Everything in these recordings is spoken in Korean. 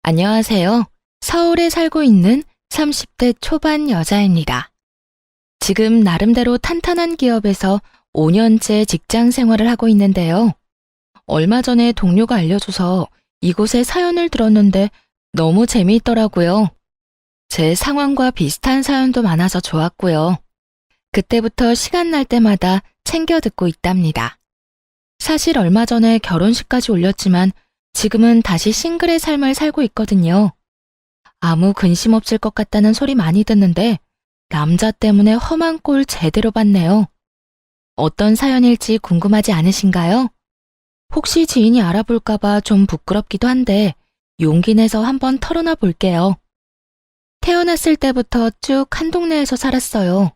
안녕하세요. 서울에 살고 있는 30대 초반 여자입니다. 지금 나름대로 탄탄한 기업에서 5년째 직장 생활을 하고 있는데요. 얼마 전에 동료가 알려줘서 이곳에 사연을 들었는데 너무 재미있더라고요. 제 상황과 비슷한 사연도 많아서 좋았고요. 그때부터 시간 날 때마다 챙겨 듣고 있답니다. 사실 얼마 전에 결혼식까지 올렸지만 지금은 다시 싱글의 삶을 살고 있거든요. 아무 근심 없을 것 같다는 소리 많이 듣는데 남자 때문에 험한 꼴 제대로 봤네요. 어떤 사연일지 궁금하지 않으신가요? 혹시 지인이 알아볼까봐 좀 부끄럽기도 한데 용기 내서 한번 털어놔 볼게요. 태어났을 때부터 쭉 한 동네에서 살았어요.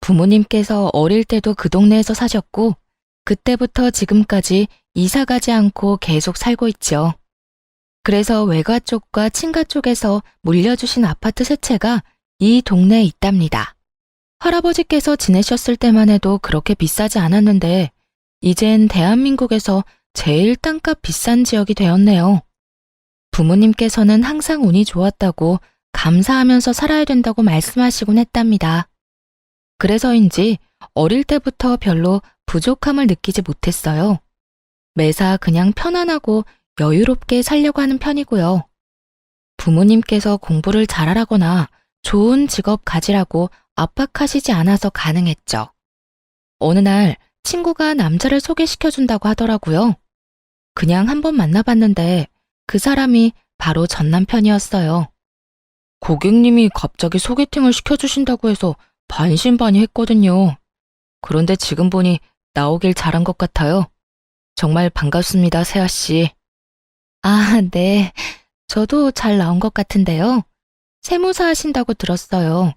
부모님께서 어릴 때도 그 동네에서 사셨고 그때부터 지금까지 이사 가지 않고 계속 살고 있죠. 그래서 외가 쪽과 친가 쪽에서 물려주신 아파트 세 채가 이 동네에 있답니다. 할아버지께서 지내셨을 때만 해도 그렇게 비싸지 않았는데 이젠 대한민국에서 제일 땅값 비싼 지역이 되었네요. 부모님께서는 항상 운이 좋았다고 감사하면서 살아야 된다고 말씀하시곤 했답니다. 그래서인지 어릴 때부터 별로 부족함을 느끼지 못했어요. 매사 그냥 편안하고 여유롭게 살려고 하는 편이고요. 부모님께서 공부를 잘하라거나 좋은 직업 가지라고 압박하시지 않아서 가능했죠. 어느 날 친구가 남자를 소개시켜준다고 하더라고요. 그냥 한번 만나봤는데 그 사람이 바로 전 남편이었어요. 고객님이 갑자기 소개팅을 시켜주신다고 해서 반신반의했거든요. 그런데 지금 보니 나오길 잘한 것 같아요. 정말 반갑습니다, 세아 씨. 아, 네. 저도 잘 나온 것 같은데요. 세무사 하신다고 들었어요.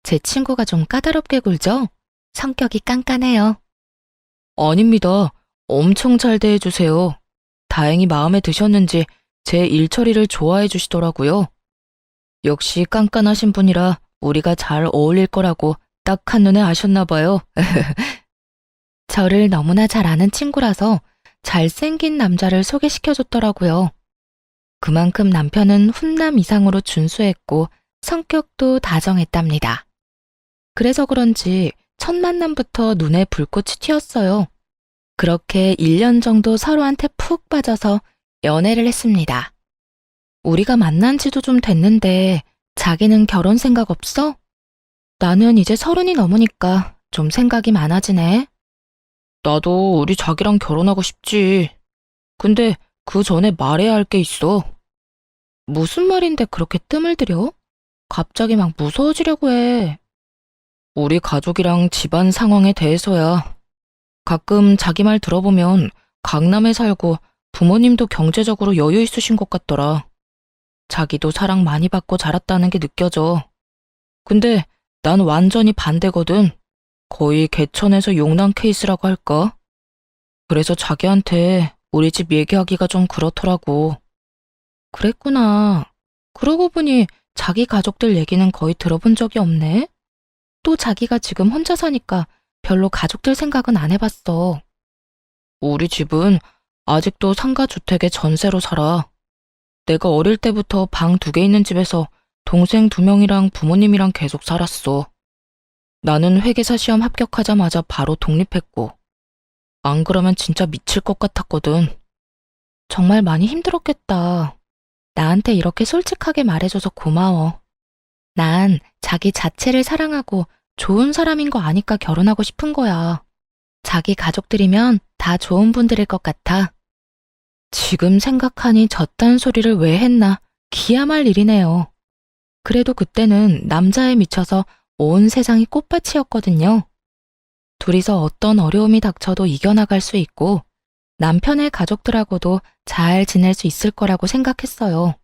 제 친구가 좀 까다롭게 굴죠? 성격이 깐깐해요. 아닙니다. 엄청 잘 대해주세요. 다행히 마음에 드셨는지 제 일 처리를 좋아해 주시더라고요. 역시 깐깐하신 분이라 우리가 잘 어울릴 거라고 딱 한눈에 아셨나 봐요. 저를 너무나 잘 아는 친구라서 잘생긴 남자를 소개시켜줬더라고요. 그만큼 남편은 훈남 이상으로 준수했고 성격도 다정했답니다. 그래서 그런지 첫 만남부터 눈에 불꽃이 튀었어요. 그렇게 1년 정도 서로한테 푹 빠져서 연애를 했습니다. 우리가 만난 지도 좀 됐는데 자기는 결혼 생각 없어? 나는 이제 30이 넘으니까 좀 생각이 많아지네. 나도 우리 자기랑 결혼하고 싶지. 근데 그 전에 말해야 할 게 있어. 무슨 말인데 그렇게 뜸을 들여? 갑자기 막 무서워지려고 해. 우리 가족이랑 집안 상황에 대해서야. 가끔 자기 말 들어보면 강남에 살고 부모님도 경제적으로 여유 있으신 것 같더라. 자기도 사랑 많이 받고 자랐다는 게 느껴져. 근데 난 완전히 반대거든. 거의 개천에서 용난 케이스라고 할까? 그래서 자기한테 우리 집 얘기하기가 좀 그렇더라고. 그랬구나. 그러고 보니 자기 가족들 얘기는 거의 들어본 적이 없네. 또 자기가 지금 혼자 사니까 별로 가족들 생각은 안 해봤어. 우리 집은 아직도 상가주택에 전세로 살아. 내가 어릴 때부터 방 2개 있는 집에서 동생 2명이랑 부모님이랑 계속 살았어. 나는 회계사 시험 합격하자마자 바로 독립했고, 안 그러면 진짜 미칠 것 같았거든. 정말 많이 힘들었겠다. 나한테 이렇게 솔직하게 말해줘서 고마워. 난 자기 자체를 사랑하고 좋은 사람인 거 아니까 결혼하고 싶은 거야. 자기 가족들이면 다 좋은 분들일 것 같아. 지금 생각하니 저딴 소리를 왜 했나 기야말 일이네요. 그래도 그때는 남자에 미쳐서 온 세상이 꽃밭이었거든요. 둘이서 어떤 어려움이 닥쳐도 이겨나갈 수 있고 남편의 가족들하고도 잘 지낼 수 있을 거라고 생각했어요.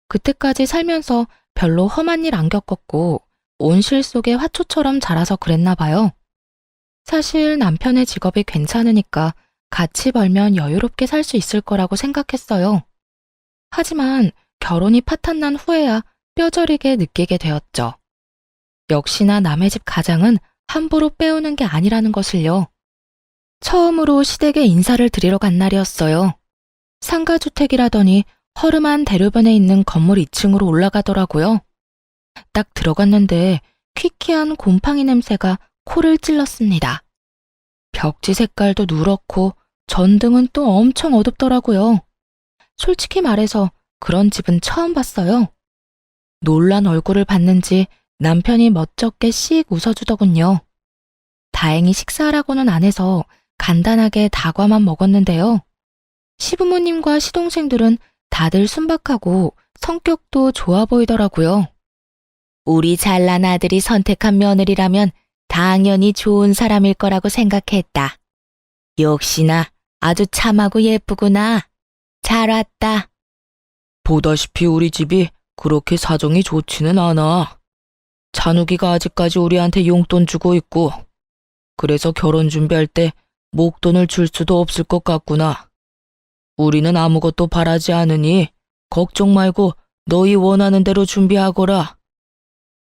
그때까지 살면서 별로 험한 일 안 겪었고 온실 속의 화초처럼 자라서 그랬나 봐요. 사실 남편의 직업이 괜찮으니까 같이 벌면 여유롭게 살 수 있을 거라고 생각했어요. 하지만 결혼이 파탄난 후에야 뼈저리게 느끼게 되었죠. 역시나 남의 집 가장은 함부로 빼오는 게 아니라는 것을요. 처음으로 시댁에 인사를 드리러 간 날이었어요. 상가주택이라더니 허름한 대로변에 있는 건물 2층으로 올라가더라고요. 딱 들어갔는데 퀴퀴한 곰팡이 냄새가 코를 찔렀습니다. 벽지 색깔도 누렇고 전등은 또 엄청 어둡더라고요. 솔직히 말해서 그런 집은 처음 봤어요. 놀란 얼굴을 봤는지 남편이 멋쩍게 씩 웃어주더군요. 다행히 식사하라고는 안 해서 간단하게 다과만 먹었는데요. 시부모님과 시동생들은 다들 순박하고 성격도 좋아 보이더라고요. 우리 잘난 아들이 선택한 며느리라면 당연히 좋은 사람일 거라고 생각했다. 역시나 아주 참하고 예쁘구나. 잘 왔다. 보다시피 우리 집이 그렇게 사정이 좋지는 않아. 찬욱이가 아직까지 우리한테 용돈 주고 있고, 그래서 결혼 준비할 때 목돈을 줄 수도 없을 것 같구나. 우리는 아무것도 바라지 않으니 걱정 말고 너희 원하는 대로 준비하거라.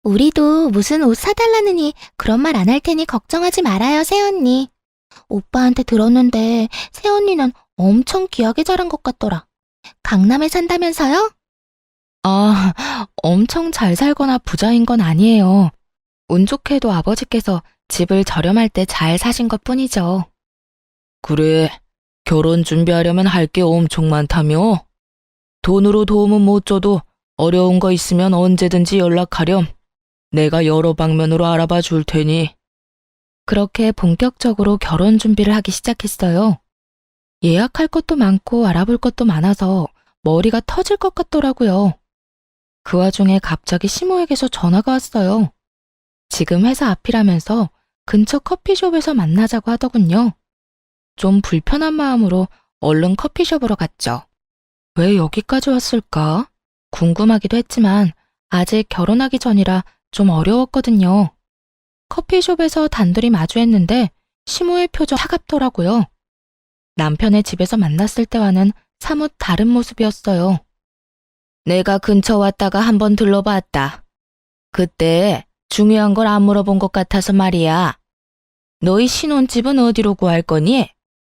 우리도 무슨 옷 사달라느니 그런 말 안 할 테니 걱정하지 말아요, 새언니. 오빠한테 들었는데 새언니는 엄청 귀하게 자란 것 같더라. 강남에 산다면서요? 아, 엄청 잘 살거나 부자인 건 아니에요. 운 좋게도 아버지께서 집을 저렴할 때 잘 사신 것 뿐이죠. 그래, 결혼 준비하려면 할 게 엄청 많다며? 돈으로 도움은 못 줘도 어려운 거 있으면 언제든지 연락하렴. 내가 여러 방면으로 알아봐 줄 테니. 그렇게 본격적으로 결혼 준비를 하기 시작했어요. 예약할 것도 많고 알아볼 것도 많아서 머리가 터질 것 같더라고요. 그 와중에 갑자기 시모에게서 전화가 왔어요. 지금 회사 앞이라면서 근처 커피숍에서 만나자고 하더군요. 좀 불편한 마음으로 얼른 커피숍으로 갔죠. 왜 여기까지 왔을까? 궁금하기도 했지만 아직 결혼하기 전이라 좀 어려웠거든요. 커피숍에서 단둘이 마주했는데 시모의 표정 차갑더라고요. 남편의 집에서 만났을 때와는 사뭇 다른 모습이었어요. 내가 근처 왔다가 한번 들러봤다. 그때 중요한 걸 안 물어본 것 같아서 말이야. 너희 신혼집은 어디로 구할 거니?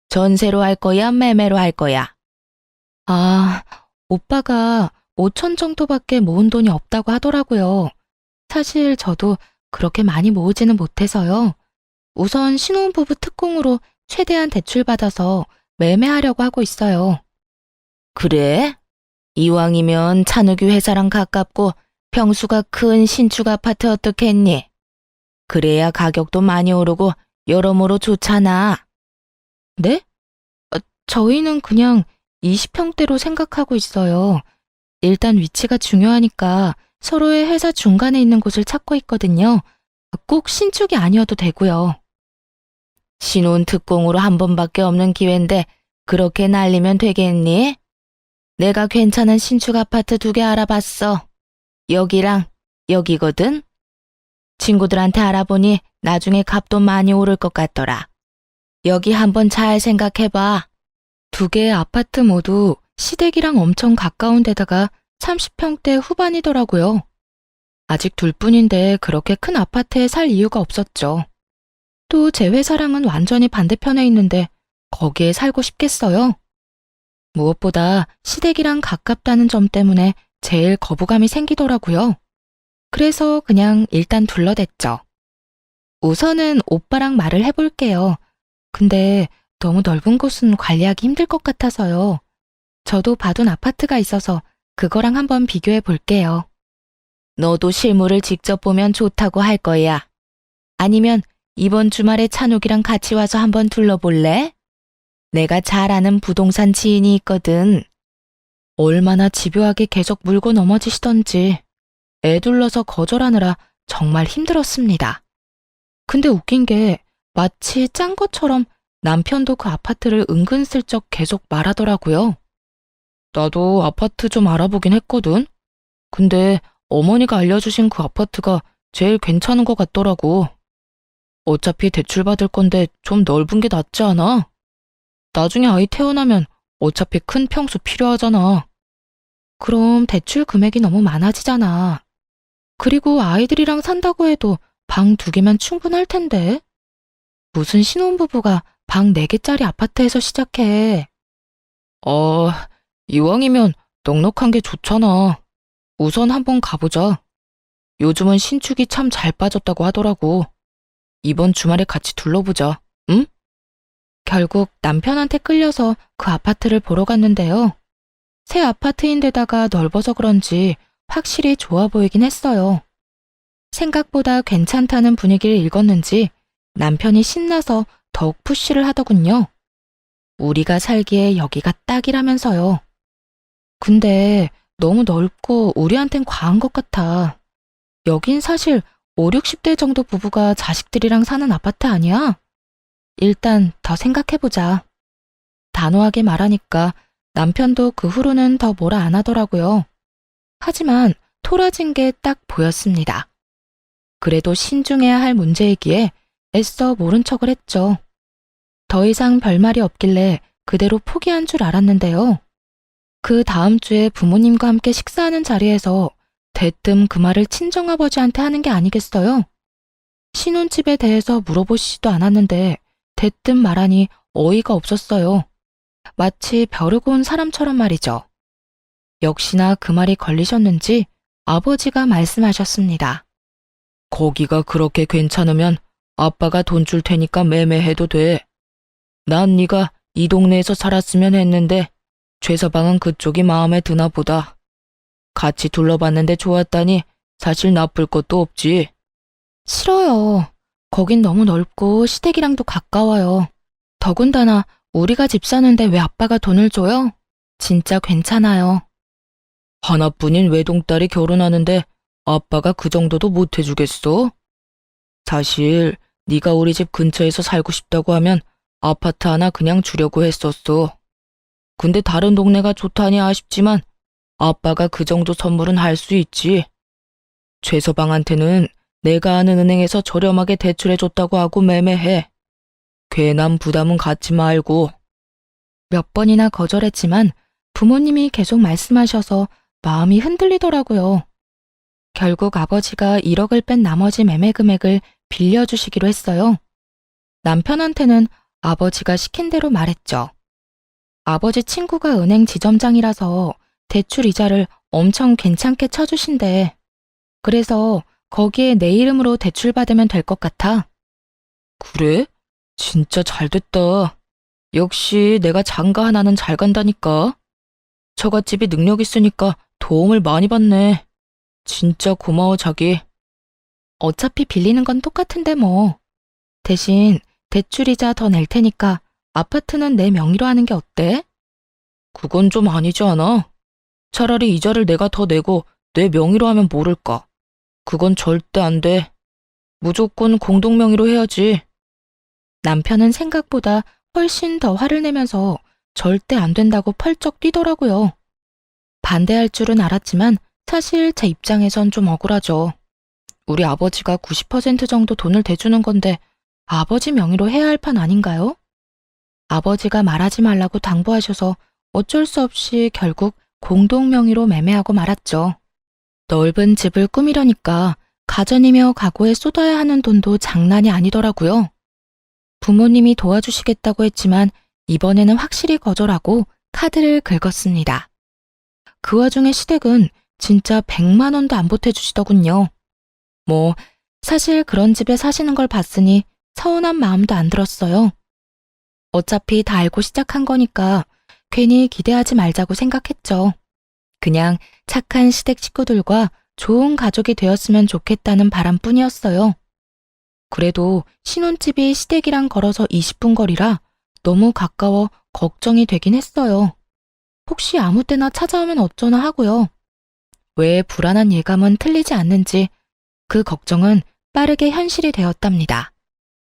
전세로 할 거야, 매매로 할 거야? 아, 오빠가 5천 정도밖에 모은 돈이 없다고 하더라고요. 사실 저도 그렇게 많이 모으지는 못해서요. 우선 신혼부부 특공으로 최대한 대출받아서 매매하려고 하고 있어요. 그래? 이왕이면 찬욱이 회사랑 가깝고 평수가 큰 신축 아파트 어떻겠니? 그래야 가격도 많이 오르고 여러모로 좋잖아. 네? 저희는 그냥 20평대로 생각하고 있어요. 일단 위치가 중요하니까 서로의 회사 중간에 있는 곳을 찾고 있거든요. 꼭 신축이 아니어도 되고요. 신혼 특공으로 한 번밖에 없는 기회인데 그렇게 날리면 되겠니? 내가 괜찮은 신축 아파트 2개 알아봤어. 여기랑 여기거든? 친구들한테 알아보니 나중에 값도 많이 오를 것 같더라. 여기 한번 잘 생각해봐. 2개의 아파트 모두 시댁이랑 엄청 가까운 데다가 30평대 후반이더라고요. 아직 둘뿐인데 그렇게 큰 아파트에 살 이유가 없었죠. 또 제 회사랑은 완전히 반대편에 있는데 거기에 살고 싶겠어요? 무엇보다 시댁이랑 가깝다는 점 때문에 제일 거부감이 생기더라고요. 그래서 그냥 일단 둘러댔죠. 우선은 오빠랑 말을 해볼게요. 근데 너무 넓은 곳은 관리하기 힘들 것 같아서요. 저도 봐둔 아파트가 있어서 그거랑 한번 비교해 볼게요. 너도 실물을 직접 보면 좋다고 할 거야. 아니면 이번 주말에 찬욱이랑 같이 와서 한번 둘러볼래? 내가 잘 아는 부동산 지인이 있거든. 얼마나 집요하게 계속 물고 넘어지시던지 애 둘러서 거절하느라 정말 힘들었습니다. 근데 웃긴 게 마치 짠 것처럼 남편도 그 아파트를 은근슬쩍 계속 말하더라고요. 나도 아파트 좀 알아보긴 했거든. 근데 어머니가 알려주신 그 아파트가 제일 괜찮은 것 같더라고. 어차피 대출받을 건데 좀 넓은 게 낫지 않아? 나중에 아이 태어나면 어차피 큰 평수 필요하잖아. 그럼 대출 금액이 너무 많아지잖아. 그리고 아이들이랑 산다고 해도 방 2개면 충분할 텐데. 무슨 신혼부부가 방 4개짜리 아파트에서 시작해. 이왕이면 넉넉한 게 좋잖아. 우선 한번 가보자. 요즘은 신축이 참 잘 빠졌다고 하더라고. 이번 주말에 같이 둘러보자, 응? 결국 남편한테 끌려서 그 아파트를 보러 갔는데요. 새 아파트인데다가 넓어서 그런지 확실히 좋아 보이긴 했어요. 생각보다 괜찮다는 분위기를 읽었는지 남편이 신나서 더욱 푸시를 하더군요. 우리가 살기에 여기가 딱이라면서요. 근데 너무 넓고 우리한텐 과한 것 같아. 여긴 사실 5, 60대 정도 부부가 자식들이랑 사는 아파트 아니야? 일단 더 생각해보자. 단호하게 말하니까 남편도 그 후로는 더 뭐라 안 하더라고요. 하지만 토라진 게 딱 보였습니다. 그래도 신중해야 할 문제이기에 애써 모른 척을 했죠. 더 이상 별말이 없길래 그대로 포기한 줄 알았는데요. 그 다음 주에 부모님과 함께 식사하는 자리에서 대뜸 그 말을 친정아버지한테 하는 게 아니겠어요? 신혼집에 대해서 물어보시지도 않았는데 대뜸 말하니 어이가 없었어요. 마치 벼르고 온 사람처럼 말이죠. 역시나 그 말이 걸리셨는지 아버지가 말씀하셨습니다. 거기가 그렇게 괜찮으면 아빠가 돈 줄 테니까 매매해도 돼. 난 네가 이 동네에서 살았으면 했는데 최서방은 그쪽이 마음에 드나 보다. 같이 둘러봤는데 좋았다니 사실 나쁠 것도 없지. 싫어요. 거긴 너무 넓고 시댁이랑도 가까워요. 더군다나 우리가 집 사는데 왜 아빠가 돈을 줘요? 진짜 괜찮아요. 하나뿐인 외동딸이 결혼하는데 아빠가 그 정도도 못 해주겠어? 사실 네가 우리 집 근처에서 살고 싶다고 하면 아파트 하나 그냥 주려고 했었어. 근데 다른 동네가 좋다니 아쉽지만 아빠가 그 정도 선물은 할 수 있지. 최서방한테는 내가 아는 은행에서 저렴하게 대출해줬다고 하고 매매해. 괜한 부담은 갖지 말고. 몇 번이나 거절했지만 부모님이 계속 말씀하셔서 마음이 흔들리더라고요. 결국 아버지가 1억을 뺀 나머지 매매 금액을 빌려주시기로 했어요. 남편한테는 아버지가 시킨 대로 말했죠. 아버지 친구가 은행 지점장이라서 대출 이자를 엄청 괜찮게 쳐주신대. 그래서 거기에 내 이름으로 대출 받으면 될 것 같아. 그래? 진짜 잘 됐다. 역시 내가 장가 하나는 잘 간다니까. 처갓집이 능력 있으니까 도움을 많이 받네. 진짜 고마워, 자기. 어차피 빌리는 건 똑같은데 뭐. 대신 대출이자 더 낼 테니까 아파트는 내 명의로 하는 게 어때? 그건 좀 아니지 않아? 차라리 이자를 내가 더 내고 내 명의로 하면 모를까. 그건 절대 안 돼. 무조건 공동 명의로 해야지. 남편은 생각보다 훨씬 더 화를 내면서 절대 안 된다고 펄쩍 뛰더라고요. 반대할 줄은 알았지만 사실 제 입장에선 좀 억울하죠. 우리 아버지가 90% 정도 돈을 대주는 건데 아버지 명의로 해야 할 판 아닌가요? 아버지가 말하지 말라고 당부하셔서 어쩔 수 없이 결국 공동 명의로 매매하고 말았죠. 넓은 집을 꾸미려니까 가전이며 가구에 쏟아야 하는 돈도 장난이 아니더라고요. 부모님이 도와주시겠다고 했지만 이번에는 확실히 거절하고 카드를 긁었습니다. 그 와중에 시댁은 진짜 100만 원도 안 보태주시더군요. 뭐 사실 그런 집에 사시는 걸 봤으니 서운한 마음도 안 들었어요. 어차피 다 알고 시작한 거니까 괜히 기대하지 말자고 생각했죠. 그냥 착한 시댁 식구들과 좋은 가족이 되었으면 좋겠다는 바람뿐이었어요. 그래도 신혼집이 시댁이랑 걸어서 20분 거리라 너무 가까워 걱정이 되긴 했어요. 혹시 아무 때나 찾아오면 어쩌나 하고요. 왜 불안한 예감은 틀리지 않는지 그 걱정은 빠르게 현실이 되었답니다.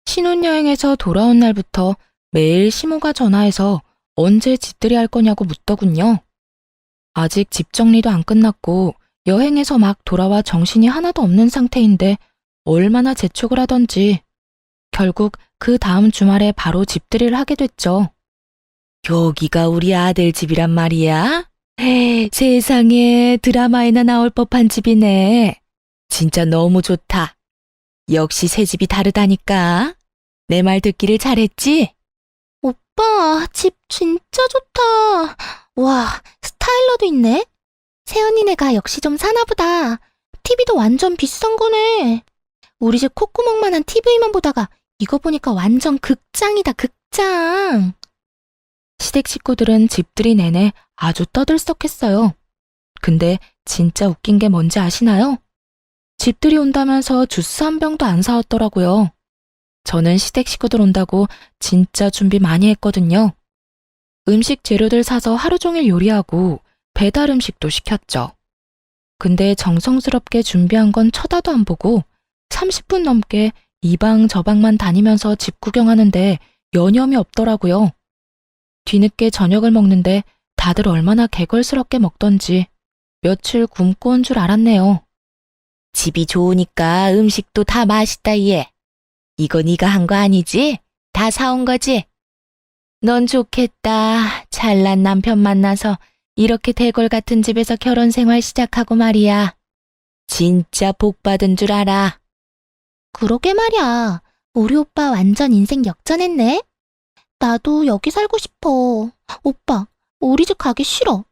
신혼여행에서 돌아온 날부터 매일 시모가 전화해서 언제 집들이 할 거냐고 묻더군요. 아직 집 정리도 안 끝났고 여행에서 막 돌아와 정신이 하나도 없는 상태인데 얼마나 재촉을 하던지 결국 그 다음 주말에 바로 집들이를 하게 됐죠. 여기가 우리 아들 집이란 말이야? 세상에 드라마에나 나올 법한 집이네. 진짜 너무 좋다. 역시 새 집이 다르다니까. 내 말 듣기를 잘했지? 오빠, 집 진짜 좋다. 와, 스타일러도 있네. 새언니네가 역시 좀 사나보다. TV도 완전 비싼 거네. 우리 집 콧구멍만한 TV만 보다가 이거 보니까 완전 극장이다, 극장. 시댁 식구들은 집들이 내내 아주 떠들썩했어요. 근데 진짜 웃긴 게 뭔지 아시나요? 집들이 온다면서 주스 한 병도 안 사왔더라고요. 저는 시댁 식구들 온다고 진짜 준비 많이 했거든요. 음식 재료들 사서 하루 종일 요리하고 배달 음식도 시켰죠. 근데 정성스럽게 준비한 건 쳐다도 안 보고 30분 넘게 이 방 저 방만 다니면서 집 구경하는데 여념이 없더라고요. 뒤늦게 저녁을 먹는데 다들 얼마나 개걸스럽게 먹던지 며칠 굶고 온 줄 알았네요. 집이 좋으니까 음식도 다 맛있다 얘. 이거 네가 한 거 아니지? 다 사온 거지? 넌 좋겠다. 잘난 남편 만나서 이렇게 대골 같은 집에서 결혼 생활 시작하고 말이야. 진짜 복 받은 줄 알아. 그러게 말이야. 우리 오빠 완전 인생 역전했네. 나도 여기 살고 싶어. 오빠, 우리 집 가기 싫어.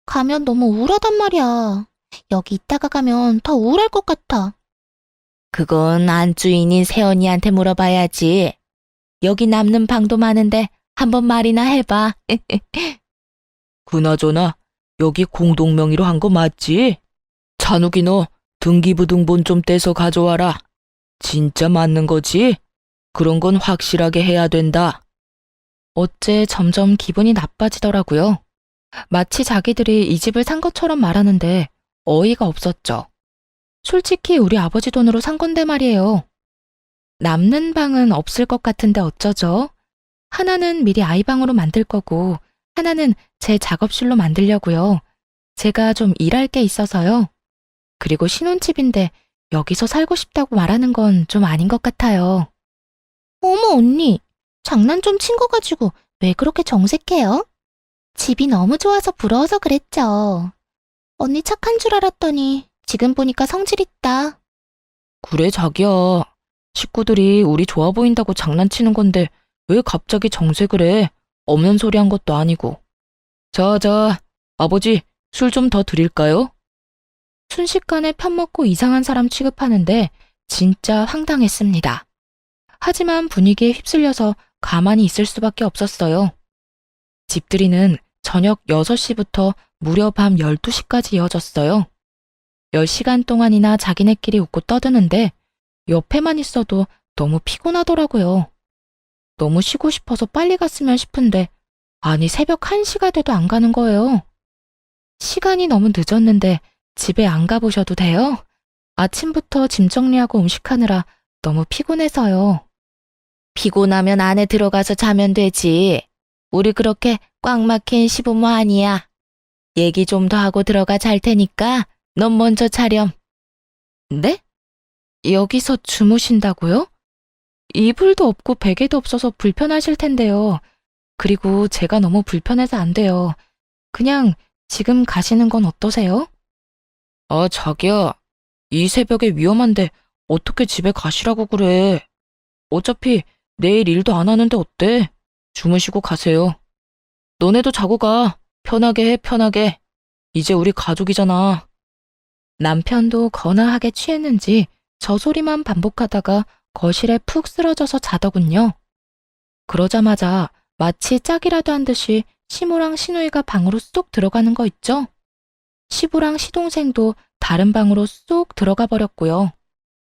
가면 너무 우울하단 말이야. 여기 있다가 가면 더 우울할 것 같아. 그건 안주인인 새언니한테 물어봐야지. 여기 남는 방도 많은데 한번 말이나 해봐. 그나저나 여기 공동명의로 한 거 맞지? 찬욱이 너 등기부등본 좀 떼서 가져와라. 진짜 맞는 거지? 그런 건 확실하게 해야 된다. 어째 점점 기분이 나빠지더라고요. 마치 자기들이 이 집을 산 것처럼 말하는데 어이가 없었죠. 솔직히 우리 아버지 돈으로 산 건데 말이에요. 남는 방은 없을 것 같은데 어쩌죠? 하나는 미리 아이 방으로 만들 거고 하나는 제 작업실로 만들려고요. 제가 좀 일할 게 있어서요. 그리고 신혼집인데 여기서 살고 싶다고 말하는 건 좀 아닌 것 같아요. 어머, 언니. 장난 좀 친 거 가지고 왜 그렇게 정색해요? 집이 너무 좋아서 부러워서 그랬죠. 언니 착한 줄 알았더니 지금 보니까 성질 있다. 그래 자기야. 식구들이 우리 좋아 보인다고 장난치는 건데 왜 갑자기 정색을 해? 없는 소리 한 것도 아니고. 자, 아버지 술 좀 더 드릴까요? 순식간에 편먹고 이상한 사람 취급하는데 진짜 황당했습니다. 하지만 분위기에 휩쓸려서 가만히 있을 수밖에 없었어요. 집들이는 저녁 6시부터 무려 밤 12시까지 이어졌어요. 몇 시간 동안이나 자기네끼리 웃고 떠드는데 옆에만 있어도 너무 피곤하더라고요. 너무 쉬고 싶어서 빨리 갔으면 싶은데 아니 새벽 1시가 돼도 안 가는 거예요. 시간이 너무 늦었는데 집에 안 가보셔도 돼요? 아침부터 짐 정리하고 음식하느라 너무 피곤해서요. 피곤하면 안에 들어가서 자면 되지. 우리 그렇게 꽉 막힌 시부모 아니야. 얘기 좀 더 하고 들어가 잘 테니까 넌 먼저 차렴. 네? 여기서 주무신다고요? 이불도 없고 베개도 없어서 불편하실 텐데요. 그리고 제가 너무 불편해서 안 돼요. 그냥 지금 가시는 건 어떠세요? 아, 자기야. 이 새벽에 위험한데 어떻게 집에 가시라고 그래. 어차피 내일 일도 안 하는데 어때? 주무시고 가세요. 너네도 자고 가. 편하게 해, 편하게. 이제 우리 가족이잖아. 남편도 거나하게 취했는지 저 소리만 반복하다가 거실에 푹 쓰러져서 자더군요. 그러자마자 마치 짝이라도 한 듯이 시모랑 시누이가 방으로 쏙 들어가는 거 있죠? 시부랑 시동생도 다른 방으로 쏙 들어가 버렸고요.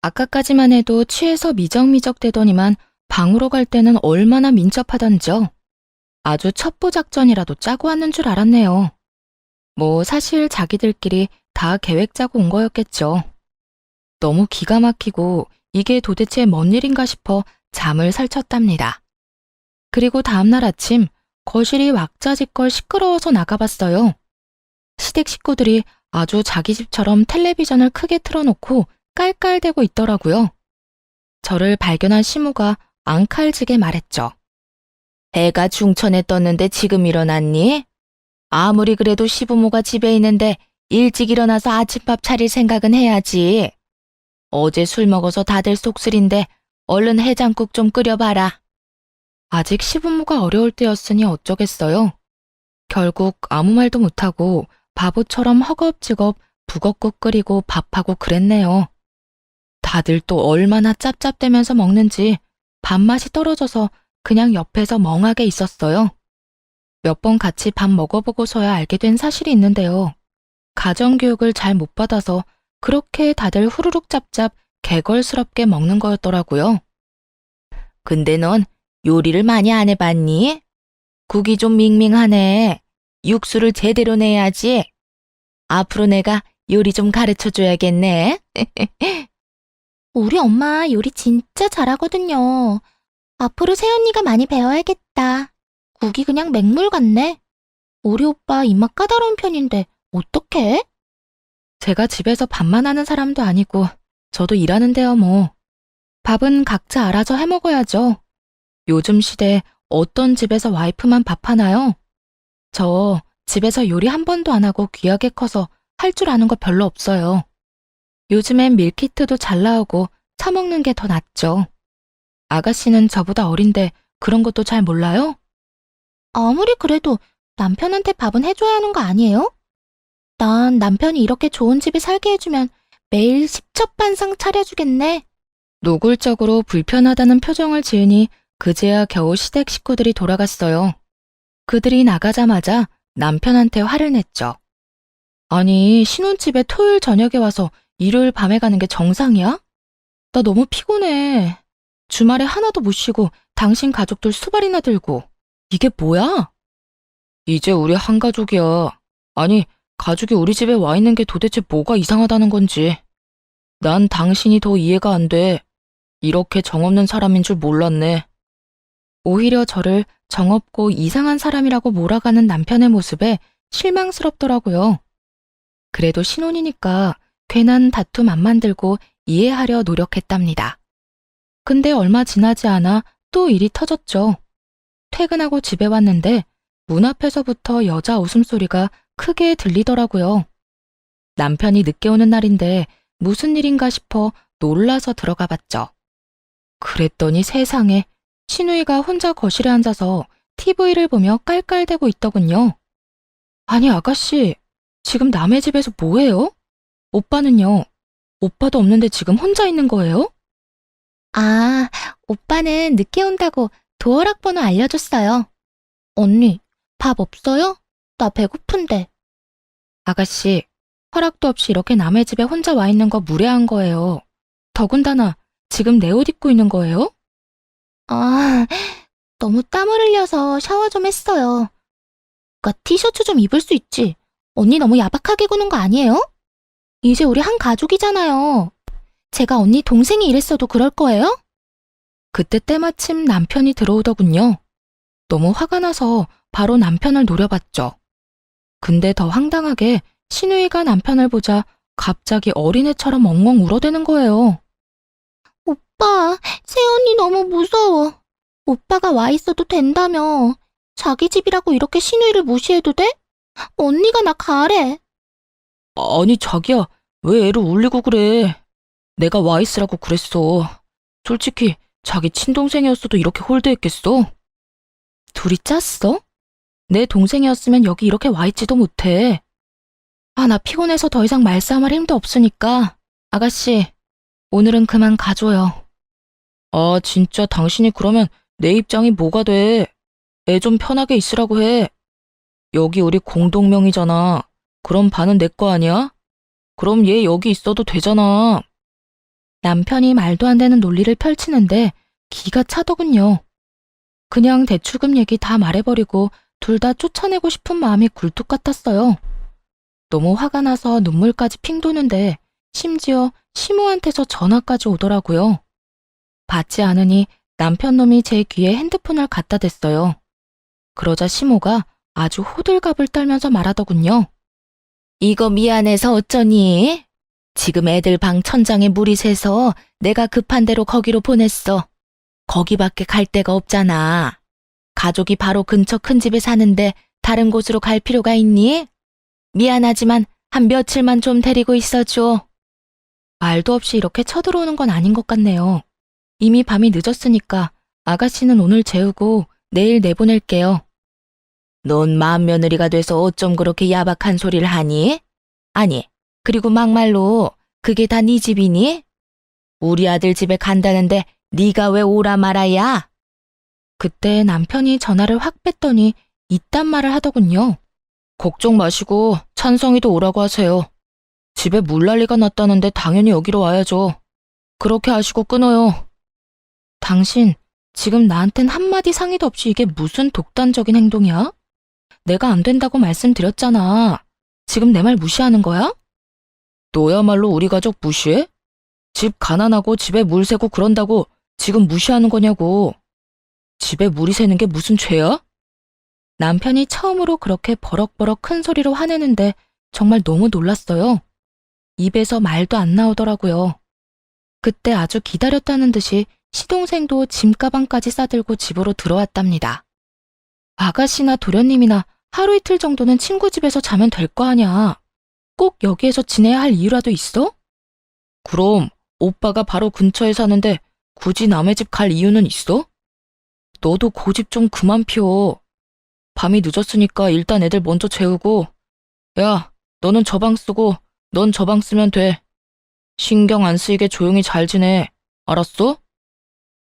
아까까지만 해도 취해서 미적미적 대더니만 방으로 갈 때는 얼마나 민첩하던지요. 아주 첩보 작전이라도 짜고 왔는 줄 알았네요. 뭐 사실 자기들끼리 다 계획 짜고 온 거였겠죠. 너무 기가 막히고 이게 도대체 뭔 일인가 싶어 잠을 설쳤답니다. 그리고 다음날 아침 거실이 왁자지껄 시끄러워서 나가봤어요. 시댁 식구들이 아주 자기 집처럼 텔레비전을 크게 틀어놓고 깔깔대고 있더라고요. 저를 발견한 시무가 앙칼지게 말했죠. 해가 중천에 떴는데 지금 일어났니? 아무리 그래도 시부모가 집에 있는데 일찍 일어나서 아침밥 차릴 생각은 해야지. 어제 술 먹어서 다들 속쓰린데 얼른 해장국 좀 끓여봐라. 아직 시부모가 어려울 때였으니 어쩌겠어요. 결국 아무 말도 못하고 바보처럼 허겁지겁 북엇국 끓이고 밥하고 그랬네요. 다들 또 얼마나 짭짭대면서 먹는지 밥맛이 떨어져서 그냥 옆에서 멍하게 있었어요. 몇 번 같이 밥 먹어보고서야 알게 된 사실이 있는데요. 가정교육을 잘 못 받아서 그렇게 다들 후루룩 짭짭 개걸스럽게 먹는 거였더라고요. 근데 넌 요리를 많이 안 해봤니? 국이 좀 밍밍하네. 육수를 제대로 내야지. 앞으로 내가 요리 좀 가르쳐줘야겠네. 우리 엄마 요리 진짜 잘하거든요. 앞으로 새언니가 많이 배워야겠다. 국이 그냥 맹물 같네. 우리 오빠 입맛 까다로운 편인데 어떡해? 제가 집에서 밥만 하는 사람도 아니고 저도 일하는데요 뭐. 밥은 각자 알아서 해먹어야죠. 요즘 시대에 어떤 집에서 와이프만 밥하나요? 저 집에서 요리 한 번도 안 하고 귀하게 커서 할 줄 아는 거 별로 없어요. 요즘엔 밀키트도 잘 나오고 사 먹는 게 더 낫죠. 아가씨는 저보다 어린데 그런 것도 잘 몰라요? 아무리 그래도 남편한테 밥은 해줘야 하는 거 아니에요? 난 남편이 이렇게 좋은 집에 살게 해주면 매일 십첩반상 차려주겠네. 노골적으로 불편하다는 표정을 지으니 그제야 겨우 시댁 식구들이 돌아갔어요. 그들이 나가자마자 남편한테 화를 냈죠. 아니, 신혼집에 토요일 저녁에 와서 일요일 밤에 가는 게 정상이야? 나 너무 피곤해. 주말에 하나도 못 쉬고 당신 가족들 수발이나 들고. 이게 뭐야? 이제 우리 한 가족이야. 아니, 가족이 우리 집에 와 있는 게 도대체 뭐가 이상하다는 건지. 난 당신이 더 이해가 안 돼. 이렇게 정없는 사람인 줄 몰랐네. 오히려 저를 정없고 이상한 사람이라고 몰아가는 남편의 모습에 실망스럽더라고요. 그래도 신혼이니까 괜한 다툼 안 만들고 이해하려 노력했답니다. 근데 얼마 지나지 않아 또 일이 터졌죠. 퇴근하고 집에 왔는데 문 앞에서부터 여자 웃음소리가 크게 들리더라고요. 남편이 늦게 오는 날인데 무슨 일인가 싶어 놀라서 들어가 봤죠. 그랬더니 세상에 신우이가 혼자 거실에 앉아서 TV를 보며 깔깔대고 있더군요. 아니 아가씨, 지금 남의 집에서 뭐해요? 오빠는요? 오빠도 없는데 지금 혼자 있는 거예요? 아, 오빠는 늦게 온다고 도어락 번호 알려줬어요. 언니, 밥 없어요? 나 배고픈데. 아가씨, 허락도 없이 이렇게 남의 집에 혼자 와 있는 거 무례한 거예요. 더군다나 지금 내 옷 입고 있는 거예요? 아, 너무 땀을 흘려서 샤워 좀 했어요. 오빠 티셔츠 좀 입을 수 있지. 언니 너무 야박하게 구는 거 아니에요? 이제 우리 한 가족이잖아요. 제가 언니 동생이 이랬어도 그럴 거예요? 그때 때마침 남편이 들어오더군요. 너무 화가 나서 바로 남편을 노려봤죠. 근데 더 황당하게 신우이가 남편을 보자 갑자기 어린애처럼 엉엉 울어대는 거예요. 오빠, 새언니 너무 무서워. 오빠가 와 있어도 된다며. 자기 집이라고 이렇게 신우이를 무시해도 돼? 언니가 나 가래. 아니 자기야, 왜 애를 울리고 그래? 내가 와 있으라고 그랬어. 솔직히 자기 친동생이었어도 이렇게 홀대했겠어? 둘이 짰어? 내 동생이었으면 여기 이렇게 와 있지도 못해. 아, 나 피곤해서 더 이상 말싸움할 힘도 없으니까 아가씨, 오늘은 그만 가줘요. 아, 진짜 당신이 그러면 내 입장이 뭐가 돼? 애 좀 편하게 있으라고 해. 여기 우리 공동명의잖아. 그럼 반은 내 거 아니야? 그럼 얘 여기 있어도 되잖아. 남편이 말도 안 되는 논리를 펼치는데 기가 차더군요. 그냥 대출금 얘기 다 말해버리고 둘 다 쫓아내고 싶은 마음이 굴뚝 같았어요. 너무 화가 나서 눈물까지 핑 도는데 심지어 시모한테서 전화까지 오더라고요. 받지 않으니 남편 놈이 제 귀에 핸드폰을 갖다 댔어요. 그러자 시모가 아주 호들갑을 떨면서 말하더군요. 이거 미안해서 어쩌니? 지금 애들 방 천장에 물이 새서 내가 급한 대로 거기로 보냈어. 거기밖에 갈 데가 없잖아. 가족이 바로 근처 큰 집에 사는데 다른 곳으로 갈 필요가 있니? 미안하지만 한 며칠만 좀 데리고 있어줘. 말도 없이 이렇게 쳐들어오는 건 아닌 것 같네요. 이미 밤이 늦었으니까 아가씨는 오늘 재우고 내일 내보낼게요. 넌 맏며느리가 돼서 어쩜 그렇게 야박한 소리를 하니? 아니, 그리고 막말로 그게 다 네 집이니? 우리 아들 집에 간다는데 네가 왜 오라 말아야? 그때 남편이 전화를 확 뺐더니 이딴 말을 하더군요. 걱정 마시고 찬성이도 오라고 하세요. 집에 물난리가 났다는데 당연히 여기로 와야죠. 그렇게 하시고 끊어요. 당신, 지금 나한텐 한마디 상의도 없이 이게 무슨 독단적인 행동이야? 내가 안 된다고 말씀드렸잖아. 지금 내 말 무시하는 거야? 너야말로 우리 가족 무시해? 집 가난하고 집에 물 새고 그런다고 지금 무시하는 거냐고. 집에 물이 새는 게 무슨 죄야? 남편이 처음으로 그렇게 버럭버럭 큰 소리로 화내는데 정말 너무 놀랐어요. 입에서 말도 안 나오더라고요. 그때 아주 기다렸다는 듯이 시동생도 짐가방까지 싸들고 집으로 들어왔답니다. 아가씨나 도련님이나 하루 이틀 정도는 친구 집에서 자면 될 거 아냐. 꼭 여기에서 지내야 할 이유라도 있어? 그럼 오빠가 바로 근처에 사는데 굳이 남의 집 갈 이유는 있어? 너도 고집 좀 그만 피워. 밤이 늦었으니까 일단 애들 먼저 재우고, 야, 너는 저 방 쓰고 넌 저 방 쓰면 돼. 신경 안 쓰이게 조용히 잘 지내. 알았어?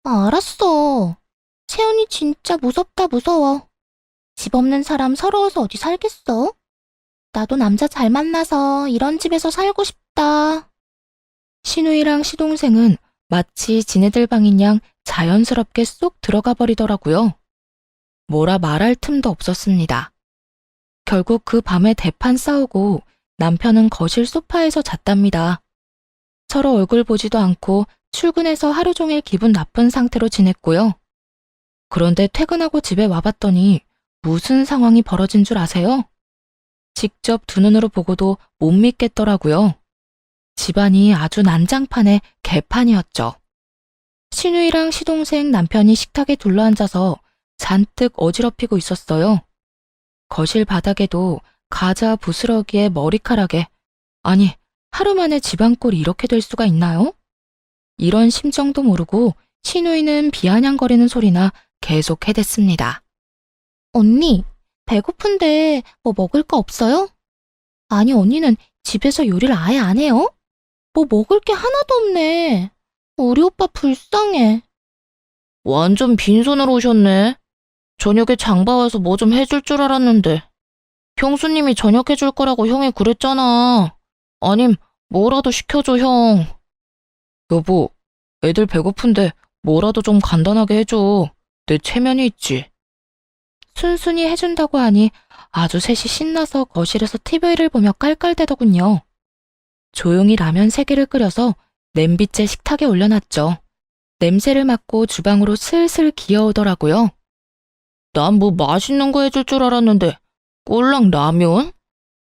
알았어. 채연이 진짜 무섭다 무서워. 집 없는 사람 서러워서 어디 살겠어? 나도 남자 잘 만나서 이런 집에서 살고 싶다. 신우이랑 시동생은 마치 지네들 방인 양 자연스럽게 쏙 들어가 버리더라고요. 뭐라 말할 틈도 없었습니다. 결국 그 밤에 대판 싸우고 남편은 거실 소파에서 잤답니다. 서로 얼굴 보지도 않고 출근해서 하루 종일 기분 나쁜 상태로 지냈고요. 그런데 퇴근하고 집에 와봤더니 무슨 상황이 벌어진 줄 아세요? 직접 두 눈으로 보고도 못 믿겠더라고요. 집안이 아주 난장판의 개판이었죠. 신우이랑 시동생 남편이 식탁에 둘러앉아서 잔뜩 어지럽히고 있었어요. 거실 바닥에도 과자 부스러기에 머리카락에, 아니, 하루 만에 집안꼴이 이렇게 될 수가 있나요? 이런 심정도 모르고 신우이는 비아냥거리는 소리나 계속 해댔습니다. 언니, 배고픈데 뭐 먹을 거 없어요? 아니, 언니는 집에서 요리를 아예 안 해요? 뭐 먹을 게 하나도 없네. 우리 오빠 불쌍해. 완전 빈손으로 오셨네. 저녁에 장봐 와서 뭐 좀 해줄 줄 알았는데. 형수님이 저녁 해줄 거라고 형이 그랬잖아. 아님, 뭐라도 시켜줘, 형. 여보, 애들 배고픈데 뭐라도 좀 간단하게 해줘. 내 체면이 있지. 순순히 해준다고 하니 아주 셋이 신나서 거실에서 TV를 보며 깔깔대더군요. 조용히 라면 3개를 끓여서 냄비째 식탁에 올려놨죠. 냄새를 맡고 주방으로 슬슬 기어오더라고요. 난 뭐 맛있는 거 해줄 줄 알았는데 꼴랑 라면?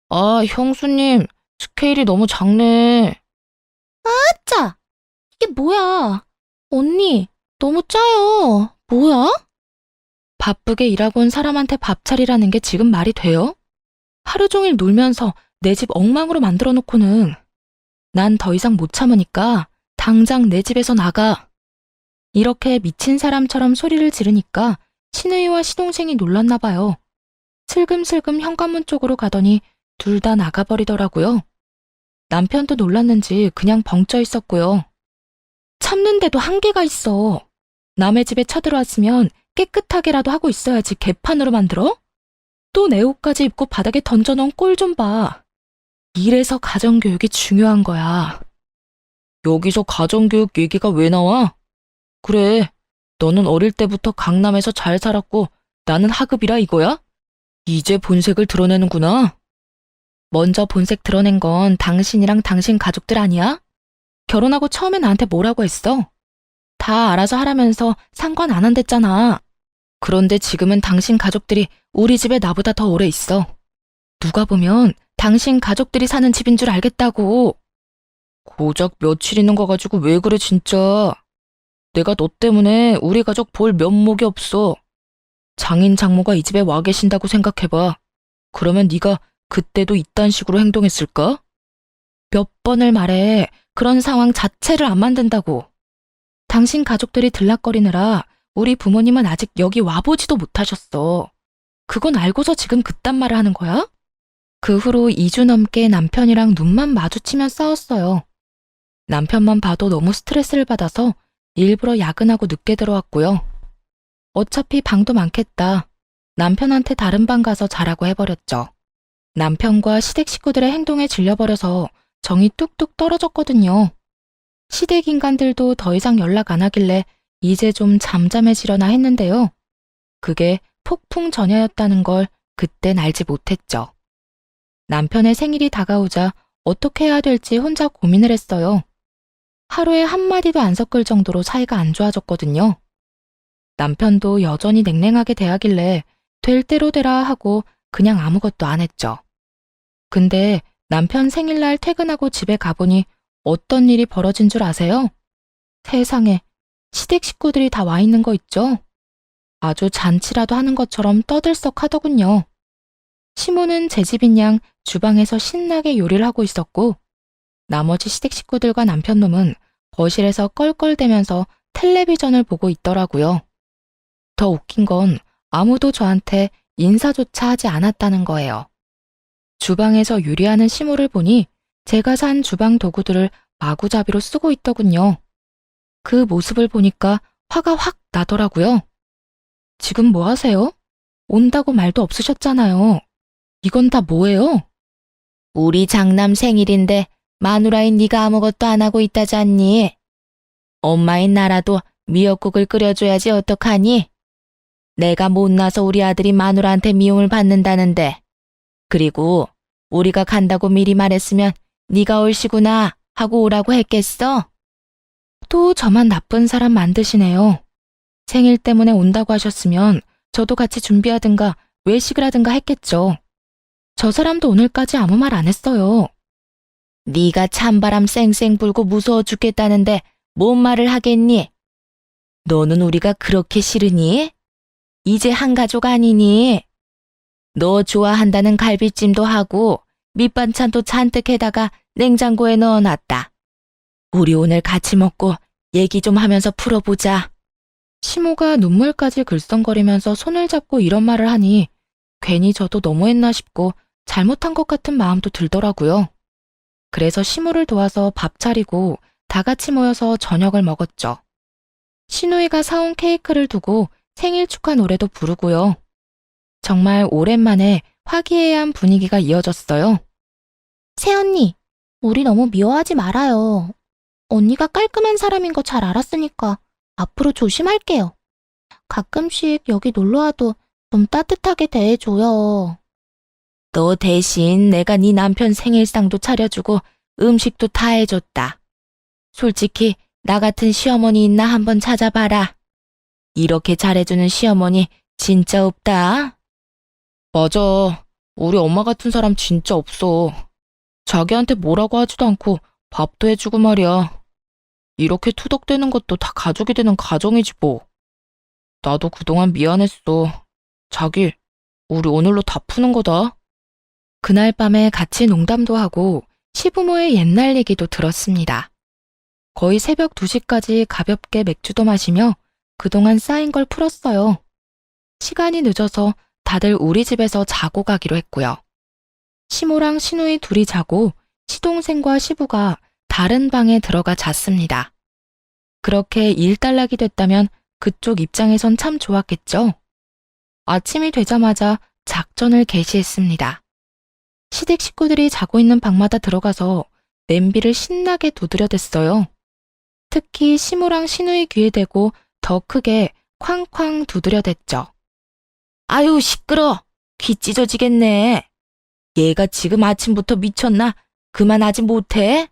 아, 형수님, 스케일이 너무 작네. 아짜! 이게 뭐야? 언니, 너무 짜요. 뭐야? 바쁘게 일하고 온 사람한테 밥 차리라는 게 지금 말이 돼요? 하루 종일 놀면서 내 집 엉망으로 만들어 놓고는 난 더 이상 못 참으니까 당장 내 집에서 나가. 이렇게 미친 사람처럼 소리를 지르니까 신우이와 시동생이 놀랐나 봐요. 슬금슬금 현관문 쪽으로 가더니 둘 다 나가버리더라고요. 남편도 놀랐는지 그냥 벙쪄 있었고요. 참는데도 한계가 있어. 남의 집에 쳐들어왔으면 깨끗하게라도 하고 있어야지 개판으로 만들어? 또 내 옷까지 입고 바닥에 던져놓은 꼴 좀 봐. 이래서 가정교육이 중요한 거야. 여기서 가정교육 얘기가 왜 나와? 그래, 너는 어릴 때부터 강남에서 잘 살았고 나는 하급이라 이거야? 이제 본색을 드러내는구나. 먼저 본색 드러낸 건 당신이랑 당신 가족들 아니야? 결혼하고 처음에 나한테 뭐라고 했어? 다 알아서 하라면서 상관 안 한댔잖아. 그런데 지금은 당신 가족들이 우리 집에 나보다 더 오래 있어. 누가 보면 당신 가족들이 사는 집인 줄 알겠다고. 고작 며칠 있는 거 가지고 왜 그래 진짜. 내가 너 때문에 우리 가족 볼 면목이 없어. 장인 장모가 이 집에 와 계신다고 생각해봐. 그러면 네가 그때도 이딴 식으로 행동했을까? 몇 번을 말해. 그런 상황 자체를 안 만든다고. 당신 가족들이 들락거리느라 우리 부모님은 아직 여기 와보지도 못하셨어. 그건 알고서 지금 그딴 말을 하는 거야? 그 후로 2주 넘게 남편이랑 눈만 마주치면 싸웠어요. 남편만 봐도 너무 스트레스를 받아서 일부러 야근하고 늦게 들어왔고요. 어차피 방도 많겠다. 남편한테 다른 방 가서 자라고 해버렸죠. 남편과 시댁 식구들의 행동에 질려버려서 정이 뚝뚝 떨어졌거든요. 시댁 인간들도 더 이상 연락 안 하길래 이제 좀 잠잠해지려나 했는데요. 그게 폭풍 전야였다는 걸 그땐 알지 못했죠. 남편의 생일이 다가오자 어떻게 해야 될지 혼자 고민을 했어요. 하루에 한마디도 안 섞을 정도로 사이가 안 좋아졌거든요. 남편도 여전히 냉랭하게 대하길래 될 대로 되라 하고 그냥 아무것도 안 했죠. 근데 남편 생일날 퇴근하고 집에 가보니 어떤 일이 벌어진 줄 아세요? 세상에, 시댁 식구들이 다 와 있는 거 있죠? 아주 잔치라도 하는 것처럼 떠들썩 하더군요. 시모는 제 집인 양 주방에서 신나게 요리를 하고 있었고, 나머지 시댁 식구들과 남편놈은 거실에서 껄껄대면서 텔레비전을 보고 있더라고요. 더 웃긴 건 아무도 저한테 인사조차 하지 않았다는 거예요. 주방에서 요리하는 시모를 보니 제가 산 주방 도구들을 마구잡이로 쓰고 있더군요. 그 모습을 보니까 화가 확 나더라고요. 지금 뭐 하세요? 온다고 말도 없으셨잖아요. 이건 다 뭐예요? 우리 장남 생일인데 마누라인 네가 아무것도 안 하고 있다잖니. 엄마인 나라도 미역국을 끓여줘야지 어떡하니? 내가 못나서 우리 아들이 마누라한테 미움을 받는다는데. 그리고 우리가 간다고 미리 말했으면 네가 올시구나 하고 오라고 했겠어? 또 저만 나쁜 사람 만드시네요. 생일 때문에 온다고 하셨으면 저도 같이 준비하든가 외식을 하든가 했겠죠. 저 사람도 오늘까지 아무 말 안 했어요. 네가 찬바람 쌩쌩 불고 무서워 죽겠다는데 뭔 말을 하겠니? 너는 우리가 그렇게 싫으니? 이제 한 가족 아니니? 너 좋아한다는 갈비찜도 하고 밑반찬도 잔뜩 해다가 냉장고에 넣어놨다. 우리 오늘 같이 먹고 얘기 좀 하면서 풀어보자. 시모가 눈물까지 글썽거리면서 손을 잡고 이런 말을 하니 괜히 저도 너무했나 싶고 잘못한 것 같은 마음도 들더라고요. 그래서 시모를 도와서 밥 차리고 다 같이 모여서 저녁을 먹었죠. 시누이가 사온 케이크를 두고 생일 축하 노래도 부르고요. 정말 오랜만에 화기애애한 분위기가 이어졌어요. 새언니, 우리 너무 미워하지 말아요. 언니가 깔끔한 사람인 거 잘 알았으니까 앞으로 조심할게요. 가끔씩 여기 놀러와도 좀 따뜻하게 대해줘요. 너 대신 내가 네 남편 생일상도 차려주고 음식도 다 해줬다. 솔직히 나 같은 시어머니 있나 한번 찾아봐라. 이렇게 잘해주는 시어머니 진짜 없다. 맞아. 우리 엄마 같은 사람 진짜 없어. 자기한테 뭐라고 하지도 않고 밥도 해주고 말이야. 이렇게 투덕대는 것도 다 가족이 되는 가정이지 뭐. 나도 그동안 미안했어. 자기, 우리 오늘로 다 푸는 거다. 그날 밤에 같이 농담도 하고 시부모의 옛날 얘기도 들었습니다. 거의 새벽 2시까지 가볍게 맥주도 마시며 그동안 쌓인 걸 풀었어요. 시간이 늦어서 다들 우리 집에서 자고 가기로 했고요. 시모랑 시누이 둘이 자고 시동생과 시부가 다른 방에 들어가 잤습니다. 그렇게 일단락이 됐다면 그쪽 입장에선 참 좋았겠죠. 아침이 되자마자 작전을 개시했습니다. 시댁 식구들이 자고 있는 방마다 들어가서 냄비를 신나게 두드려댔어요. 특히 시모랑 시누이 귀에 대고 더 크게 쾅쾅 두드려댔죠. 아유, 시끄러. 귀 찢어지겠네. 얘가 지금 아침부터 미쳤나? 그만하지 못해?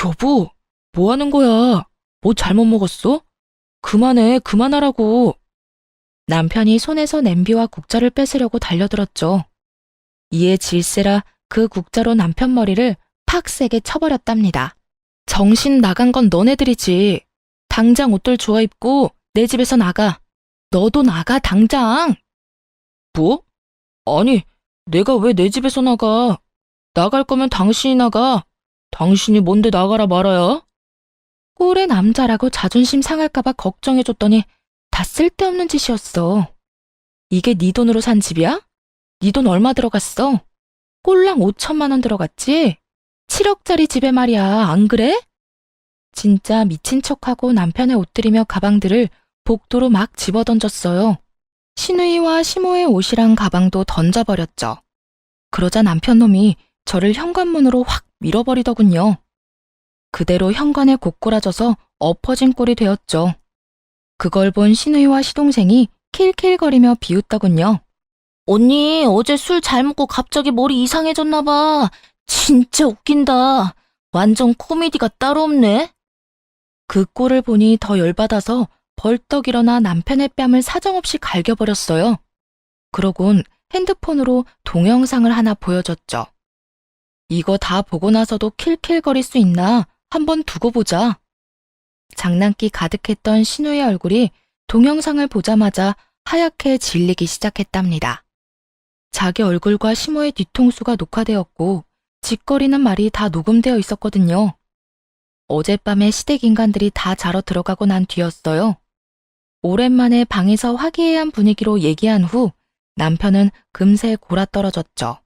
여보, 뭐 하는 거야? 뭐 잘못 먹었어? 그만해, 그만하라고. 남편이 손에서 냄비와 국자를 뺏으려고 달려들었죠. 이에 질세라 그 국자로 남편 머리를 팍 세게 쳐버렸답니다. 정신 나간 건 너네들이지. 당장 옷들 주워 입고 내 집에서 나가. 너도 나가, 당장. 뭐? 아니, 내가 왜 내 집에서 나가? 나갈 거면 당신이 나가. 당신이 뭔데 나가라 말아야? 꼴의 남자라고 자존심 상할까봐 걱정해줬더니 다 쓸데없는 짓이었어. 이게 네 돈으로 산 집이야? 네 돈 얼마 들어갔어? 꼴랑 5천만 원 들어갔지? 7억짜리 집에 말이야, 안 그래? 진짜 미친 척하고 남편의 옷들이며 가방들을 복도로 막 집어던졌어요. 신우이와 시모의 옷이랑 가방도 던져버렸죠. 그러자 남편 놈이 저를 현관문으로 확 밀어버리더군요. 그대로 현관에 고꾸라져서 엎어진 꼴이 되었죠. 그걸 본 신우이와 시동생이 킬킬거리며 비웃더군요. 언니, 어제 술 잘 먹고 갑자기 머리 이상해졌나 봐. 진짜 웃긴다. 완전 코미디가 따로 없네. 그 꼴을 보니 더 열받아서 벌떡 일어나 남편의 뺨을 사정없이 갈겨버렸어요. 그러곤 핸드폰으로 동영상을 하나 보여줬죠. 이거 다 보고 나서도 킬킬거릴 수 있나 한번 두고 보자. 장난기 가득했던 신우의 얼굴이 동영상을 보자마자 하얗게 질리기 시작했답니다. 자기 얼굴과 시모의 뒤통수가 녹화되었고 짓거리는 말이 다 녹음되어 있었거든요. 어젯밤에 시댁 인간들이 다 자러 들어가고 난 뒤였어요. 오랜만에 방에서 화기애애한 분위기로 얘기한 후 남편은 금세 골아떨어졌죠.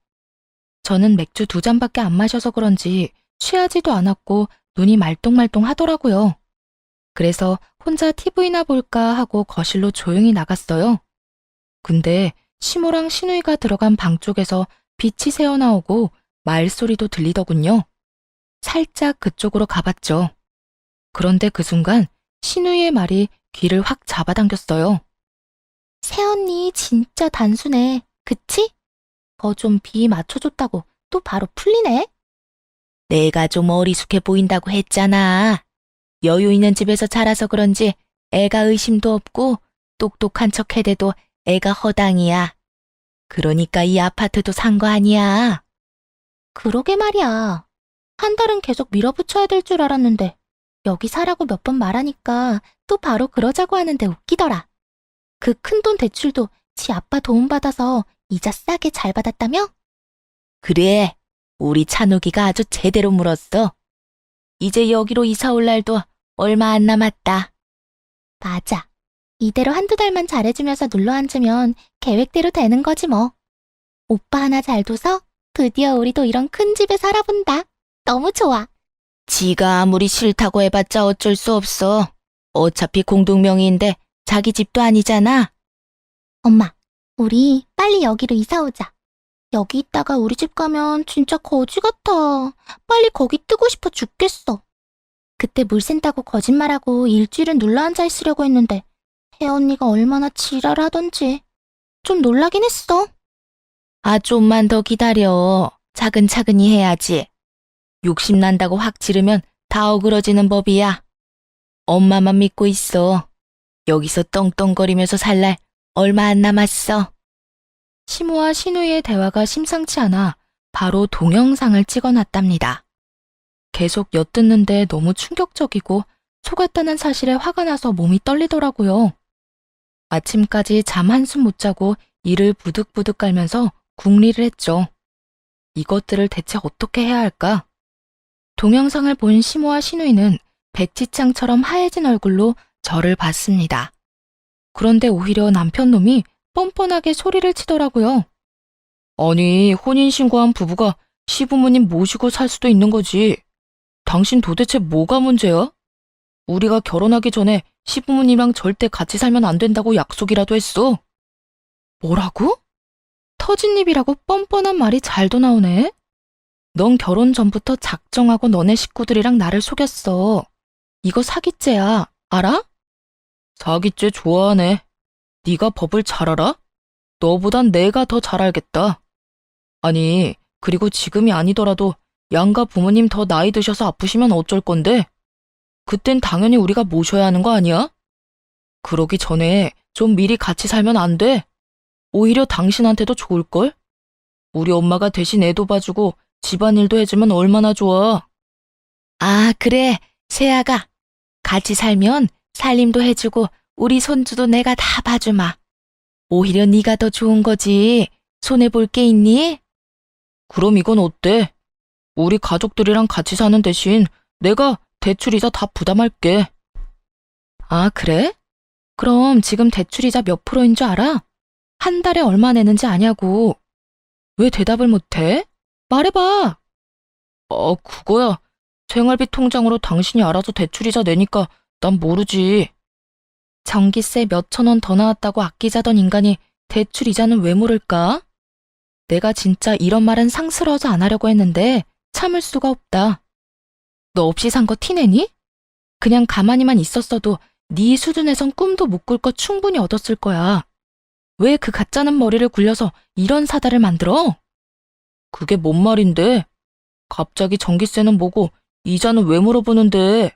저는 맥주 2잔밖에 안 마셔서 그런지 취하지도 않았고 눈이 말똥말똥 하더라고요. 그래서 혼자 TV나 볼까 하고 거실로 조용히 나갔어요. 근데 시모랑 신우이가 들어간 방 쪽에서 빛이 새어나오고 말소리도 들리더군요. 살짝 그쪽으로 가봤죠. 그런데 그 순간 신우이의 말이 귀를 확 잡아당겼어요. 새언니 진짜 단순해. 그치? 거 좀 비 맞춰줬다고 또 바로 풀리네. 내가 좀 어리숙해 보인다고 했잖아. 여유 있는 집에서 자라서 그런지 애가 의심도 없고 똑똑한 척 해대도 애가 허당이야. 그러니까 이 아파트도 산 거 아니야. 그러게 말이야. 한 달은 계속 밀어붙여야 될 줄 알았는데 여기 사라고 몇 번 말하니까 또 바로 그러자고 하는데 웃기더라. 그 큰돈 대출도 지 아빠 도움받아서 이자 싸게 잘 받았다며? 그래, 우리 찬욱이가 아주 제대로 물었어. 이제 여기로 이사 올 날도 얼마 안 남았다. 맞아. 이대로 한두 달만 잘해주면서 눌러앉으면 계획대로 되는 거지 뭐. 오빠 하나 잘 둬서 드디어 우리도 이런 큰 집에 살아본다. 너무 좋아. 지가 아무리 싫다고 해봤자 어쩔 수 없어. 어차피 공동명의인데 자기 집도 아니잖아. 엄마, 우리 빨리 여기로 이사 오자. 여기 있다가 우리 집 가면 진짜 거지 같아. 빨리 거기 뜨고 싶어 죽겠어. 그때 물 샌다고 거짓말하고 일주일은 눌러앉아 있으려고 했는데 혜언니가 얼마나 지랄하던지 좀 놀라긴 했어. 아, 좀만 더 기다려. 차근차근히 해야지. 욕심난다고 확 지르면 다 어그러지는 법이야. 엄마만 믿고 있어. 여기서 떵떵거리면서 살 날 얼마 안 남았어. 시모와 신우의 대화가 심상치 않아 바로 동영상을 찍어놨답니다. 계속 엿듣는데 너무 충격적이고 속았다는 사실에 화가 나서 몸이 떨리더라고요. 아침까지 잠 한숨 못 자고 이를 부득부득 깔면서 궁리를 했죠. 이것들을 대체 어떻게 해야 할까? 동영상을 본 시모와 신우이는 백지창처럼 하얘진 얼굴로 저를 봤습니다. 그런데 오히려 남편 놈이 뻔뻔하게 소리를 치더라고요. 아니, 혼인신고한 부부가 시부모님 모시고 살 수도 있는 거지. 당신 도대체 뭐가 문제야? 우리가 결혼하기 전에 시부모님이랑 절대 같이 살면 안 된다고 약속이라도 했어. 뭐라고? 터진 입이라고 뻔뻔한 말이 잘도 나오네. 넌 결혼 전부터 작정하고 너네 식구들이랑 나를 속였어. 이거 사기죄야. 알아? 사기죄 좋아하네. 네가 법을 잘 알아? 너보단 내가 더 잘 알겠다. 아니, 그리고 지금이 아니더라도 양가 부모님 더 나이 드셔서 아프시면 어쩔 건데? 그땐 당연히 우리가 모셔야 하는 거 아니야? 그러기 전에 좀 미리 같이 살면 안 돼? 오히려 당신한테도 좋을걸? 우리 엄마가 대신 애도 봐주고 집안일도 해주면 얼마나 좋아. 아, 그래. 세아가. 같이 살면 살림도 해주고 우리 손주도 내가 다 봐주마. 오히려 네가 더 좋은 거지. 손해볼 게 있니? 그럼 이건 어때? 우리 가족들이랑 같이 사는 대신 내가 대출이자 다 부담할게. 아, 그래? 그럼 지금 대출이자 몇 프로인 줄 알아? 한 달에 얼마 내는지 아냐고. 왜 대답을 못해? 말해봐. 그거야. 생활비 통장으로 당신이 알아서 대출이자 내니까 난 모르지. 전기세 몇천 원 더 나왔다고 아끼자던 인간이 대출 이자는 왜 모를까? 내가 진짜 이런 말은 상스러워서 안 하려고 했는데 참을 수가 없다. 너 없이 산 거 티내니? 그냥 가만히만 있었어도 네 수준에선 꿈도 못 꿀 거 충분히 얻었을 거야. 왜 그 가짜는 머리를 굴려서 이런 사달을 만들어? 그게 뭔 말인데? 갑자기 전기세는 뭐고 이자는 왜 물어보는데?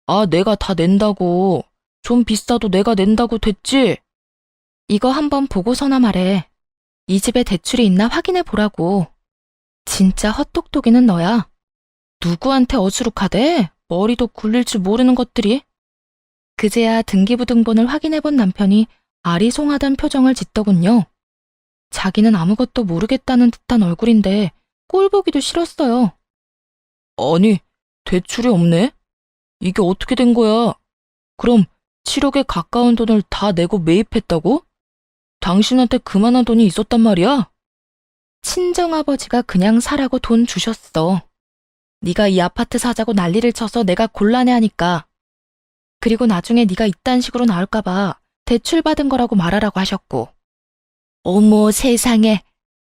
아, 내가 다 낸다고. 좀 비싸도 내가 낸다고 됐지? 이거 한번 보고서나 말해. 이 집에 대출이 있나 확인해 보라고. 진짜 헛똑똑이는 너야. 누구한테 어수룩하대? 머리도 굴릴 줄 모르는 것들이. 그제야 등기부등본을 확인해 본 남편이 아리송하단 표정을 짓더군요. 자기는 아무것도 모르겠다는 듯한 얼굴인데 꼴 보기도 싫었어요. 아니, 대출이 없네? 이게 어떻게 된 거야? 그럼 7억에 가까운 돈을 다 내고 매입했다고? 당신한테 그만한 돈이 있었단 말이야? 친정아버지가 그냥 사라고 돈 주셨어. 네가 이 아파트 사자고 난리를 쳐서 내가 곤란해하니까. 그리고 나중에 네가 이딴 식으로 나올까 봐 대출 받은 거라고 말하라고 하셨고. 어머 세상에,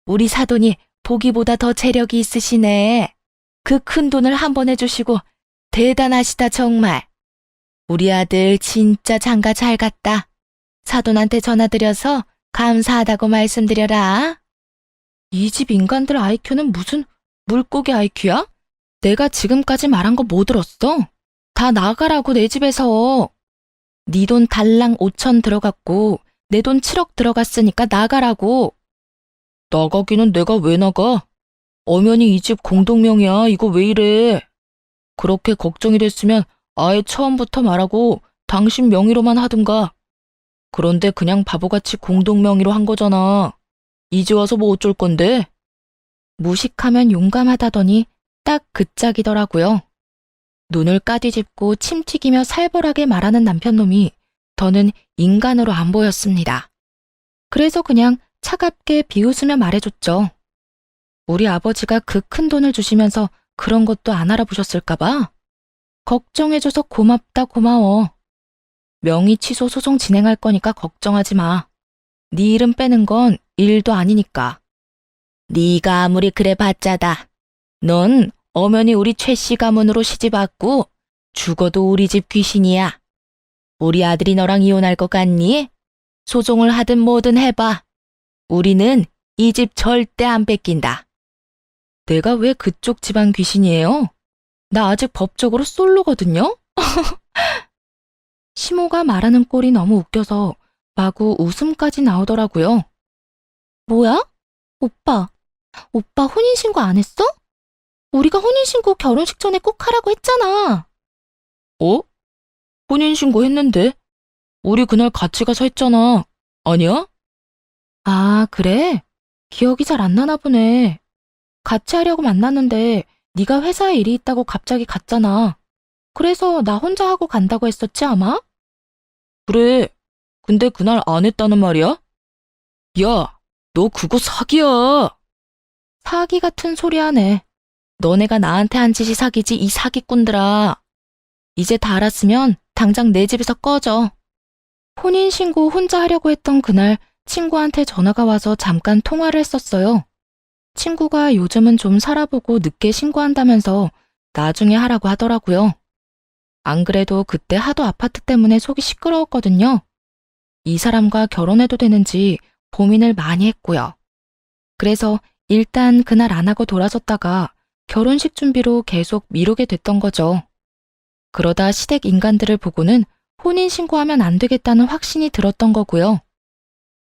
우리 사돈이 보기보다 더 재력이 있으시네. 그 큰 돈을 한 번 해주시고 대단하시다 정말. 우리 아들 진짜 장가 잘 갔다. 사돈한테 전화드려서 감사하다고 말씀드려라. 이 집 인간들 IQ는 무슨 물고기 IQ야? 내가 지금까지 말한 거 뭐 들었어? 다 나가라고 내 집에서. 네 돈 달랑 5천 들어갔고 내 돈 7억 들어갔으니까 나가라고. 나가기는 내가 왜 나가? 엄연히 이 집 공동명이야. 이거 왜 이래? 그렇게 걱정이 됐으면 아예 처음부터 말하고 당신 명의로만 하든가. 그런데 그냥 바보같이 공동명의로 한 거잖아. 이제 와서 뭐 어쩔 건데? 무식하면 용감하다더니 딱 그 짝이더라고요. 눈을 까뒤집고 침 튀기며 살벌하게 말하는 남편놈이 더는 인간으로 안 보였습니다. 그래서 그냥 차갑게 비웃으며 말해줬죠. 우리 아버지가 그 큰 돈을 주시면서 그런 것도 안 알아보셨을까봐? 걱정해줘서 고맙다 고마워. 명의 취소 소송 진행할 거니까 걱정하지 마. 네 이름 빼는 건 일도 아니니까. 네가 아무리 그래 봤자다. 넌 엄연히 우리 최 씨 가문으로 시집 왔고 죽어도 우리 집 귀신이야. 우리 아들이 너랑 이혼할 것 같니? 소송을 하든 뭐든 해봐. 우리는 이 집 절대 안 뺏긴다. 내가 왜 그쪽 집안 귀신이에요? 나 아직 법적으로 솔로거든요? 시모가 말하는 꼴이 너무 웃겨서 마구 웃음까지 나오더라고요. 뭐야? 오빠 혼인신고 안 했어? 우리가 혼인신고 결혼식 전에 꼭 하라고 했잖아. 혼인신고 했는데? 우리 그날 같이 가서 했잖아. 아니야? 아, 그래? 기억이 잘 안 나나 보네. 같이 하려고 만났는데 네가 회사에 일이 있다고 갑자기 갔잖아. 그래서 나 혼자 하고 간다고 했었지 아마? 그래. 근데 그날 안 했다는 말이야? 야, 너 그거 사기야. 사기 같은 소리 하네. 너네가 나한테 한 짓이 사기지 이 사기꾼들아. 이제 다 알았으면 당장 내 집에서 꺼져. 혼인신고 혼자 하려고 했던 그날 친구한테 전화가 와서 잠깐 통화를 했었어요. 친구가 요즘은 좀 살아보고 늦게 신고한다면서 나중에 하라고 하더라고요. 안 그래도 그때 하도 아파트 때문에 속이 시끄러웠거든요. 이 사람과 결혼해도 되는지 고민을 많이 했고요. 그래서 일단 그날 안 하고 돌아섰다가 결혼식 준비로 계속 미루게 됐던 거죠. 그러다 시댁 인간들을 보고는 혼인신고하면 안 되겠다는 확신이 들었던 거고요.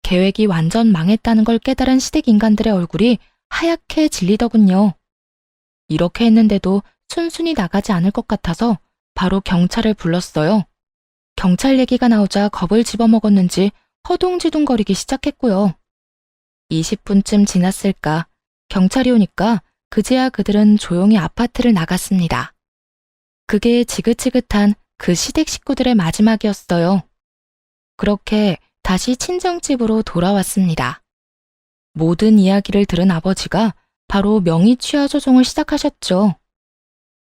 계획이 완전 망했다는 걸 깨달은 시댁 인간들의 얼굴이 하얗게 질리더군요. 이렇게 했는데도 순순히 나가지 않을 것 같아서 바로 경찰을 불렀어요. 경찰 얘기가 나오자 겁을 집어먹었는지 허둥지둥거리기 시작했고요. 20분쯤 지났을까 경찰이 오니까 그제야 그들은 조용히 아파트를 나갔습니다. 그게 지긋지긋한 그 시댁 식구들의 마지막이었어요. 그렇게 다시 친정집으로 돌아왔습니다. 모든 이야기를 들은 아버지가 바로 명의 취하 소송을 시작하셨죠.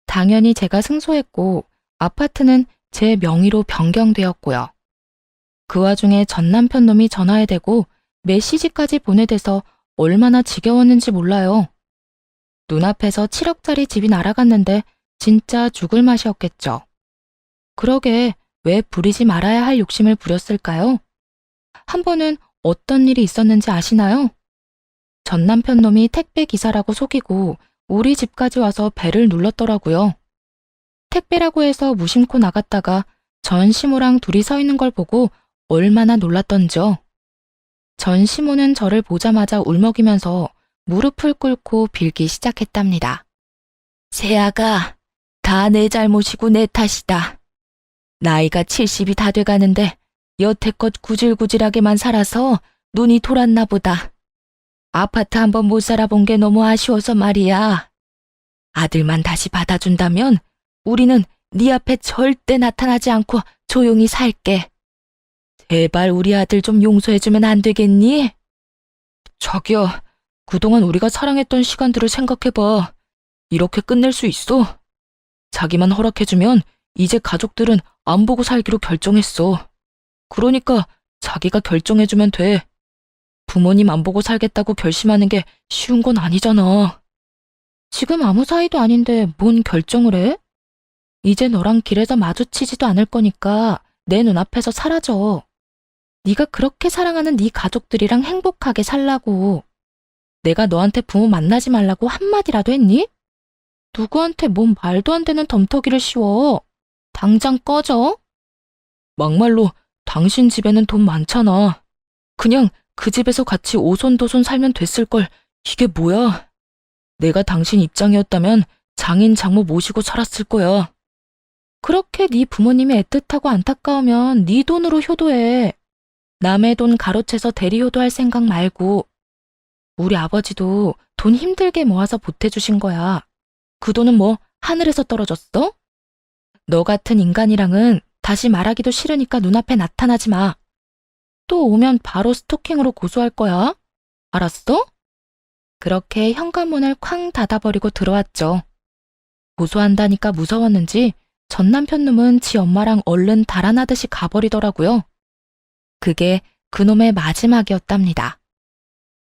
당연히 제가 승소했고 아파트는 제 명의로 변경되었고요. 그 와중에 전 남편 놈이 전화에 대고 메시지까지 보내대서 얼마나 지겨웠는지 몰라요. 눈앞에서 7억짜리 집이 날아갔는데 진짜 죽을 맛이었겠죠. 그러게 왜 부리지 말아야 할 욕심을 부렸을까요? 한 번은 어떤 일이 있었는지 아시나요? 전 남편 놈이 택배 기사라고 속이고 우리 집까지 와서 배를 눌렀더라고요. 택배라고 해서 무심코 나갔다가 전 시모랑 둘이 서 있는 걸 보고 얼마나 놀랐던지요. 전 시모는 저를 보자마자 울먹이면서 무릎을 꿇고 빌기 시작했답니다. 세아가 다 내 잘못이고 내 탓이다. 나이가 70이 다 돼가는데 여태껏 구질구질하게만 살아서 눈이 돌았나 보다. 아파트 한번 못 살아본 게 너무 아쉬워서 말이야. 아들만 다시 받아준다면 우리는 네 앞에 절대 나타나지 않고 조용히 살게. 제발 우리 아들 좀 용서해주면 안 되겠니? 자기야, 그동안 우리가 사랑했던 시간들을 생각해봐. 이렇게 끝낼 수 있어? 자기만 허락해주면 이제 가족들은 안 보고 살기로 결정했어. 그러니까 자기가 결정해주면 돼. 부모님 안 보고 살겠다고 결심하는 게 쉬운 건 아니잖아. 지금 아무 사이도 아닌데 뭔 결정을 해? 이제 너랑 길에서 마주치지도 않을 거니까 내 눈앞에서 사라져. 네가 그렇게 사랑하는 네 가족들이랑 행복하게 살라고. 내가 너한테 부모 만나지 말라고 한마디라도 했니? 누구한테 뭔 말도 안 되는 덤터기를 씌워. 당장 꺼져. 막말로 당신 집에는 돈 많잖아. 그냥 그 집에서 같이 오손도손 살면 됐을걸. 이게 뭐야? 내가 당신 입장이었다면 장인 장모 모시고 살았을 거야. 그렇게 네 부모님이 애틋하고 안타까우면 네 돈으로 효도해. 남의 돈 가로채서 대리효도할 생각 말고. 우리 아버지도 돈 힘들게 모아서 보태주신 거야. 그 돈은 뭐 하늘에서 떨어졌어? 너 같은 인간이랑은 다시 말하기도 싫으니까 눈앞에 나타나지 마. 또 오면 바로 스토킹으로 고소할 거야. 알았어? 그렇게 현관문을 쾅 닫아버리고 들어왔죠. 고소한다니까 무서웠는지 전 남편 놈은 지 엄마랑 얼른 달아나듯이 가버리더라고요. 그게 그놈의 마지막이었답니다.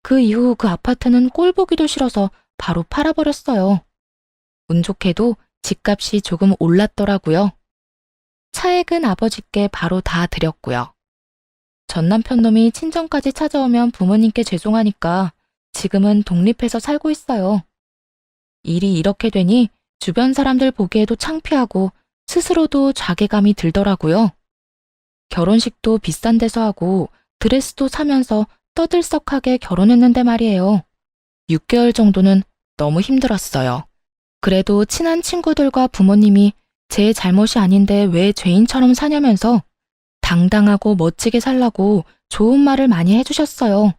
그 이후 그 아파트는 꼴보기도 싫어서 바로 팔아버렸어요. 운 좋게도 집값이 조금 올랐더라고요. 차액은 아버지께 바로 다 드렸고요. 전 남편 놈이 친정까지 찾아오면 부모님께 죄송하니까 지금은 독립해서 살고 있어요. 일이 이렇게 되니 주변 사람들 보기에도 창피하고 스스로도 자괴감이 들더라고요. 결혼식도 비싼 데서 하고 드레스도 사면서 떠들썩하게 결혼했는데 말이에요. 6개월 정도는 너무 힘들었어요. 그래도 친한 친구들과 부모님이 제 잘못이 아닌데 왜 죄인처럼 사냐면서 당당하고 멋지게 살라고 좋은 말을 많이 해주셨어요.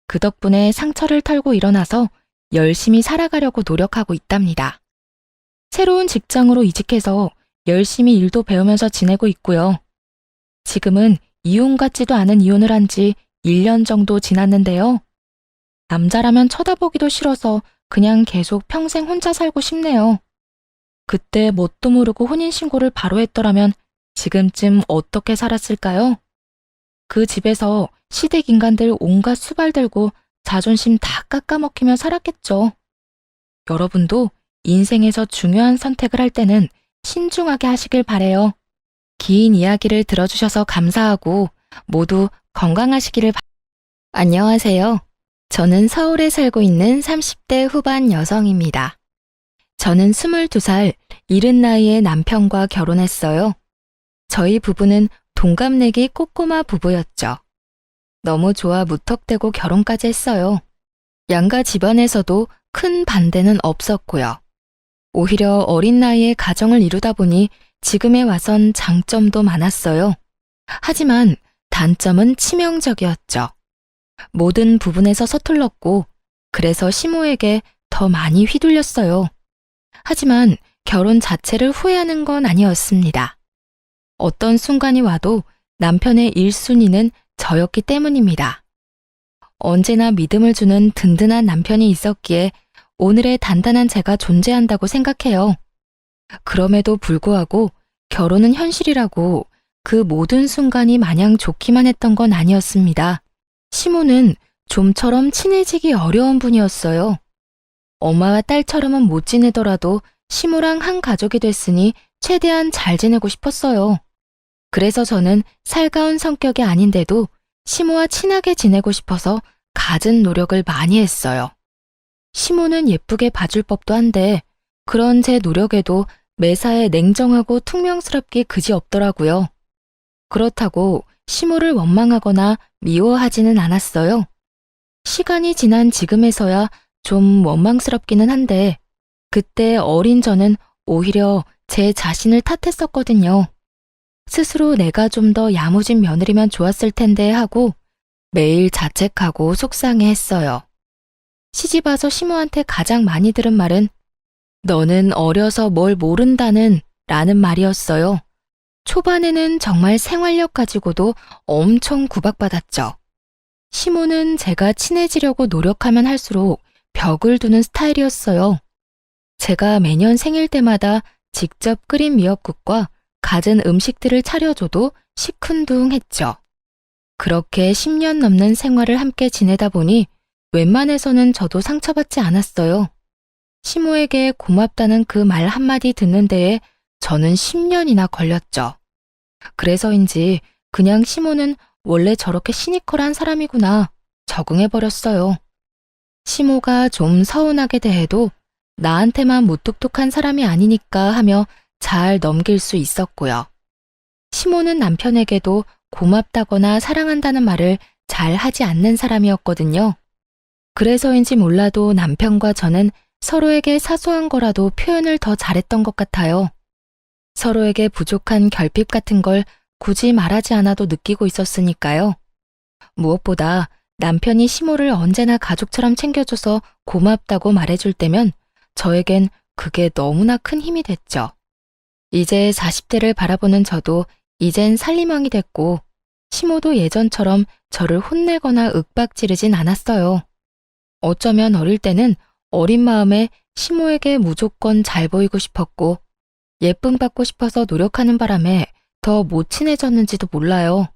그 덕분에 상처를 털고 일어나서 열심히 살아가려고 노력하고 있답니다. 새로운 직장으로 이직해서 열심히 일도 배우면서 지내고 있고요. 지금은 이혼 같지도 않은 이혼을 한 지 1년 정도 지났는데요. 남자라면 쳐다보기도 싫어서 그냥 계속 평생 혼자 살고 싶네요. 그때 뭣도 모르고 혼인신고를 바로 했더라면 지금쯤 어떻게 살았을까요? 그 집에서 시댁 인간들 온갖 수발 들고 자존심 다 깎아먹히며 살았겠죠. 여러분도 인생에서 중요한 선택을 할 때는 신중하게 하시길 바래요. 긴 이야기를 들어주셔서 감사하고 모두 건강하시기를 안녕하세요. 저는 서울에 살고 있는 30대 후반 여성입니다. 저는 22살 이른 나이에 남편과 결혼했어요. 저희 부부는 동갑내기 꼬꼬마 부부였죠. 너무 좋아 무턱대고 결혼까지 했어요. 양가 집안에서도 큰 반대는 없었고요. 오히려 어린 나이에 가정을 이루다 보니 지금에 와선 장점도 많았어요. 하지만 단점은 치명적이었죠. 모든 부분에서 서툴렀고 그래서 시모에게 더 많이 휘둘렸어요. 하지만 결혼 자체를 후회하는 건 아니었습니다. 어떤 순간이 와도 남편의 1순위는 저였기 때문입니다. 언제나 믿음을 주는 든든한 남편이 있었기에 오늘의 단단한 제가 존재한다고 생각해요. 그럼에도 불구하고 결혼은 현실이라고 그 모든 순간이 마냥 좋기만 했던 건 아니었습니다. 시모는 좀처럼 친해지기 어려운 분이었어요. 엄마와 딸처럼은 못 지내더라도 시모랑 한 가족이 됐으니 최대한 잘 지내고 싶었어요. 그래서 저는 살가운 성격이 아닌데도 시모와 친하게 지내고 싶어서 갖은 노력을 많이 했어요. 시모는 예쁘게 봐줄 법도 한데 그런 제 노력에도 매사에 냉정하고 퉁명스럽기 그지없더라고요. 그렇다고 시모를 원망하거나 미워하지는 않았어요. 시간이 지난 지금에서야 좀 원망스럽기는 한데 그때 어린 저는 오히려 제 자신을 탓했었거든요. 스스로 내가 좀 더 야무진 며느리면 좋았을 텐데 하고 매일 자책하고 속상해했어요. 시집와서 시모한테 가장 많이 들은 말은 너는 어려서 뭘 모른다는 라는 말이었어요. 초반에는 정말 생활력 가지고도 엄청 구박받았죠. 시모는 제가 친해지려고 노력하면 할수록 벽을 두는 스타일이었어요. 제가 매년 생일 때마다 직접 끓인 미역국과 갖은 음식들을 차려줘도 시큰둥했죠. 그렇게 10년 넘는 생활을 함께 지내다 보니 웬만해서는 저도 상처받지 않았어요. 시모에게 고맙다는 그 말 한마디 듣는 데에 저는 10년이나 걸렸죠. 그래서인지 그냥 시모는 원래 저렇게 시니컬한 사람이구나 적응해버렸어요. 시모가 좀 서운하게 대해도 나한테만 무뚝뚝한 사람이 아니니까 하며 잘 넘길 수 있었고요. 시모는 남편에게도 고맙다거나 사랑한다는 말을 잘 하지 않는 사람이었거든요. 그래서인지 몰라도 남편과 저는 서로에게 사소한 거라도 표현을 더 잘했던 것 같아요. 서로에게 부족한 결핍 같은 걸 굳이 말하지 않아도 느끼고 있었으니까요. 무엇보다 남편이 시모를 언제나 가족처럼 챙겨줘서 고맙다고 말해줄 때면 저에겐 그게 너무나 큰 힘이 됐죠. 이제 40대를 바라보는 저도 이젠 살림왕이 됐고 시모도 예전처럼 저를 혼내거나 윽박지르진 않았어요. 어쩌면 어릴 때는 어린 마음에 시모에게 무조건 잘 보이고 싶었고 예쁨 받고 싶어서 노력하는 바람에 더 못 친해졌는지도 몰라요.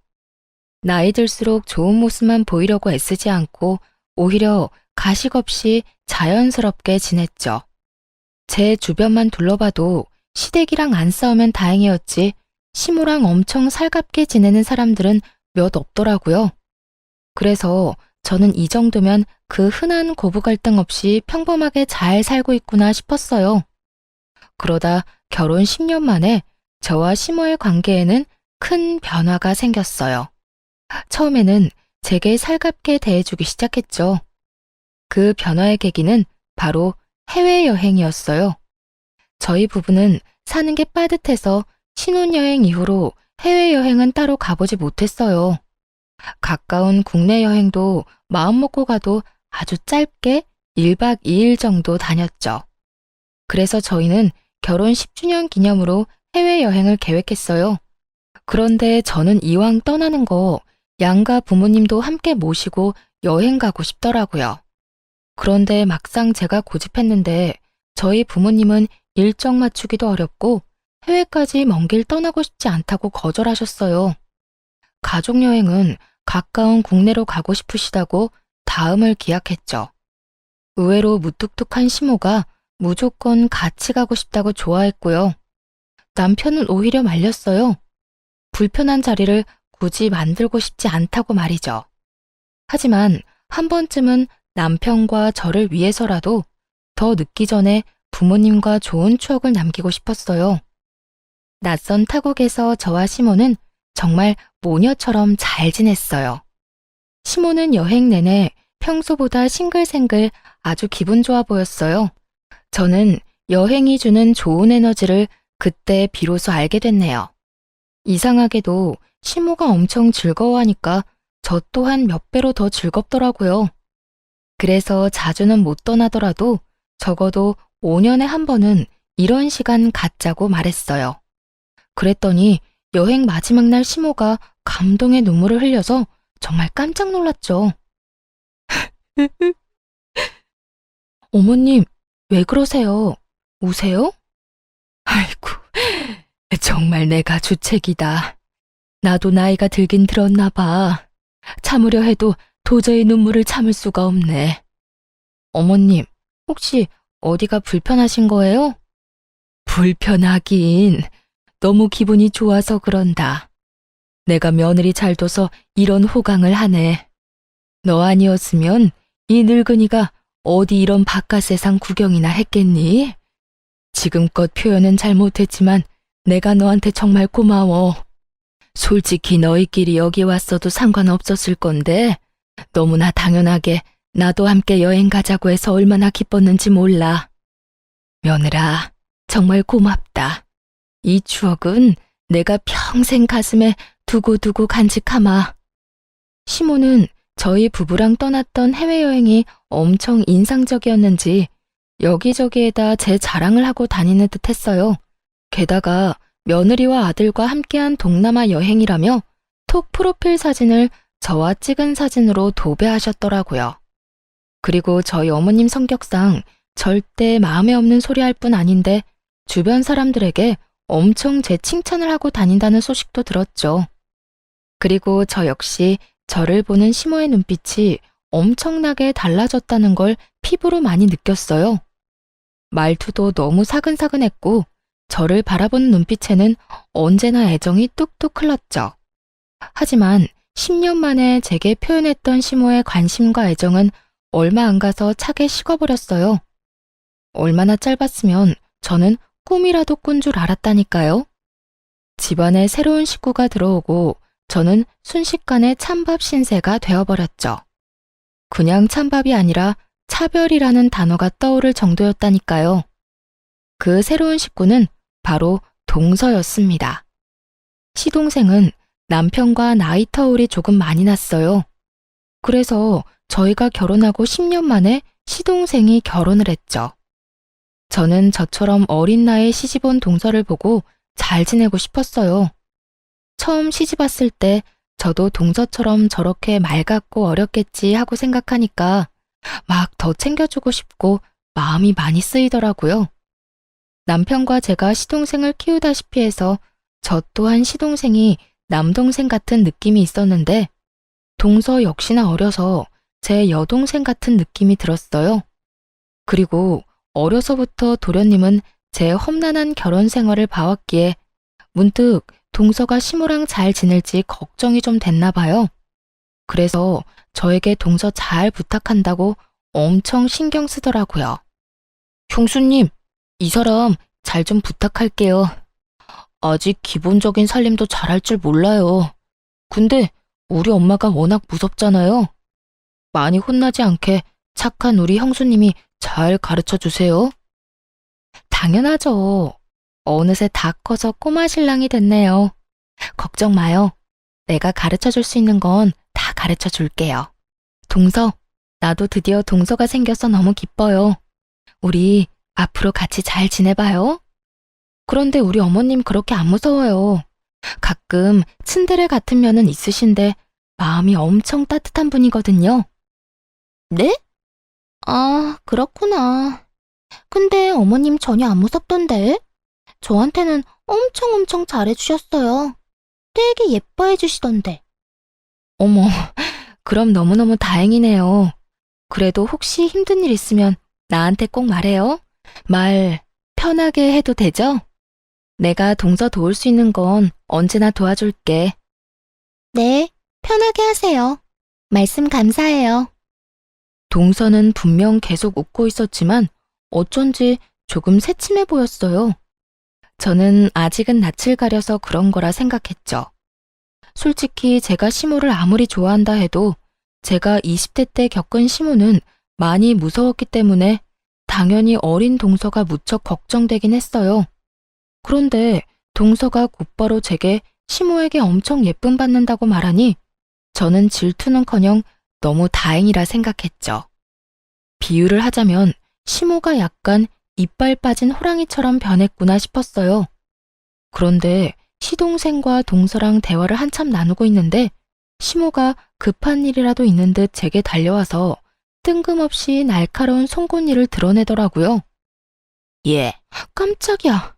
나이 들수록 좋은 모습만 보이려고 애쓰지 않고 오히려 가식 없이 자연스럽게 지냈죠. 제 주변만 둘러봐도 시댁이랑 안 싸우면 다행이었지 시모랑 엄청 살갑게 지내는 사람들은 몇 없더라고요. 그래서 저는 이 정도면 그 흔한 고부 갈등 없이 평범하게 잘 살고 있구나 싶었어요. 그러다 결혼 10년 만에 저와 시모의 관계에는 큰 변화가 생겼어요. 처음에는 제게 살갑게 대해주기 시작했죠. 그 변화의 계기는 바로 해외여행이었어요. 저희 부부는 사는 게 빠듯해서 신혼여행 이후로 해외여행은 따로 가보지 못했어요. 가까운 국내 여행도 마음먹고 가도 아주 짧게 1박 2일 정도 다녔죠. 그래서 저희는 결혼 10주년 기념으로 해외여행을 계획했어요. 그런데 저는 이왕 떠나는 거 양가 부모님도 함께 모시고 여행 가고 싶더라고요. 그런데 막상 제가 고집했는데 저희 부모님은 일정 맞추기도 어렵고 해외까지 먼 길 떠나고 싶지 않다고 거절하셨어요. 가족여행은 가까운 국내로 가고 싶으시다고 다음을 기약했죠. 의외로 무뚝뚝한 시모가 무조건 같이 가고 싶다고 좋아했고요. 남편은 오히려 말렸어요. 불편한 자리를 굳이 만들고 싶지 않다고 말이죠. 하지만 한 번쯤은 남편과 저를 위해서라도 더 늦기 전에 부모님과 좋은 추억을 남기고 싶었어요. 낯선 타국에서 저와 시모는 정말 모녀처럼 잘 지냈어요. 시모는 여행 내내 평소보다 싱글생글 아주 기분 좋아 보였어요. 저는 여행이 주는 좋은 에너지를 그때 비로소 알게 됐네요. 이상하게도 시모가 엄청 즐거워하니까 저 또한 몇 배로 더 즐겁더라고요. 그래서 자주는 못 떠나더라도 적어도 5년에 한 번은 이런 시간 갖자고 말했어요. 그랬더니 여행 마지막 날 시모가 감동의 눈물을 흘려서 정말 깜짝 놀랐죠. 어머님, 왜 그러세요? 우세요? 아이고, 정말 내가 주책이다. 나도 나이가 들긴 들었나 봐. 참으려 해도 도저히 눈물을 참을 수가 없네. 어머님, 혹시 어디가 불편하신 거예요? 불편하긴. 너무 기분이 좋아서 그런다. 내가 며느리 잘 둬서 이런 호강을 하네. 너 아니었으면 이 늙은이가 어디 이런 바깥 세상 구경이나 했겠니? 지금껏 표현은 잘 못했지만 내가 너한테 정말 고마워. 솔직히 너희끼리 여기 왔어도 상관없었을 건데 너무나 당연하게 나도 함께 여행 가자고 해서 얼마나 기뻤는지 몰라. 며느라, 정말 고맙다. 이 추억은 내가 평생 가슴에 두고두고 간직하마. 시모는 저희 부부랑 떠났던 해외여행이 엄청 인상적이었는지 여기저기에다 제 자랑을 하고 다니는 듯 했어요. 게다가 며느리와 아들과 함께한 동남아 여행이라며 톡 프로필 사진을 저와 찍은 사진으로 도배하셨더라고요. 그리고 저희 어머님 성격상 절대 마음에 없는 소리 할 뿐 아닌데 주변 사람들에게 엄청 제 칭찬을 하고 다닌다는 소식도 들었죠. 그리고 저 역시 저를 보는 시모의 눈빛이 엄청나게 달라졌다는 걸 피부로 많이 느꼈어요. 말투도 너무 사근사근했고 저를 바라보는 눈빛에는 언제나 애정이 뚝뚝 흘렀죠. 하지만 10년 만에 제게 표현했던 시모의 관심과 애정은 얼마 안 가서 차게 식어버렸어요. 얼마나 짧았으면 저는 꿈이라도 꾼 줄 알았다니까요. 집안에 새로운 식구가 들어오고 저는 순식간에 찬밥 신세가 되어버렸죠. 그냥 찬밥이 아니라 차별이라는 단어가 떠오를 정도였다니까요. 그 새로운 식구는 바로 동서였습니다. 시동생은 남편과 나이 터울이 조금 많이 났어요. 그래서 저희가 결혼하고 10년 만에 시동생이 결혼을 했죠. 저는 저처럼 어린 나이에 시집온 동서를 보고 잘 지내고 싶었어요. 처음 시집 왔을 때 저도 동서처럼 저렇게 맑았고 어렸겠지 하고 생각하니까 막 더 챙겨주고 싶고 마음이 많이 쓰이더라고요. 남편과 제가 시동생을 키우다시피 해서 저 또한 시동생이 남동생 같은 느낌이 있었는데 동서 역시나 어려서 제 여동생 같은 느낌이 들었어요. 그리고 어려서부터 도련님은 제 험난한 결혼 생활을 봐왔기에 문득 동서가 시모랑 잘 지낼지 걱정이 좀 됐나 봐요. 그래서 저에게 동서 잘 부탁한다고 엄청 신경 쓰더라고요. 형수님, 이 사람 잘 좀 부탁할게요. 아직 기본적인 살림도 잘할 줄 몰라요. 근데 우리 엄마가 워낙 무섭잖아요. 많이 혼나지 않게 착한 우리 형수님이 잘 가르쳐 주세요. 당연하죠. 어느새 다 커서 꼬마 신랑이 됐네요. 걱정 마요. 내가 가르쳐 줄 수 있는 건 다 가르쳐 줄게요. 동서, 나도 드디어 동서가 생겨서 너무 기뻐요. 우리 앞으로 같이 잘 지내봐요. 그런데 우리 어머님 그렇게 안 무서워요. 가끔 츤데레 같은 면은 있으신데 마음이 엄청 따뜻한 분이거든요. 네? 아, 그렇구나. 근데 어머님 전혀 안 무섭던데? 저한테는 엄청 잘해주셨어요. 되게 예뻐해 주시던데. 어머, 그럼 너무너무 다행이네요. 그래도 혹시 힘든 일 있으면 나한테 꼭 말해요. 말 편하게 해도 되죠? 내가 동서 도울 수 있는 건 언제나 도와줄게. 네, 편하게 하세요. 말씀 감사해요. 동서는 분명 계속 웃고 있었지만 어쩐지 조금 새침해 보였어요. 저는 아직은 낯을 가려서 그런 거라 생각했죠. 솔직히 제가 시모를 아무리 좋아한다 해도 제가 20대 때 겪은 시모는 많이 무서웠기 때문에 당연히 어린 동서가 무척 걱정되긴 했어요. 그런데 동서가 곧바로 제게 시모에게 엄청 예쁨 받는다고 말하니 저는 질투는커녕 너무 다행이라 생각했죠. 비유를 하자면 시모가 약간 이빨 빠진 호랑이처럼 변했구나 싶었어요. 그런데 시동생과 동서랑 대화를 한참 나누고 있는데 시모가 급한 일이라도 있는 듯 제게 달려와서 뜬금없이 날카로운 송곳니를 드러내더라고요. 예, 깜짝이야.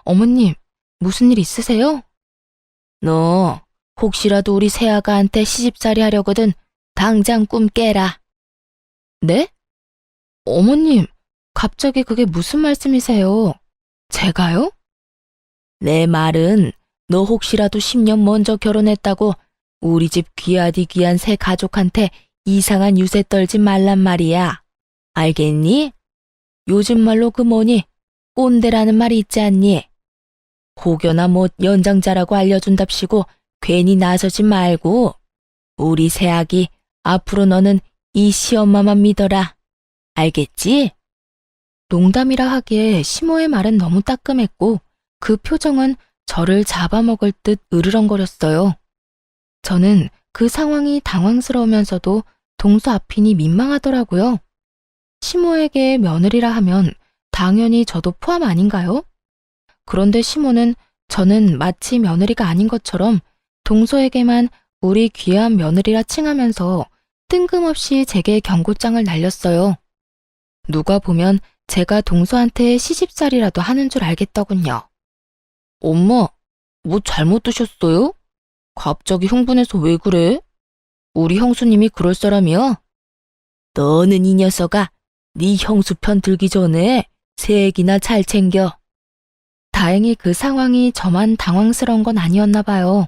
어머님, 무슨 일 있으세요? 너 혹시라도 우리 새아가한테 시집살이 하려거든 당장 꿈 깨라. 네? 어머님, 갑자기 그게 무슨 말씀이세요? 제가요? 내 말은 너 혹시라도 10년 먼저 결혼했다고 우리 집 귀하디 귀한 새 가족한테 이상한 유세 떨지 말란 말이야. 알겠니? 요즘 말로 그 뭐니? 꼰대라는 말이 있지 않니? 혹여나 못 연장자라고 알려준답시고 괜히 나서지 말고 우리 새아기 앞으로 너는 이 시엄마만 믿어라. 알겠지? 농담이라 하기에 시모의 말은 너무 따끔했고 그 표정은 저를 잡아먹을 듯 으르렁거렸어요. 저는 그 상황이 당황스러우면서도 동서 앞이니 민망하더라고요. 시모에게 며느리라 하면 당연히 저도 포함 아닌가요? 그런데 시모는 저는 마치 며느리가 아닌 것처럼 동서에게만 우리 귀한 며느리라 칭하면서 뜬금없이 제게 경고장을 날렸어요. 누가 보면 제가 동서한테 시집살이라도 하는 줄 알겠더군요. 엄마, 뭐 잘못 드셨어요? 갑자기 흥분해서 왜 그래? 우리 형수님이 그럴 사람이야? 너는 이 녀석아, 네 형수 편 들기 전에 새애기나 잘 챙겨. 다행히 그 상황이 저만 당황스러운 건 아니었나 봐요.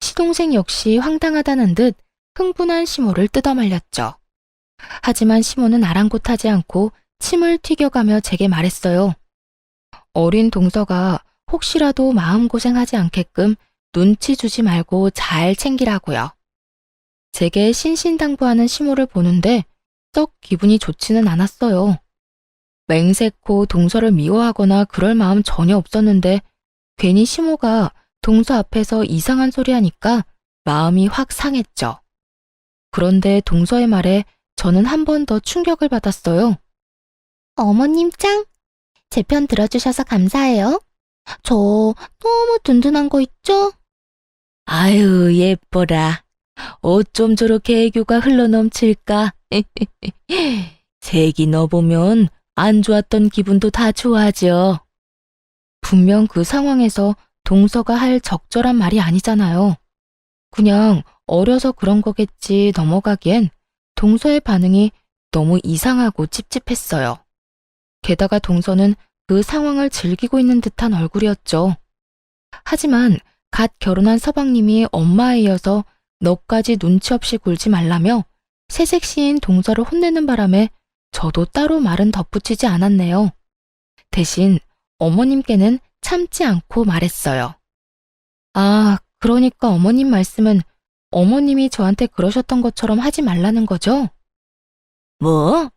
시동생 역시 황당하다는 듯 흥분한 시모를 뜯어말렸죠. 하지만 시모는 아랑곳하지 않고 침을 튀겨가며 제게 말했어요. 어린 동서가 혹시라도 마음고생하지 않게끔 눈치 주지 말고 잘 챙기라고요. 제게 신신당부하는 시모를 보는데 썩 기분이 좋지는 않았어요. 맹세코 동서를 미워하거나 그럴 마음 전혀 없었는데 괜히 시모가 동서 앞에서 이상한 소리 하니까 마음이 확 상했죠. 그런데 동서의 말에 저는 한 번 더 충격을 받았어요. 어머님 짱! 제 편 들어주셔서 감사해요. 저 너무 든든한 거 있죠? 아유, 예뻐라. 어쩜 저렇게 애교가 흘러넘칠까? 색이 너 보면 안 좋았던 기분도 다 좋아져. 분명 그 상황에서 동서가 할 적절한 말이 아니잖아요. 그냥 어려서 그런 거겠지 넘어가기엔 동서의 반응이 너무 이상하고 찝찝했어요. 게다가 동서는 그 상황을 즐기고 있는 듯한 얼굴이었죠. 하지만 갓 결혼한 서방님이 엄마에 이어서 너까지 눈치 없이 굴지 말라며 새색시인 동서를 혼내는 바람에 저도 따로 말은 덧붙이지 않았네요. 대신 어머님께는 참지 않고 말했어요. 아, 그러니까 어머님 말씀은 어머님이 저한테 그러셨던 것처럼 하지 말라는 거죠? 뭐?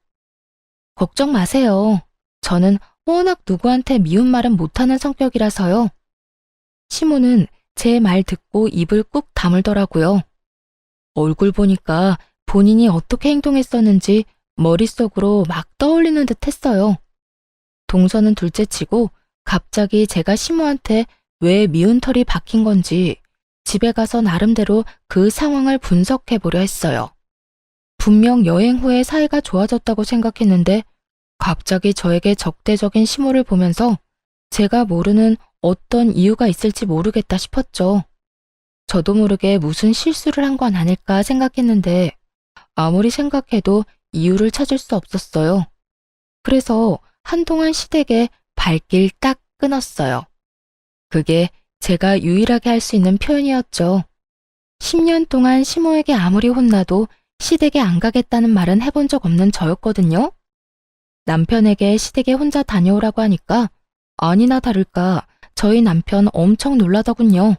걱정 마세요. 저는 워낙 누구한테 미운 말은 못하는 성격이라서요. 시모는 제 말 듣고 입을 꾹 다물더라고요. 얼굴 보니까 본인이 어떻게 행동했었는지 머릿속으로 막 떠올리는 듯 했어요. 동서는 둘째치고 갑자기 제가 시모한테 왜 미운 털이 박힌 건지 집에 가서 나름대로 그 상황을 분석해보려 했어요. 분명 여행 후에 사이가 좋아졌다고 생각했는데 갑자기 저에게 적대적인 시모를 보면서 제가 모르는 어떤 이유가 있을지 모르겠다 싶었죠. 저도 모르게 무슨 실수를 한 건 아닐까 생각했는데 아무리 생각해도 이유를 찾을 수 없었어요. 그래서 한동안 시댁에 발길 딱 끊었어요. 그게 제가 유일하게 할 수 있는 표현이었죠. 10년 동안 시모에게 아무리 혼나도 시댁에 안 가겠다는 말은 해본 적 없는 저였거든요. 남편에게 시댁에 혼자 다녀오라고 하니까 아니나 다를까 저희 남편 엄청 놀라더군요.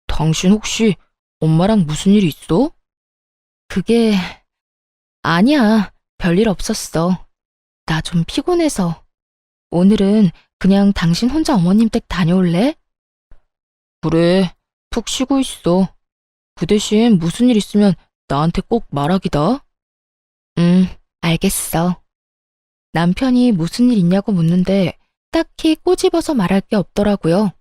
당신 혹시 엄마랑 무슨 일 있어? 그게... 아니야, 별일 없었어. 나 좀 피곤해서. 오늘은 그냥 당신 혼자 어머님 댁 다녀올래? 그래, 푹 쉬고 있어. 그 대신 무슨 일 있으면 나한테 꼭 말하기다. 알겠어. 남편이 무슨 일 있냐고 묻는데 딱히 꼬집어서 말할 게 없더라고요.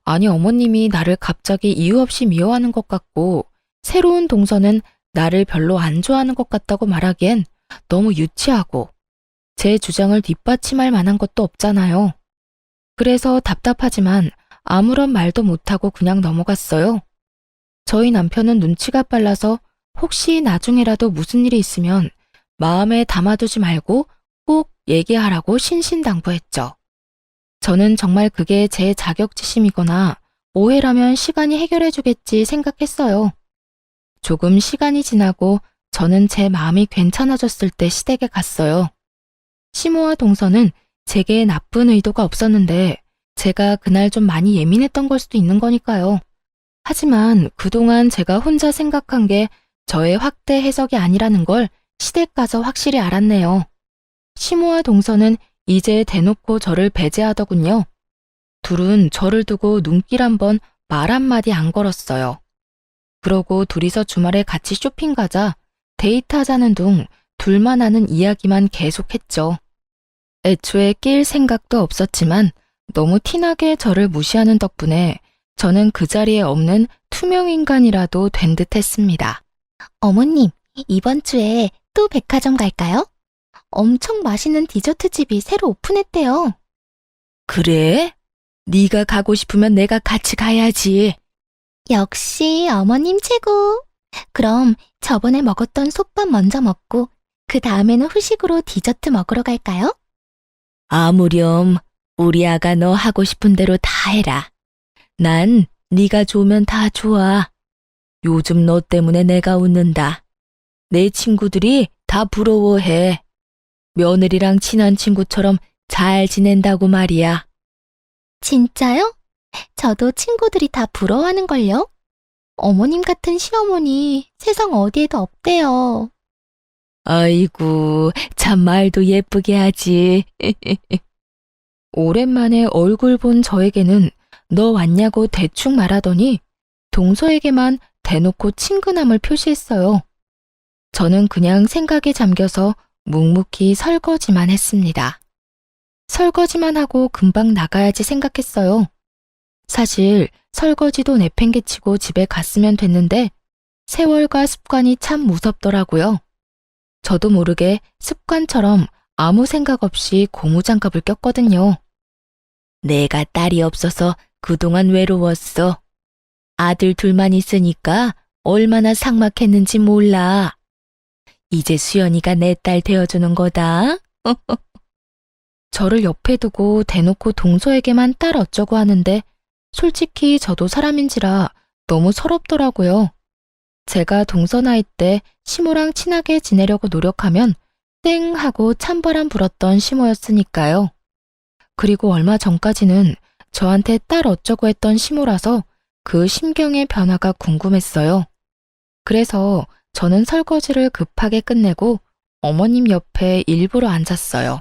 아니 어머님이 나를 갑자기 이유 없이 미워하는 것 같고 새로운 동서는 나를 별로 안 좋아하는 것 같다고 말하기엔 너무 유치하고 제 주장을 뒷받침할 만한 것도 없잖아요. 그래서 답답하지만 아무런 말도 못하고 그냥 넘어갔어요. 저희 남편은 눈치가 빨라서 혹시 나중에라도 무슨 일이 있으면 마음에 담아두지 말고 꼭 얘기하라고 신신당부했죠. 저는 정말 그게 제 자격지심이거나 오해라면 시간이 해결해주겠지 생각했어요. 조금 시간이 지나고 저는 제 마음이 괜찮아졌을 때 시댁에 갔어요. 시모와 동서는 제게 나쁜 의도가 없었는데 제가 그날 좀 많이 예민했던 걸 수도 있는 거니까요. 하지만 그동안 제가 혼자 생각한 게 저의 확대 해석이 아니라는 걸 시댁 가서 확실히 알았네요. 시모와 동서는 이제 대놓고 저를 배제하더군요. 둘은 저를 두고 눈길 한번 말 한마디 안 걸었어요. 그러고 둘이서 주말에 같이 쇼핑 가자, 데이트하자는 둥 둘만 하는 이야기만 계속했죠. 애초에 낄 생각도 없었지만 너무 티나게 저를 무시하는 덕분에 저는 그 자리에 없는 투명인간이라도 된 듯 했습니다. 어머님, 이번 주에 또 백화점 갈까요? 엄청 맛있는 디저트 집이 새로 오픈했대요. 그래? 네가 가고 싶으면 내가 같이 가야지. 역시 어머님 최고. 그럼 저번에 먹었던 솥밥 먼저 먹고 그 다음에는 후식으로 디저트 먹으러 갈까요? 아무렴, 우리 아가 너 하고 싶은 대로 다 해라. 난 네가 좋으면 다 좋아. 요즘 너 때문에 내가 웃는다. 내 친구들이 다 부러워해. 며느리랑 친한 친구처럼 잘 지낸다고 말이야. 진짜요? 저도 친구들이 다 부러워하는걸요? 어머님 같은 시어머니 세상 어디에도 없대요. 아이고, 참 말도 예쁘게 하지. 오랜만에 얼굴 본 저에게는 너 왔냐고 대충 말하더니 동서에게만 대놓고 친근함을 표시했어요. 저는 그냥 생각에 잠겨서 묵묵히 설거지만 했습니다. 설거지만 하고 금방 나가야지 생각했어요. 사실 설거지도 내팽개치고 집에 갔으면 됐는데 세월과 습관이 참 무섭더라고요. 저도 모르게 습관처럼 아무 생각 없이 고무장갑을 꼈거든요. 내가 딸이 없어서 그동안 외로웠어. 아들 둘만 있으니까 얼마나 삭막했는지 몰라. 이제 수연이가 내 딸 되어주는 거다. 저를 옆에 두고 대놓고 동서에게만 딸 어쩌고 하는데 솔직히 저도 사람인지라 너무 서럽더라고요. 제가 동서 나이 때 시모랑 친하게 지내려고 노력하면 땡 하고 찬바람 불었던 시모였으니까요. 그리고 얼마 전까지는 저한테 딸 어쩌고 했던 시모라서 그 심경의 변화가 궁금했어요. 그래서 저는 설거지를 급하게 끝내고 어머님 옆에 일부러 앉았어요.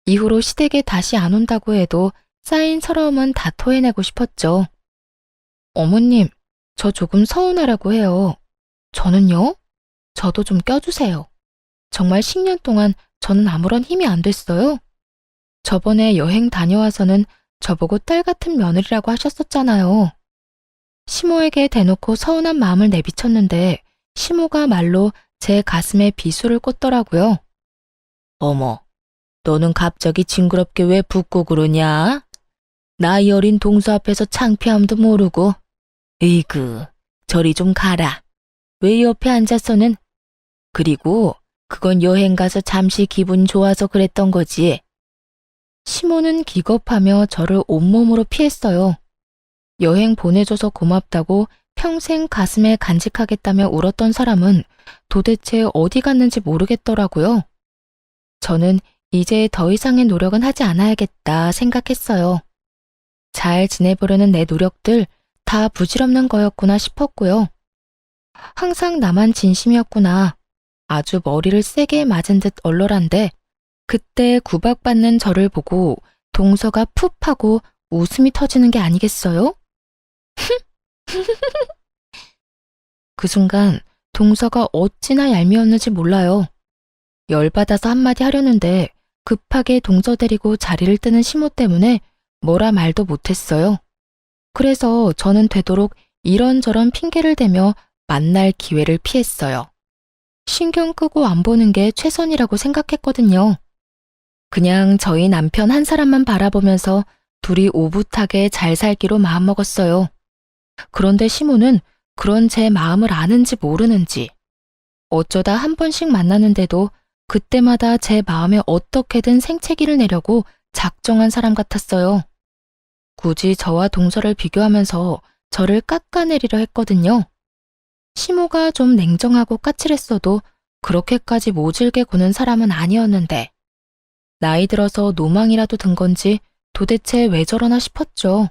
이후로 시댁에 다시 안 온다고 해도 쌓인 서러움은 다 토해내고 싶었죠. 어머님, 저 조금 서운하라고 해요. 저는요? 저도 좀 껴주세요. 정말 10년 동안 저는 아무런 힘이 안 됐어요. 저번에 여행 다녀와서는 저보고 딸 같은 며느리라고 하셨었잖아요. 시모에게 대놓고 서운한 마음을 내비쳤는데 시모가 말로 제 가슴에 비수를 꽂더라고요. 어머, 너는 갑자기 징그럽게 왜 붓고 그러냐? 나이 어린 동서 앞에서 창피함도 모르고. 에이그, 저리 좀 가라. 왜 옆에 앉아서는? 그리고 그건 여행 가서 잠시 기분 좋아서 그랬던 거지. 시모는 기겁하며 저를 온몸으로 피했어요. 여행 보내줘서 고맙다고 평생 가슴에 간직하겠다며 울었던 사람은 도대체 어디 갔는지 모르겠더라고요. 저는 이제 더 이상의 노력은 하지 않아야겠다 생각했어요. 잘 지내보려는 내 노력들 다 부질없는 거였구나 싶었고요. 항상 나만 진심이었구나. 아주 머리를 세게 맞은 듯 얼얼한데 그때 구박받는 저를 보고 동서가 푹 하고 웃음이 터지는 게 아니겠어요? 그 순간 동서가 어찌나 얄미웠는지 몰라요. 열받아서 한마디 하려는데 급하게 동서 데리고 자리를 뜨는 시모 때문에 뭐라 말도 못했어요. 그래서 저는 되도록 이런저런 핑계를 대며 만날 기회를 피했어요. 신경 끄고 안 보는 게 최선이라고 생각했거든요. 그냥 저희 남편 한 사람만 바라보면서 둘이 오붓하게 잘 살기로 마음먹었어요. 그런데 시모는 그런 제 마음을 아는지 모르는지 어쩌다 한 번씩 만나는데도 그때마다 제 마음에 어떻게든 생채기를 내려고 작정한 사람 같았어요. 굳이 저와 동서를 비교하면서 저를 깎아내리려 했거든요. 시모가 좀 냉정하고 까칠했어도 그렇게까지 모질게 구는 사람은 아니었는데 나이 들어서 노망이라도 든 건지 도대체 왜 저러나 싶었죠.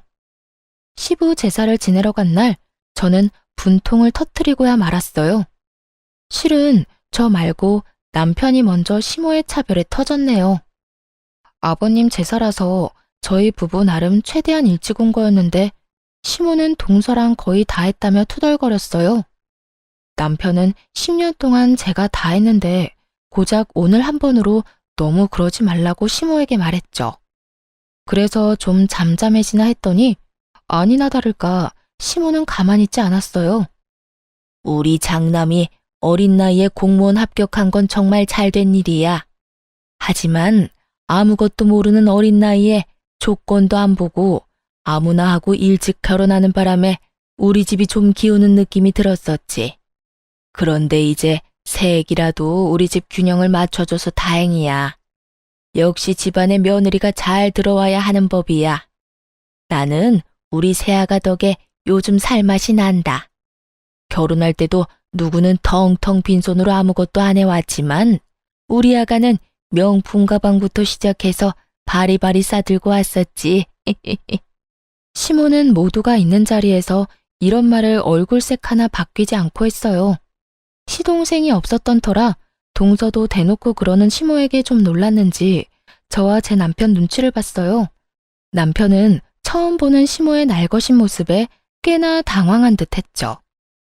시부 제사를 지내러 간 날 저는 분통을 터뜨리고야 말았어요. 실은 저 말고 남편이 먼저 시모의 차별에 터졌네요. 아버님 제사라서 저희 부부 나름 최대한 일찍 온 거였는데 시모는 동서랑 거의 다 했다며 투덜거렸어요. 남편은 10년 동안 제가 다 했는데 고작 오늘 한 번으로 너무 그러지 말라고 시모에게 말했죠. 그래서 좀 잠잠해지나 했더니 아니나 다를까 시모는 가만히 있지 않았어요. 우리 장남이 어린 나이에 공무원 합격한 건 정말 잘된 일이야. 하지만 아무것도 모르는 어린 나이에 조건도 안 보고 아무나 하고 일찍 결혼하는 바람에 우리 집이 좀 기우는 느낌이 들었었지. 그런데 이제 새애기라도 우리 집 균형을 맞춰줘서 다행이야. 역시 집안에 며느리가 잘 들어와야 하는 법이야. 나는 우리 새아가 덕에 요즘 살맛이 난다. 결혼할 때도 누구는 텅텅 빈손으로 아무것도 안 해왔지만 우리 아가는 명품 가방부터 시작해서 바리바리 싸들고 왔었지. 시모는 모두가 있는 자리에서 이런 말을 얼굴색 하나 바뀌지 않고 했어요. 시동생이 없었던 터라 동서도 대놓고 그러는 시모에게 좀 놀랐는지 저와 제 남편 눈치를 봤어요. 남편은 처음 보는 시모의 날것인 모습에 꽤나 당황한 듯 했죠.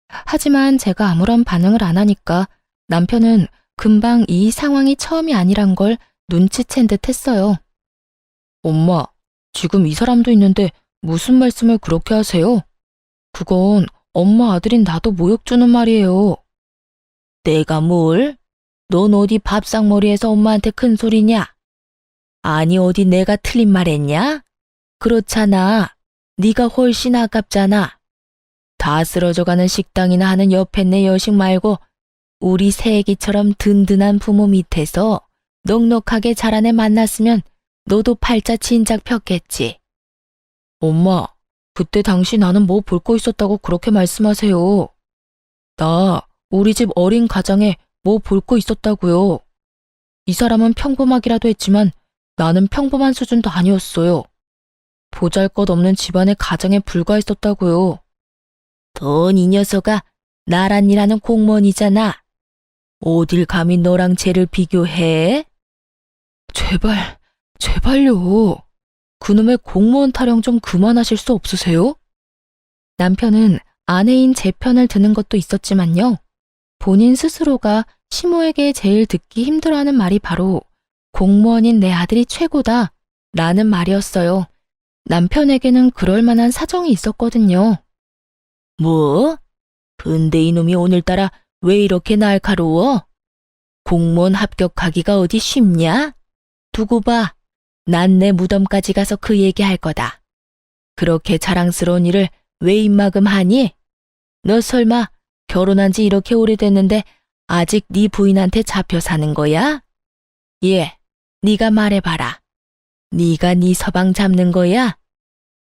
하지만 제가 아무런 반응을 안 하니까 남편은 금방 이 상황이 처음이 아니란 걸 눈치챈 듯 했어요. 엄마, 지금 이 사람도 있는데 무슨 말씀을 그렇게 하세요? 그건 엄마 아들인 나도 모욕 주는 말이에요. 내가 뭘? 넌 어디 밥상머리에서 엄마한테 큰 소리냐? 아니 어디 내가 틀린 말 했냐? 그렇잖아. 네가 훨씬 아깝잖아. 다 쓰러져가는 식당이나 하는 옆에 내 여식 말고 우리 새애기처럼 든든한 부모 밑에서 넉넉하게 자란 애 만났으면 너도 팔자 진작 폈겠지. 엄마, 그때 당시 나는 뭐 볼 거 있었다고 그렇게 말씀하세요. 나 우리 집 어린 가장에 뭐 볼 거 있었다고요. 이 사람은 평범하기라도 했지만 나는 평범한 수준도 아니었어요. 보잘것없는 집안의 가장에 불과했었다고요. 넌 이 녀석아 나란 일하는 공무원이잖아. 어딜 감히 너랑 쟤를 비교해? 제발요. 그놈의 공무원 타령 좀 그만하실 수 없으세요? 남편은 아내인 제 편을 드는 것도 있었지만요. 본인 스스로가 시모에게 제일 듣기 힘들어하는 말이 바로 공무원인 내 아들이 최고다 라는 말이었어요. 남편에게는 그럴 만한 사정이 있었거든요. 뭐? 근데 이놈이 오늘따라 왜 이렇게 날카로워? 공무원 합격하기가 어디 쉽냐? 두고 봐. 난 내 무덤까지 가서 그 얘기할 거다. 그렇게 자랑스러운 일을 왜 입막음 하니? 너 설마 결혼한 지 이렇게 오래됐는데 아직 네 부인한테 잡혀 사는 거야? 예, 네가 말해봐라. 네가 네 서방 잡는 거야?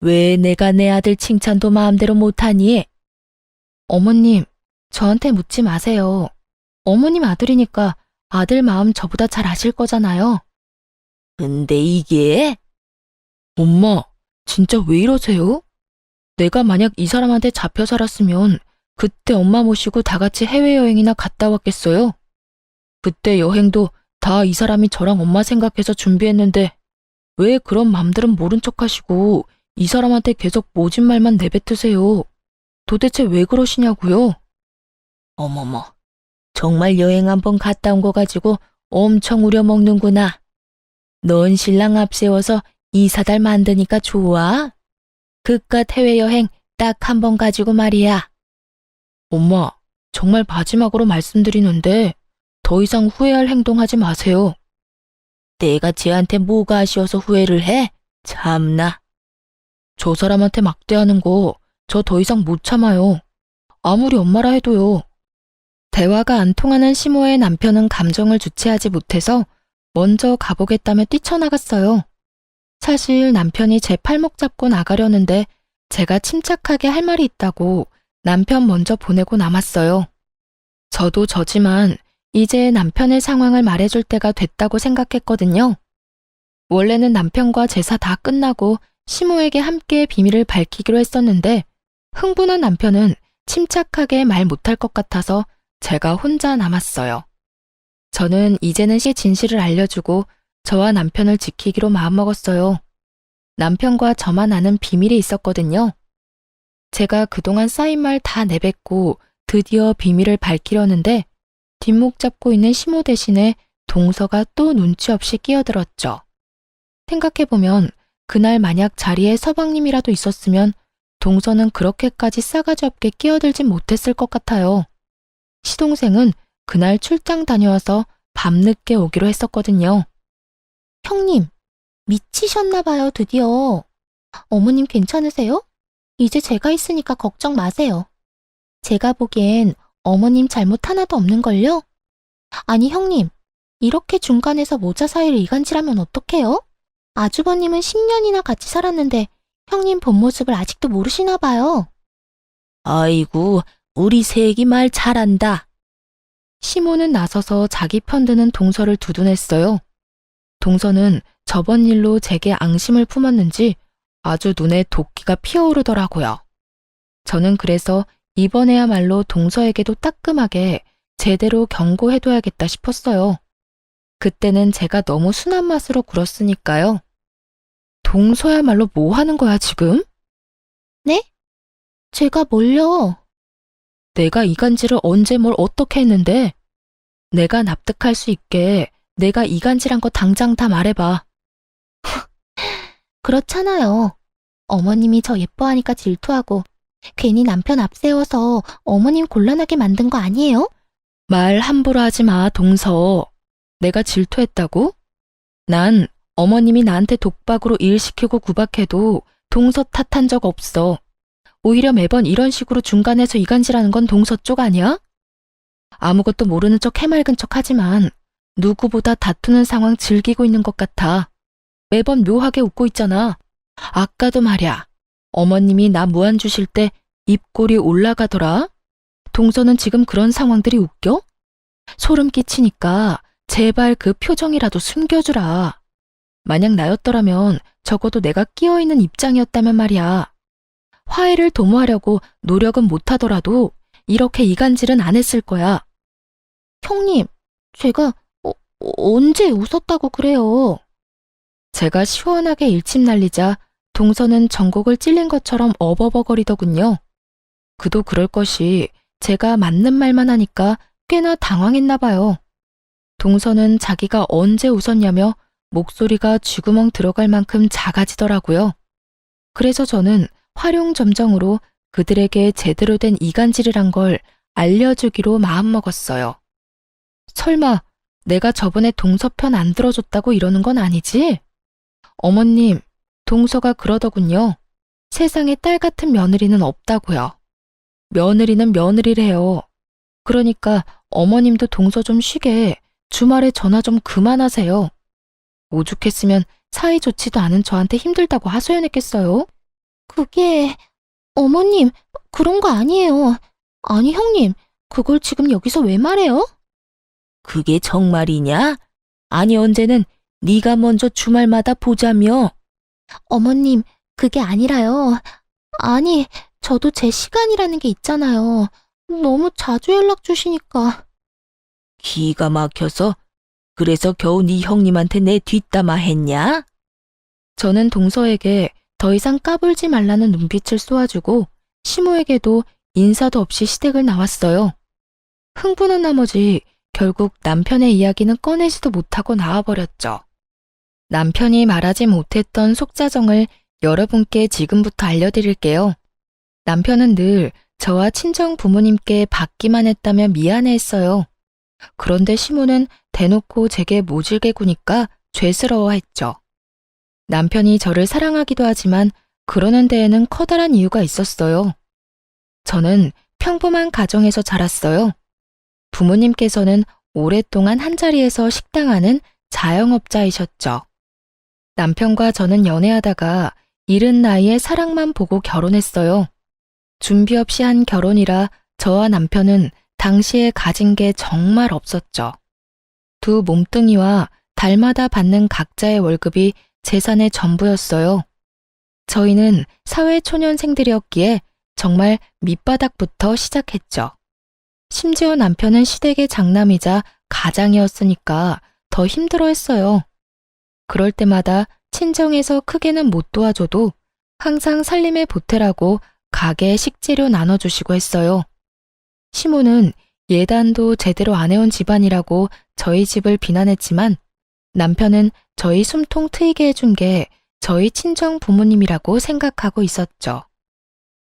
왜 내가 내 아들 칭찬도 마음대로 못하니? 어머님, 저한테 묻지 마세요. 어머님 아들이니까 아들 마음 저보다 잘 아실 거잖아요. 근데 이게? 엄마, 진짜 왜 이러세요? 내가 만약 이 사람한테 잡혀 살았으면 그때 엄마 모시고 다 같이 해외여행이나 갔다 왔겠어요? 그때 여행도 다 이 사람이 저랑 엄마 생각해서 준비했는데 왜 그런 맘들은 모른 척 하시고 이 사람한테 계속 모진 말만 내뱉으세요? 도대체 왜 그러시냐고요? 어머머, 정말 여행 한번 갔다 온 거 가지고 엄청 우려먹는구나. 넌 신랑 앞세워서 이사달 만드니까 좋아? 그깟 해외여행 딱 한 번 가지고 말이야. 엄마, 정말 마지막으로 말씀드리는데 더 이상 후회할 행동하지 마세요. 내가 쟤한테 뭐가 아쉬워서 후회를 해? 참나. 저 사람한테 막대하는 거 저 더 이상 못 참아요. 아무리 엄마라 해도요. 대화가 안 통하는 시모의 남편은 감정을 주체하지 못해서 먼저 가보겠다며 뛰쳐나갔어요. 사실 남편이 제 팔목 잡고 나가려는데 제가 침착하게 할 말이 있다고 남편 먼저 보내고 남았어요. 저도 저지만 이제 남편의 상황을 말해줄 때가 됐다고 생각했거든요. 원래는 남편과 제사 다 끝나고 시모에게 함께 비밀을 밝히기로 했었는데 흥분한 남편은 침착하게 말 못할 것 같아서 제가 혼자 남았어요. 저는 이제는 진실을 알려주고 저와 남편을 지키기로 마음먹었어요. 남편과 저만 아는 비밀이 있었거든요. 제가 그동안 쌓인 말 다 내뱉고 드디어 비밀을 밝히려는데 뒷목 잡고 있는 시모 대신에 동서가 또 눈치 없이 끼어들었죠. 생각해보면 그날 만약 자리에 서방님이라도 있었으면 동서는 그렇게까지 싸가지 없게 끼어들진 못했을 것 같아요. 시동생은 그날 출장 다녀와서 밤늦게 오기로 했었거든요. 형님, 미치셨나봐요, 드디어. 어머님 괜찮으세요? 이제 제가 있으니까 걱정 마세요. 제가 보기엔 어머님 잘못 하나도 없는걸요? 아니, 형님, 이렇게 중간에서 모자 사이를 이간질하면 어떡해요? 아주버님은 10년이나 같이 살았는데 형님 본 모습을 아직도 모르시나 봐요. 아이고, 우리 새애기 말 잘한다. 시모는 나서서 자기 편드는 동서를 두둔했어요. 동서는 저번 일로 제게 앙심을 품었는지 아주 눈에 도끼가 피어오르더라고요. 저는 그래서 이번에야말로 동서에게도 따끔하게 제대로 경고해둬야겠다 싶었어요. 그때는 제가 너무 순한 맛으로 굴었으니까요. 동서야말로 뭐 하는 거야, 지금? 네? 제가 뭘요? 내가 이간질을 언제 뭘 어떻게 했는데? 내가 납득할 수 있게 내가 이간질한 거 당장 다 말해봐. 그렇잖아요. 어머님이 저 예뻐하니까 질투하고 괜히 남편 앞세워서 어머님 곤란하게 만든 거 아니에요? 말 함부로 하지 마, 동서. 내가 질투했다고? 난 어머님이 나한테 독박으로 일 시키고 구박해도 동서 탓한 적 없어. 오히려 매번 이런 식으로 중간에서 이간질하는 건 동서 쪽 아니야? 아무것도 모르는 척 해맑은 척 하지만 누구보다 다투는 상황 즐기고 있는 것 같아. 매번 묘하게 웃고 있잖아. 아까도 말야. 어머님이 나 무안 주실 때 입꼬리 올라가더라. 동서는 지금 그런 상황들이 웃겨? 소름 끼치니까 제발 그 표정이라도 숨겨주라. 만약 나였더라면 적어도 내가 끼어있는 입장이었다면 말이야. 화해를 도모하려고 노력은 못하더라도 이렇게 이간질은 안 했을 거야. 형님, 제가 언제 웃었다고 그래요? 제가 시원하게 일침 날리자 동서는 전곡을 찔린 것처럼 어버버거리더군요. 그도 그럴 것이 제가 맞는 말만 하니까 꽤나 당황했나 봐요. 동서는 자기가 언제 웃었냐며 목소리가 쥐구멍 들어갈 만큼 작아지더라고요. 그래서 저는 활용점정으로 그들에게 제대로 된 이간질이란 걸 알려주기로 마음먹었어요. 설마 내가 저번에 동서 편 안 들어줬다고 이러는 건 아니지? 어머님, 동서가 그러더군요. 세상에 딸 같은 며느리는 없다고요. 며느리는 며느리래요. 그러니까 어머님도 동서 좀 쉬게 주말에 전화 좀 그만하세요. 오죽했으면 사이 좋지도 않은 저한테 힘들다고 하소연했겠어요? 그게 어머님, 그런 거 아니에요. 아니, 형님, 그걸 지금 여기서 왜 말해요? 그게 정말이냐? 아니 언제는 네가 먼저 주말마다 보자며. 어머님, 그게 아니라요. 아니, 저도 제 시간이라는 게 있잖아요. 너무 자주 연락 주시니까. 기가 막혀서 그래서 겨우 네 형님한테 내 뒷담화 했냐? 저는 동서에게 더 이상 까불지 말라는 눈빛을 쏘아주고 시모에게도 인사도 없이 시댁을 나왔어요. 흥분한 나머지 결국 남편의 이야기는 꺼내지도 못하고 나와버렸죠. 남편이 말하지 못했던 속사정을 여러분께 지금부터 알려드릴게요. 남편은 늘 저와 친정 부모님께 받기만 했다며 미안해했어요. 그런데 시모는 대놓고 제게 모질게 구니까 죄스러워했죠. 남편이 저를 사랑하기도 하지만 그러는 데에는 커다란 이유가 있었어요. 저는 평범한 가정에서 자랐어요. 부모님께서는 오랫동안 한자리에서 식당하는 자영업자이셨죠. 남편과 저는 연애하다가 이른 나이에 사랑만 보고 결혼했어요. 준비 없이 한 결혼이라 저와 남편은 당시에 가진 게 정말 없었죠. 두 몸뚱이와 달마다 받는 각자의 월급이 재산의 전부였어요. 저희는 사회초년생들이었기에 정말 밑바닥부터 시작했죠. 심지어 남편은 시댁의 장남이자 가장이었으니까 더 힘들어했어요. 그럴 때마다 친정에서 크게는 못 도와줘도 항상 살림에 보태라고 가게 식재료 나눠주시고 했어요. 시모는 예단도 제대로 안 해온 집안이라고 저희 집을 비난했지만 남편은 저희 숨통 트이게 해준 게 저희 친정 부모님이라고 생각하고 있었죠.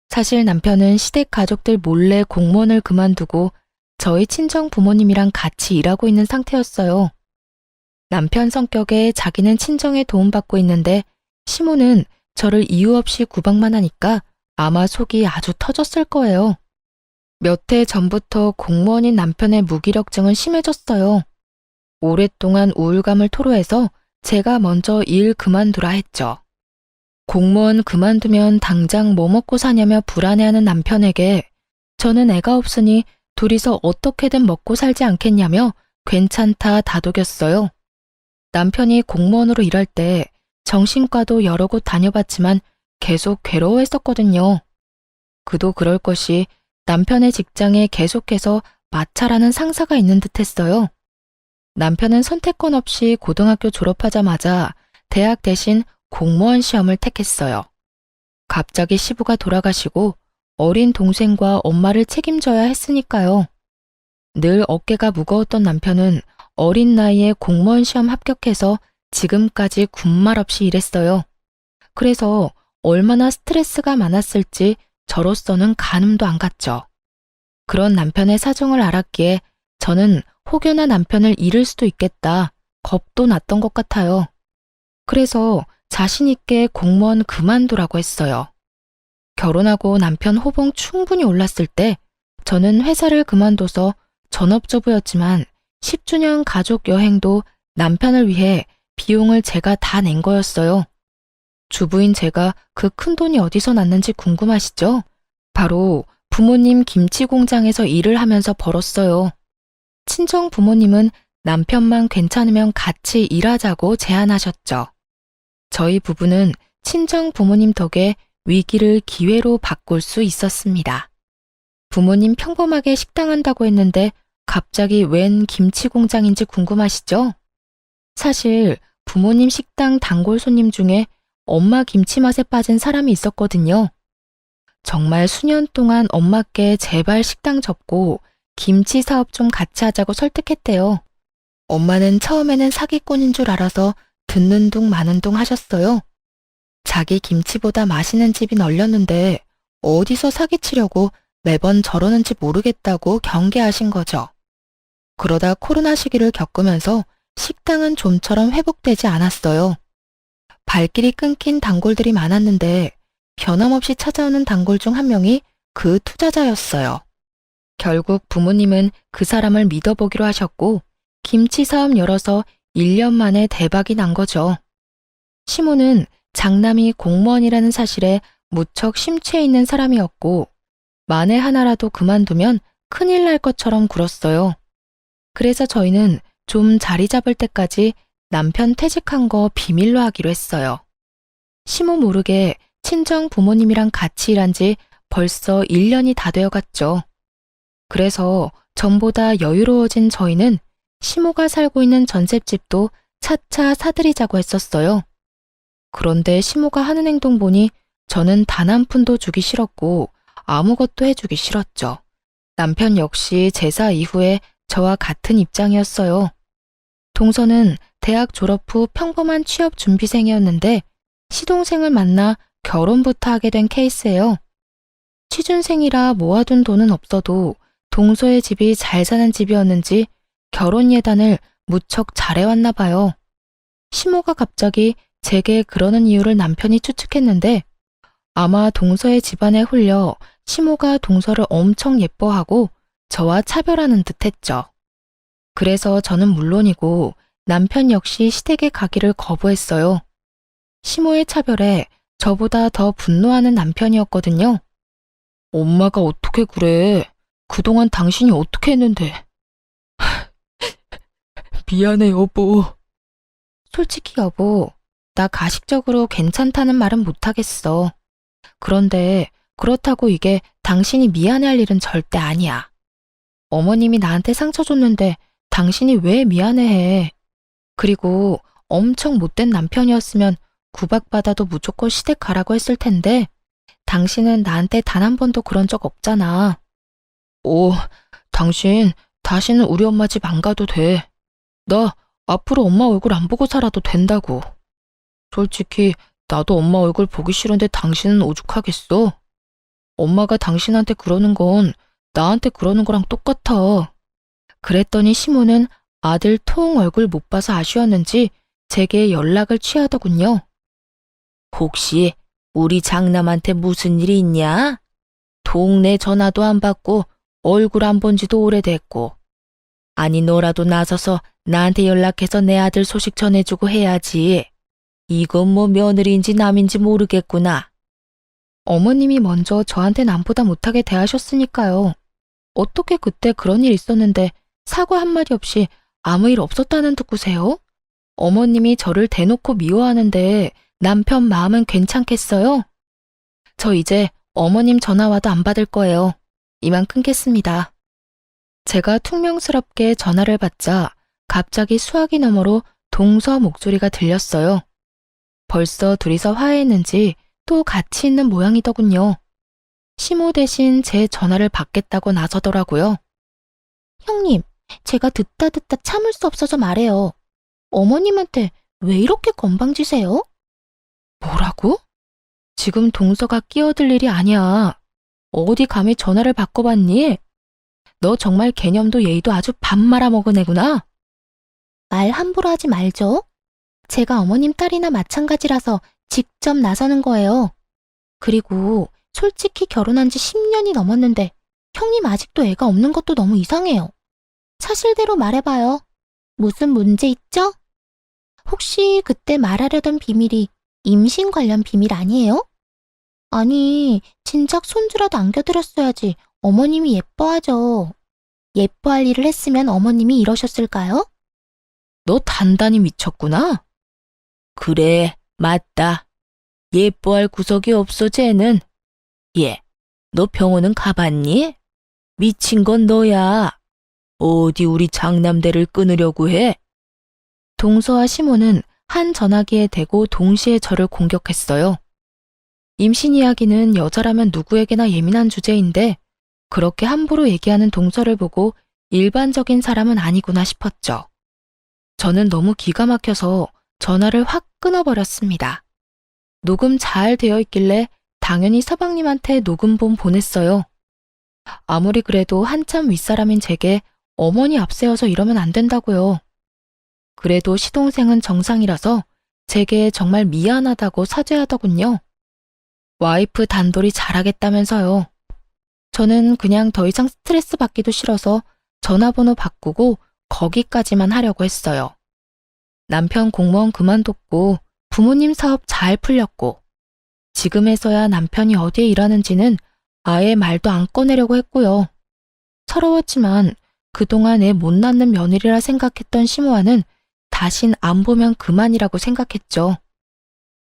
사실 남편은 시댁 가족들 몰래 공무원을 그만두고 저희 친정 부모님이랑 같이 일하고 있는 상태였어요. 남편 성격에 자기는 친정에 도움받고 있는데 시모는 저를 이유 없이 구박만 하니까 아마 속이 아주 터졌을 거예요. 몇 해 전부터 공무원인 남편의 무기력증은 심해졌어요. 오랫동안 우울감을 토로해서 제가 먼저 일 그만두라 했죠. 공무원 그만두면 당장 뭐 먹고 사냐며 불안해하는 남편에게 저는 애가 없으니 둘이서 어떻게든 먹고 살지 않겠냐며 괜찮다 다독였어요. 남편이 공무원으로 일할 때 정신과도 여러 곳 다녀봤지만 계속 괴로워했었거든요. 그도 그럴 것이 남편의 직장에 계속해서 마찰하는 상사가 있는 듯 했어요. 남편은 선택권 없이 고등학교 졸업하자마자 대학 대신 공무원 시험을 택했어요. 갑자기 시부가 돌아가시고 어린 동생과 엄마를 책임져야 했으니까요. 늘 어깨가 무거웠던 남편은 어린 나이에 공무원 시험 합격해서 지금까지 군말 없이 일했어요. 그래서 얼마나 스트레스가 많았을지 저로서는 가늠도 안 갔죠. 그런 남편의 사정을 알았기에 저는 혹여나 남편을 잃을 수도 있겠다 겁도 났던 것 같아요. 그래서 자신 있게 공무원 그만두라고 했어요. 결혼하고 남편 호봉 충분히 올랐을 때 저는 회사를 그만둬서 전업주부였지만 10주년 가족 여행도 남편을 위해 비용을 제가 다 낸 거였어요. 주부인 제가 그 큰 돈이 어디서 났는지 궁금하시죠? 바로 부모님 김치 공장에서 일을 하면서 벌었어요. 친정 부모님은 남편만 괜찮으면 같이 일하자고 제안하셨죠. 저희 부부는 친정 부모님 덕에 위기를 기회로 바꿀 수 있었습니다. 부모님 평범하게 식당 한다고 했는데 갑자기 웬 김치 공장인지 궁금하시죠? 사실 부모님 식당 단골 손님 중에 엄마 김치 맛에 빠진 사람이 있었거든요. 정말 수년 동안 엄마께 제발 식당 접고 김치 사업 좀 같이 하자고 설득했대요. 엄마는 처음에는 사기꾼인 줄 알아서 듣는 둥 마는 둥 하셨어요. 자기 김치보다 맛있는 집이 널렸는데 어디서 사기치려고 매번 저러는지 모르겠다고 경계하신 거죠. 그러다 코로나 시기를 겪으면서 식당은 좀처럼 회복되지 않았어요. 발길이 끊긴 단골들이 많았는데 변함없이 찾아오는 단골 중 한 명이 그 투자자였어요. 결국 부모님은 그 사람을 믿어보기로 하셨고 김치 사업 열어서 1년 만에 대박이 난 거죠. 시모는 장남이 공무원이라는 사실에 무척 심취해 있는 사람이었고 만에 하나라도 그만두면 큰일 날 것처럼 굴었어요. 그래서 저희는 좀 자리 잡을 때까지 남편 퇴직한 거 비밀로 하기로 했어요. 시모 모르게 친정 부모님이랑 같이 일한 지 벌써 1년이 다 되어갔죠. 그래서 전보다 여유로워진 저희는 시모가 살고 있는 전셋집도 차차 사들이자고 했었어요. 그런데 시모가 하는 행동 보니 저는 단 한 푼도 주기 싫었고 아무것도 해주기 싫었죠. 남편 역시 제사 이후에 저와 같은 입장이었어요. 동서는 대학 졸업 후 평범한 취업 준비생이었는데 시동생을 만나 결혼부터 하게 된 케이스예요. 취준생이라 모아둔 돈은 없어도 동서의 집이 잘 사는 집이었는지 결혼 예단을 무척 잘해왔나 봐요. 시모가 갑자기 제게 그러는 이유를 남편이 추측했는데 아마 동서의 집안에 홀려 시모가 동서를 엄청 예뻐하고 저와 차별하는 듯 했죠. 그래서 저는 물론이고 남편 역시 시댁에 가기를 거부했어요. 시모의 차별에 저보다 더 분노하는 남편이었거든요. 엄마가 어떻게 그래? 그동안 당신이 어떻게 했는데? 미안해, 여보. 솔직히 여보, 나 가식적으로 괜찮다는 말은 못하겠어. 그런데 그렇다고 이게 당신이 미안해할 일은 절대 아니야. 어머님이 나한테 상처 줬는데 당신이 왜 미안해해? 그리고 엄청 못된 남편이었으면 구박받아도 무조건 시댁 가라고 했을 텐데 당신은 나한테 단 한 번도 그런 적 없잖아. 오, 당신 다시는 우리 엄마 집 안 가도 돼. 나 앞으로 엄마 얼굴 안 보고 살아도 된다고. 솔직히 나도 엄마 얼굴 보기 싫은데 당신은 오죽하겠어? 엄마가 당신한테 그러는 건 나한테 그러는 거랑 똑같아. 그랬더니 시모는 아들 통 얼굴 못 봐서 아쉬웠는지 제게 연락을 취하더군요. 혹시 우리 장남한테 무슨 일이 있냐? 동네 전화도 안 받고 얼굴 안 본 지도 오래됐고. 아니 너라도 나서서 나한테 연락해서 내 아들 소식 전해주고 해야지. 이건 뭐 며느리인지 남인지 모르겠구나. 어머님이 먼저 저한테 남보다 못하게 대하셨으니까요. 어떻게 그때 그런 일 있었는데 사과 한마디 없이 아무 일 없었다는 듣고세요? 어머님이 저를 대놓고 미워하는데 남편 마음은 괜찮겠어요? 저 이제 어머님 전화 와도 안 받을 거예요. 이만 끊겠습니다. 제가 퉁명스럽게 전화를 받자 갑자기 수화기 너머로 동서 목소리가 들렸어요. 벌써 둘이서 화해했는지 또 같이 있는 모양이더군요. 시모 대신 제 전화를 받겠다고 나서더라고요. 형님, 제가 듣다 참을 수 없어서 말해요. 어머님한테 왜 이렇게 건방지세요? 뭐라고? 지금 동서가 끼어들 일이 아니야. 어디 감히 전화를 바꿔봤니? 너 정말 개념도 예의도 아주 밥 말아먹은 애구나. 말 함부로 하지 말죠. 제가 어머님 딸이나 마찬가지라서 직접 나서는 거예요. 그리고 솔직히 결혼한 지 10년이 넘었는데 형님 아직도 애가 없는 것도 너무 이상해요. 사실대로 말해봐요. 무슨 문제 있죠? 혹시 그때 말하려던 비밀이 임신 관련 비밀 아니에요? 아니, 진작 손주라도 안겨드렸어야지 어머님이 예뻐하죠. 예뻐할 일을 했으면 어머님이 이러셨을까요? 너 단단히 미쳤구나. 그래, 맞다. 예뻐할 구석이 없어, 쟤는. 얘, 너 병원은 가봤니? 미친 건 너야. 어디 우리 장남대를 끊으려고 해? 동서와 시모는 한 전화기에 대고 동시에 저를 공격했어요. 임신 이야기는 여자라면 누구에게나 예민한 주제인데 그렇게 함부로 얘기하는 동서를 보고 일반적인 사람은 아니구나 싶었죠. 저는 너무 기가 막혀서 전화를 확 끊어버렸습니다. 녹음 잘 되어 있길래 당연히 서방님한테 녹음본 보냈어요. 아무리 그래도 한참 윗사람인 제게 어머니 앞세워서 이러면 안 된다고요. 그래도 시동생은 정상이라서 제게 정말 미안하다고 사죄하더군요. 와이프 단돌이 잘하겠다면서요. 저는 그냥 더 이상 스트레스 받기도 싫어서 전화번호 바꾸고 거기까지만 하려고 했어요. 남편 공무원 그만뒀고 부모님 사업 잘 풀렸고 지금에서야 남편이 어디에 일하는지는 아예 말도 안 꺼내려고 했고요. 서러웠지만 그동안 애 못 낳는 며느리라 생각했던 시모아는 다신 안 보면 그만이라고 생각했죠.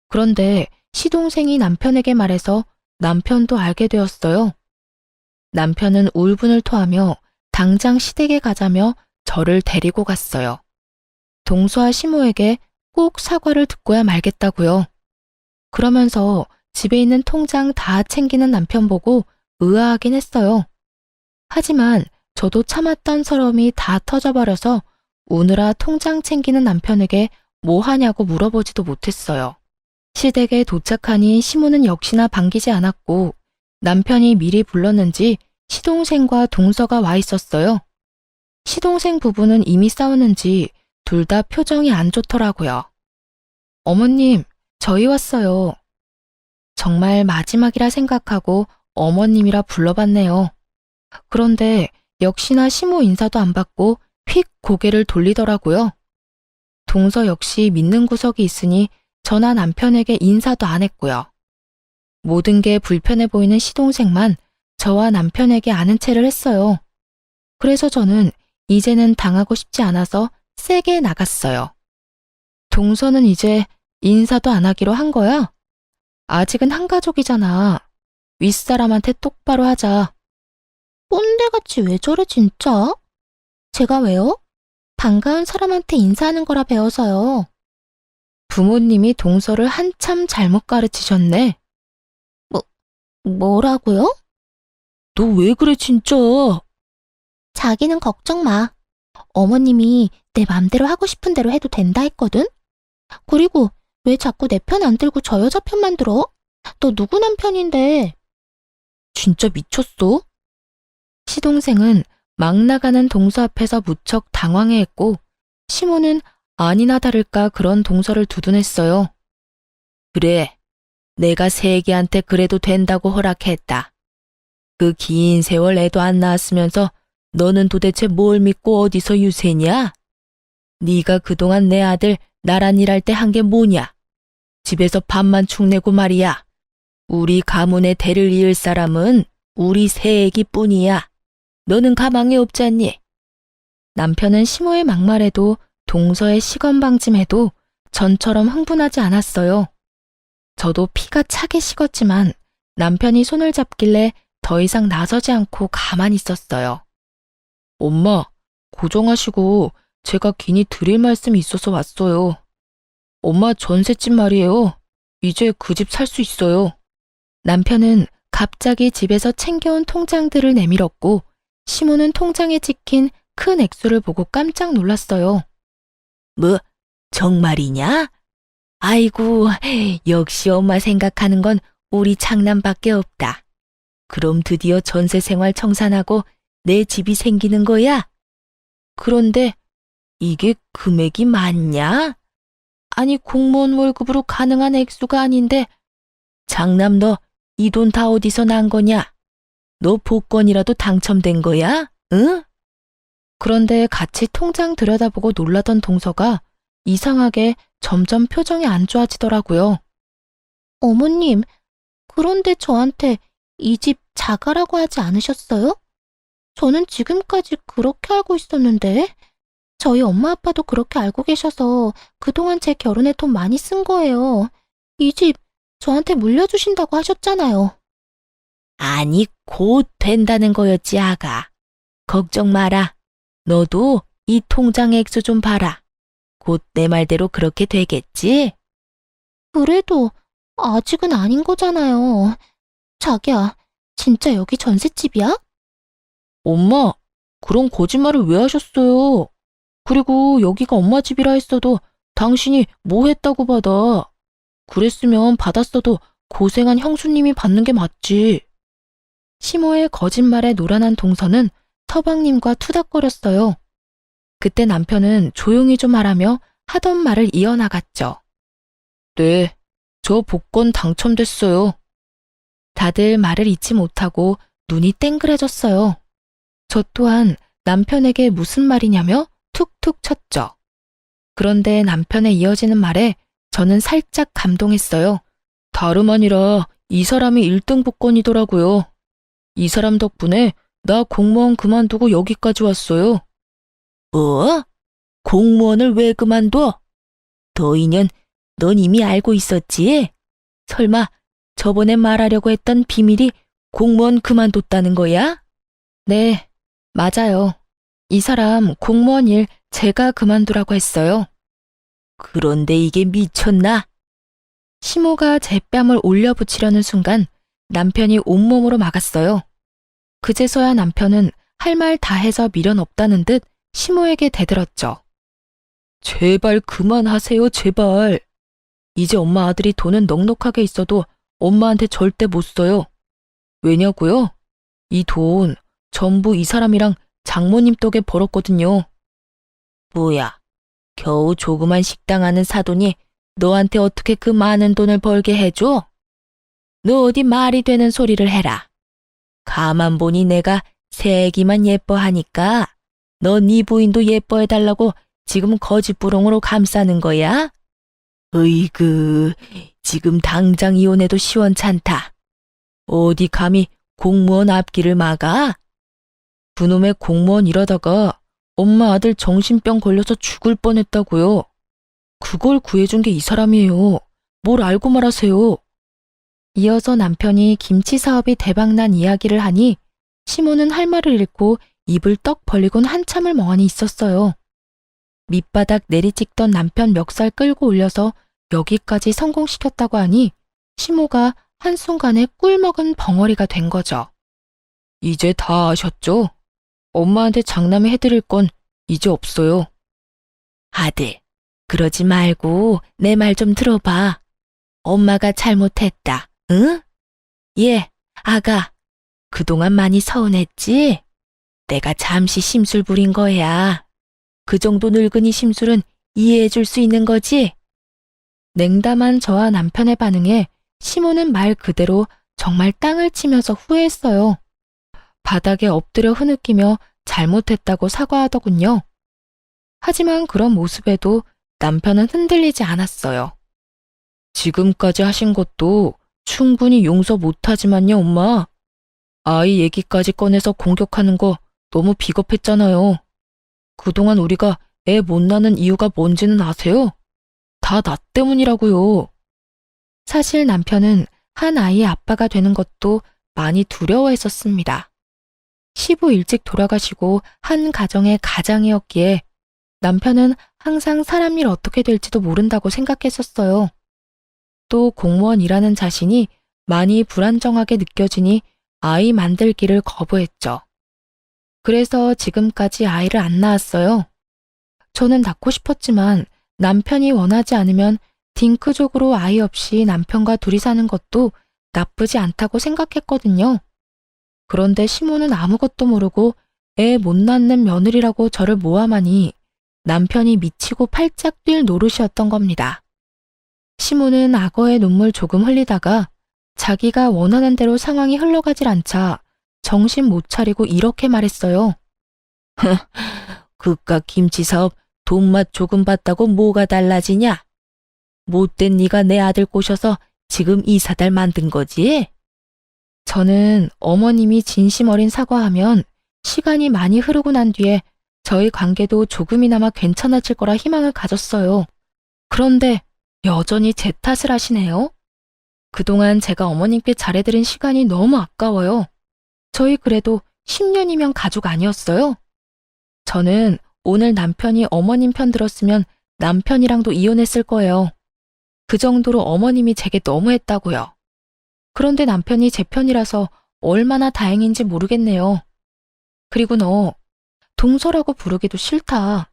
그런데 시동생이 남편에게 말해서 남편도 알게 되었어요. 남편은 울분을 토하며 당장 시댁에 가자며 저를 데리고 갔어요. 동서와 시모에게 꼭 사과를 듣고야 말겠다고요. 그러면서 집에 있는 통장 다 챙기는 남편 보고 의아하긴 했어요. 하지만 저도 참았던 서러움이 다 터져버려서 우느라 통장 챙기는 남편에게 뭐 하냐고 물어보지도 못했어요. 시댁에 도착하니 시모는 역시나 반기지 않았고 남편이 미리 불렀는지 시동생과 동서가 와 있었어요. 시동생 부부는 이미 싸웠는지 둘 다 표정이 안 좋더라고요. 어머님, 저희 왔어요. 정말 마지막이라 생각하고 어머님이라 불러봤네요. 그런데 역시나 시모 인사도 안 받고 휙 고개를 돌리더라고요. 동서 역시 믿는 구석이 있으니 저나 남편에게 인사도 안 했고요. 모든 게 불편해 보이는 시동생만 저와 남편에게 아는 체를 했어요. 그래서 저는 이제는 당하고 싶지 않아서 세게 나갔어요. 동서는 이제 인사도 안 하기로 한 거야? 아직은 한 가족이잖아. 윗사람한테 똑바로 하자. 꼰대같이 왜 저래 진짜? 제가 왜요? 반가운 사람한테 인사하는 거라 배워서요. 부모님이 동서를 한참 잘못 가르치셨네. 뭐라고요? 너 왜 그래 진짜? 자기는 걱정 마. 어머님이 내 맘대로 하고 싶은 대로 해도 된다 했거든? 그리고 왜 자꾸 내 편 안 들고 저 여자 편만 들어? 너 누구 남편인데? 진짜 미쳤어? 시동생은 막 나가는 동서 앞에서 무척 당황해했고 시모는 아니나 다를까 그런 동서를 두둔했어요. 그래, 내가 세기한테 그래도 된다고 허락했다. 그 긴 세월 애도 안 낳았으면서 너는 도대체 뭘 믿고 어디서 유세냐? 네가 그동안 내 아들 나란 일할 때 한 게 뭐냐? 집에서 밥만 축내고 말이야. 우리 가문의 대를 이을 사람은 우리 새애기 뿐이야. 너는 가망이 없잖니? 남편은 시모의 막말에도 동서의 시건방짐에도 전처럼 흥분하지 않았어요. 저도 피가 차게 식었지만 남편이 손을 잡길래 더 이상 나서지 않고 가만히 있었어요. 엄마, 고정하시고 제가 괜히 드릴 말씀이 있어서 왔어요. 엄마 전셋집 말이에요. 이제 그 집 살 수 있어요. 남편은 갑자기 집에서 챙겨온 통장들을 내밀었고 시모는 통장에 찍힌 큰 액수를 보고 깜짝 놀랐어요. 뭐, 정말이냐? 아이고, 역시 엄마 생각하는 건 우리 장남밖에 없다. 그럼 드디어 전세 생활 청산하고 내 집이 생기는 거야? 그런데 이게 금액이 많냐? 아니 공무원 월급으로 가능한 액수가 아닌데 장남 너 이 돈 다 어디서 난 거냐? 너 복권이라도 당첨된 거야? 응? 그런데 같이 통장 들여다보고 놀라던 동서가 이상하게 점점 표정이 안 좋아지더라고요. 어머님, 그런데 저한테 이 집 자가라고 하지 않으셨어요? 저는 지금까지 그렇게 알고 있었는데 저희 엄마 아빠도 그렇게 알고 계셔서 그동안 제 결혼에 돈 많이 쓴 거예요. 이 집 저한테 물려주신다고 하셨잖아요. 아니 곧 된다는 거였지 아가. 걱정 마라. 너도 이 통장 액수 좀 봐라. 곧 내 말대로 그렇게 되겠지? 그래도 아직은 아닌 거잖아요. 자기야, 진짜 여기 전셋집이야? 엄마, 그런 거짓말을 왜 하셨어요? 그리고 여기가 엄마 집이라 했어도 당신이 뭐 했다고 받아. 그랬으면 받았어도 고생한 형수님이 받는 게 맞지. 시모의 거짓말에 노란한 동서는 서방님과 투닥거렸어요. 그때 남편은 조용히 좀 하라며 하던 말을 이어나갔죠. 네, 저 복권 당첨됐어요. 다들 말을 잊지 못하고 눈이 땡그레졌어요. 저 또한 남편에게 무슨 말이냐며 툭툭 쳤죠. 그런데 남편의 이어지는 말에 저는 살짝 감동했어요. 다름 아니라 이 사람이 1등 복권이더라고요. 이 사람 덕분에 나 공무원 그만두고 여기까지 왔어요. 뭐? 공무원을 왜 그만둬? 너 인연, 넌 이미 알고 있었지? 설마 저번에 말하려고 했던 비밀이 공무원 그만뒀다는 거야? 네, 맞아요. 이 사람 공무원 일 제가 그만두라고 했어요. 그런데 이게 미쳤나? 시모가 제 뺨을 올려붙이려는 순간 남편이 온몸으로 막았어요. 그제서야 남편은 할 말 다 해서 미련 없다는 듯 시모에게 대들었죠. 제발 그만하세요, 제발. 이제 엄마 아들이 돈은 넉넉하게 있어도 엄마한테 절대 못 써요. 왜냐고요? 이 돈 전부 이 사람이랑 장모님 덕에 벌었거든요. 뭐야, 겨우 조그만 식당 하는 사돈이 너한테 어떻게 그 많은 돈을 벌게 해줘? 너 어디 말이 되는 소리를 해라. 가만 보니 내가 새애기만 예뻐하니까 너 네 부인도 예뻐해달라고 지금 거짓부렁으로 감싸는 거야? 으이그, 지금 당장 이혼해도 시원찮다. 어디 감히 공무원 앞길을 막아? 그놈의 공무원 일하다가 엄마 아들 정신병 걸려서 죽을 뻔했다고요. 그걸 구해준 게 이 사람이에요. 뭘 알고 말하세요? 이어서 남편이 김치 사업이 대박난 이야기를 하니 시모는 할 말을 잃고 입을 떡 벌리곤 한참을 멍하니 있었어요. 밑바닥 내리찍던 남편 멱살 끌고 올려서 여기까지 성공시켰다고 하니 시모가 한순간에 꿀먹은 벙어리가 된 거죠. 이제 다 아셨죠? 엄마한테 장남해 해드릴 건 이제 없어요. 아들, 그러지 말고 내 말 좀 들어봐. 엄마가 잘못했다, 응? 예, 아가. 그동안 많이 서운했지? 내가 잠시 심술 부린 거야. 그 정도 늙은이 심술은 이해해 줄 수 있는 거지? 냉담한 저와 남편의 반응에 시모는 말 그대로 정말 땅을 치면서 후회했어요. 바닥에 엎드려 흐느끼며 잘못했다고 사과하더군요. 하지만 그런 모습에도 남편은 흔들리지 않았어요. 지금까지 하신 것도 충분히 용서 못하지만요, 엄마. 아이 얘기까지 꺼내서 공격하는 거 너무 비겁했잖아요. 그동안 우리가 애 못 낳는 이유가 뭔지는 아세요? 다 나 때문이라고요. 사실 남편은 한 아이의 아빠가 되는 것도 많이 두려워했었습니다. 시부 일찍 돌아가시고 한 가정의 가장이었기에 남편은 항상 사람 일 어떻게 될지도 모른다고 생각했었어요. 또 공무원 일하는 자신이 많이 불안정하게 느껴지니 아이 만들기를 거부했죠. 그래서 지금까지 아이를 안 낳았어요. 저는 낳고 싶었지만 남편이 원하지 않으면 딩크족으로 아이 없이 남편과 둘이 사는 것도 나쁘지 않다고 생각했거든요. 그런데 시모는 아무것도 모르고 애 못 낳는 며느리라고 저를 모함하니 남편이 미치고 팔짝 뛸 노릇이었던 겁니다. 시모는 악어의 눈물 조금 흘리다가 자기가 원하는 대로 상황이 흘러가질 않자 정신 못 차리고 이렇게 말했어요. 그깟 김치 사업 돈맛 조금 봤다고 뭐가 달라지냐? 못된 네가 내 아들 꼬셔서 지금 이 사달 만든 거지? 저는 어머님이 진심 어린 사과하면 시간이 많이 흐르고 난 뒤에 저희 관계도 조금이나마 괜찮아질 거라 희망을 가졌어요. 그런데 여전히 제 탓을 하시네요. 그동안 제가 어머님께 잘해드린 시간이 너무 아까워요. 저희 그래도 10년이면 가족 아니었어요? 저는 오늘 남편이 어머님 편 들었으면 남편이랑도 이혼했을 거예요. 그 정도로 어머님이 제게 너무했다고요. 그런데 남편이 제 편이라서 얼마나 다행인지 모르겠네요. 그리고 너 동서라고 부르기도 싫다.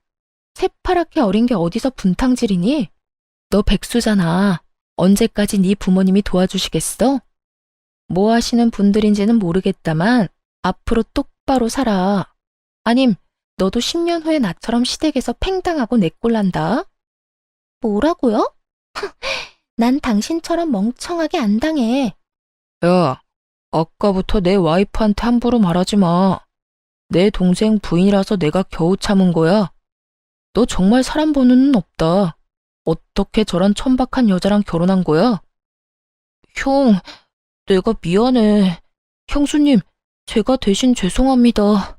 새파랗게 어린 게 어디서 분탕질이니? 너 백수잖아. 언제까지 네 부모님이 도와주시겠어? 뭐 하시는 분들인지는 모르겠다만 앞으로 똑바로 살아. 아님 너도 10년 후에 나처럼 시댁에서 팽당하고 내꼴난다. 뭐라고요? 난 당신처럼 멍청하게 안 당해. 야, 아까부터 내 와이프한테 함부로 말하지 마. 내 동생 부인이라서 내가 겨우 참은 거야. 너 정말 사람 보는 눈 없다. 어떻게 저런 천박한 여자랑 결혼한 거야? 형, 내가 미안해. 형수님, 제가 대신 죄송합니다.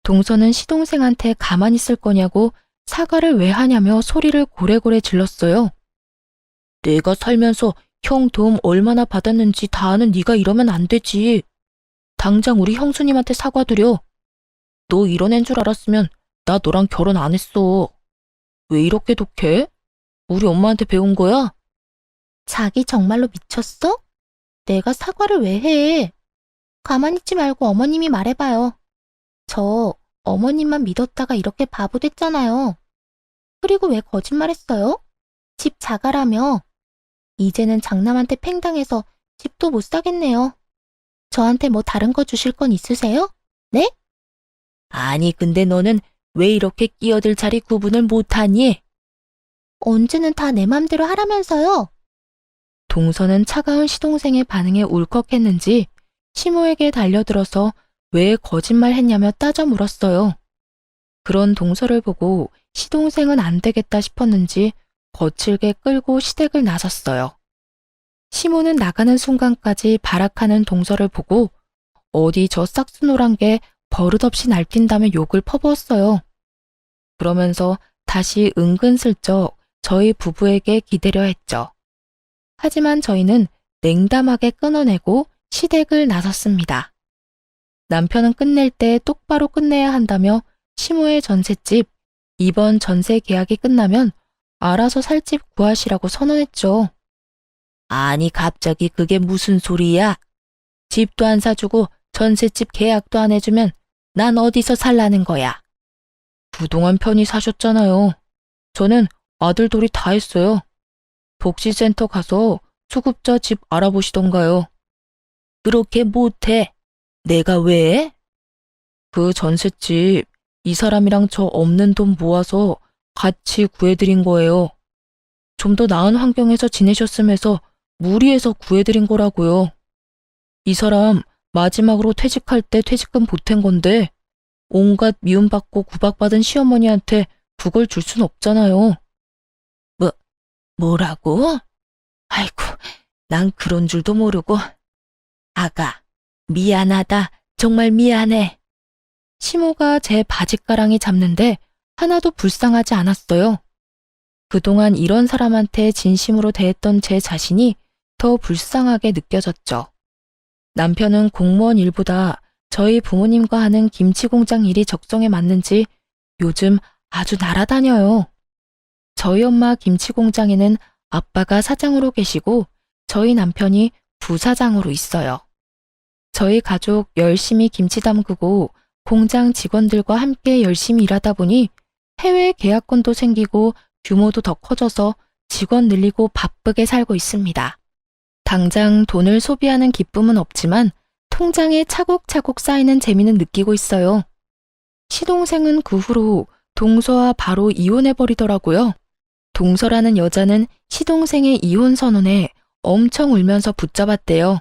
동서는 시동생한테 가만히 있을 거냐고 사과를 왜 하냐며 소리를 고래고래 질렀어요. 내가 살면서 형 도움 얼마나 받았는지 다 아는 네가 이러면 안 되지. 당장 우리 형수님한테 사과드려. 너 이런 애인 줄 알았으면 나 너랑 결혼 안 했어. 왜 이렇게 독해? 우리 엄마한테 배운 거야? 자기 정말로 미쳤어? 내가 사과를 왜 해? 가만히 있지 말고 어머님이 말해봐요. 저 어머님만 믿었다가 이렇게 바보 됐잖아요. 그리고 왜 거짓말했어요? 집 자가라며. 이제는 장남한테 팽당해서 집도 못 사겠네요. 저한테 뭐 다른 거 주실 건 있으세요? 아니, 근데 너는 왜 이렇게 끼어들 자리 구분을 못하니? 언제는 다 내 맘대로 하라면서요. 동서는 차가운 시동생의 반응에 울컥했는지 시모에게 달려들어서 왜 거짓말했냐며 따져 물었어요. 그런 동서를 보고 시동생은 안 되겠다 싶었는지 거칠게 끌고 시댁을 나섰어요. 시모는 나가는 순간까지 발악하는 동서를 보고 어디 저 싹스노란 게 버릇없이 날뛴다며 욕을 퍼부었어요. 그러면서 다시 은근슬쩍 저희 부부에게 기대려 했죠. 하지만 저희는 냉담하게 끊어내고 시댁을 나섰습니다. 남편은 끝낼 때 똑바로 끝내야 한다며 시모의 전셋집, 이번 전세 계약이 끝나면 알아서 살 집 구하시라고 선언했죠. 아니, 갑자기 그게 무슨 소리야? 집도 안 사주고 전셋집 계약도 안 해주면 난 어디서 살라는 거야? 그동안 편히 사셨잖아요. 저는 아들 돌이 다 했어요. 복지센터 가서 수급자 집 알아보시던가요. 그렇게 못해. 내가 왜? 그 전셋집 이 사람이랑 저 없는 돈 모아서 같이 구해드린 거예요. 좀 더 나은 환경에서 지내셨으면서 무리해서 구해드린 거라고요. 이 사람 마지막으로 퇴직할 때 퇴직금 보탠 건데 온갖 미움받고 구박받은 시어머니한테 그걸 줄 순 없잖아요. 뭐라고? 아이고, 난 그런 줄도 모르고. 아가, 미안하다. 정말 미안해. 시모가 제 바짓가랑이 잡는데 하나도 불쌍하지 않았어요. 그동안 이런 사람한테 진심으로 대했던 제 자신이 더 불쌍하게 느껴졌죠. 남편은 공무원 일보다 저희 부모님과 하는 김치 공장 일이 적성에 맞는지 요즘 아주 날아다녀요. 저희 엄마 김치 공장에는 아빠가 사장으로 계시고 저희 남편이 부사장으로 있어요. 저희 가족 열심히 김치 담그고 공장 직원들과 함께 열심히 일하다 보니 해외 계약권도 생기고 규모도 더 커져서 직원 늘리고 바쁘게 살고 있습니다. 당장 돈을 소비하는 기쁨은 없지만 통장에 차곡차곡 쌓이는 재미는 느끼고 있어요. 시동생은 그 후로 동서와 바로 이혼해버리더라고요. 동서라는 여자는 시동생의 이혼 선언에 엄청 울면서 붙잡았대요.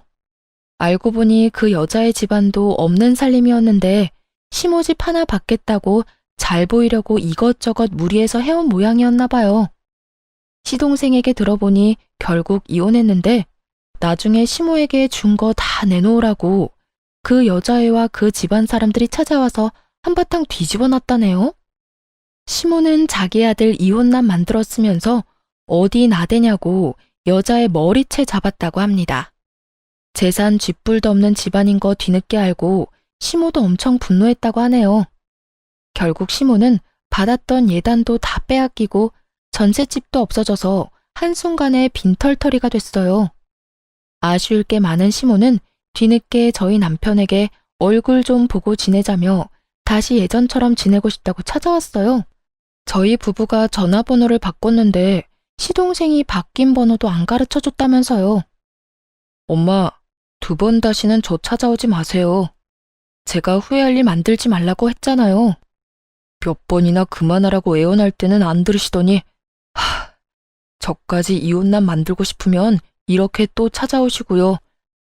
알고 보니 그 여자의 집안도 없는 살림이었는데 시모집 하나 받겠다고 잘 보이려고 이것저것 무리해서 해온 모양이었나 봐요. 시동생에게 들어보니 결국 이혼했는데 나중에 시모에게 준 거 다 내놓으라고 그 여자애와 그 집안 사람들이 찾아와서 한바탕 뒤집어 놨다네요. 시모는 자기 아들 이혼남 만들었으면서 어디 나대냐고 여자의 머리채 잡았다고 합니다. 재산 쥐뿔도 없는 집안인 거 뒤늦게 알고 시모도 엄청 분노했다고 하네요. 결국 시모는 받았던 예단도 다 빼앗기고 전셋집도 없어져서 한순간에 빈털터리가 됐어요. 아쉬울 게 많은 시모는 뒤늦게 저희 남편에게 얼굴 좀 보고 지내자며 다시 예전처럼 지내고 싶다고 찾아왔어요. 저희 부부가 전화번호를 바꿨는데 시동생이 바뀐 번호도 안 가르쳐줬다면서요. 엄마, 2번 다시는 저 찾아오지 마세요. 제가 후회할 일 만들지 말라고 했잖아요. 몇 번이나 그만하라고 애원할 때는 안 들으시더니 저까지 이혼남 만들고 싶으면 이렇게 또 찾아오시고요.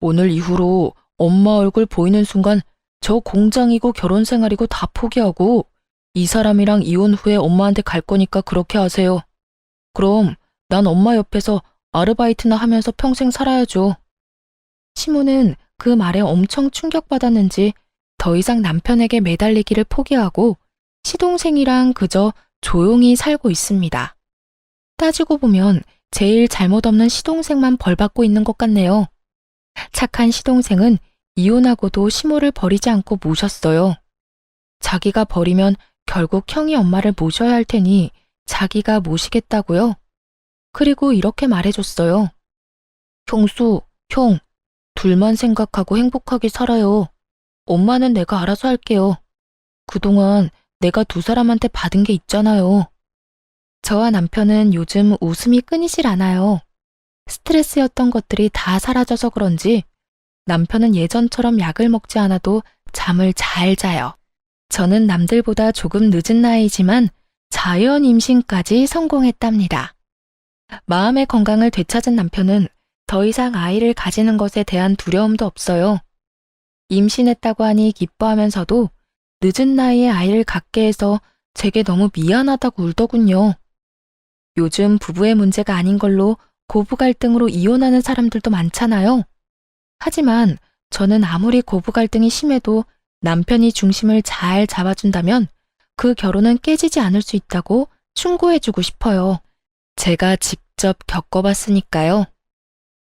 오늘 이후로 엄마 얼굴 보이는 순간 저 공장이고 결혼 생활이고 다 포기하고 이 사람이랑 이혼 후에 엄마한테 갈 거니까 그렇게 하세요. 그럼 난 엄마 옆에서 아르바이트나 하면서 평생 살아야죠. 시모는 그 말에 엄청 충격받았는지 더 이상 남편에게 매달리기를 포기하고 시동생이랑 그저 조용히 살고 있습니다. 따지고 보면 제일 잘못 없는 시동생만 벌받고 있는 것 같네요. 착한 시동생은 이혼하고도 시모를 버리지 않고 모셨어요. 자기가 버리면 결국 형이 엄마를 모셔야 할 테니 자기가 모시겠다고요. 그리고 이렇게 말해줬어요. 형수, 형, 둘만 생각하고 행복하게 살아요. 엄마는 내가 알아서 할게요. 그동안 내가 2사람한테 받은 게 있잖아요. 저와 남편은 요즘 웃음이 끊이질 않아요. 스트레스였던 것들이 다 사라져서 그런지 남편은 예전처럼 약을 먹지 않아도 잠을 잘 자요. 저는 남들보다 조금 늦은 나이지만 자연 임신까지 성공했답니다. 마음의 건강을 되찾은 남편은 더 이상 아이를 가지는 것에 대한 두려움도 없어요. 임신했다고 하니 기뻐하면서도 늦은 나이에 아이를 갖게 해서 제게 너무 미안하다고 울더군요. 요즘 부부의 문제가 아닌 걸로 고부 갈등으로 이혼하는 사람들도 많잖아요. 하지만 저는 아무리 고부 갈등이 심해도 남편이 중심을 잘 잡아준다면 그 결혼은 깨지지 않을 수 있다고 충고해주고 싶어요. 제가 직접 겪어봤으니까요.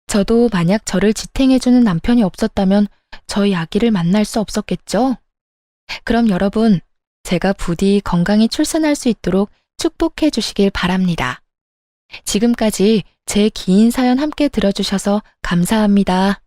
저도 만약 저를 지탱해주는 남편이 없었다면 저희 아기를 만날 수 없었겠죠? 그럼 여러분, 제가 부디 건강히 출산할 수 있도록 축복해 주시길 바랍니다. 지금까지 제 긴 사연 함께 들어주셔서 감사합니다.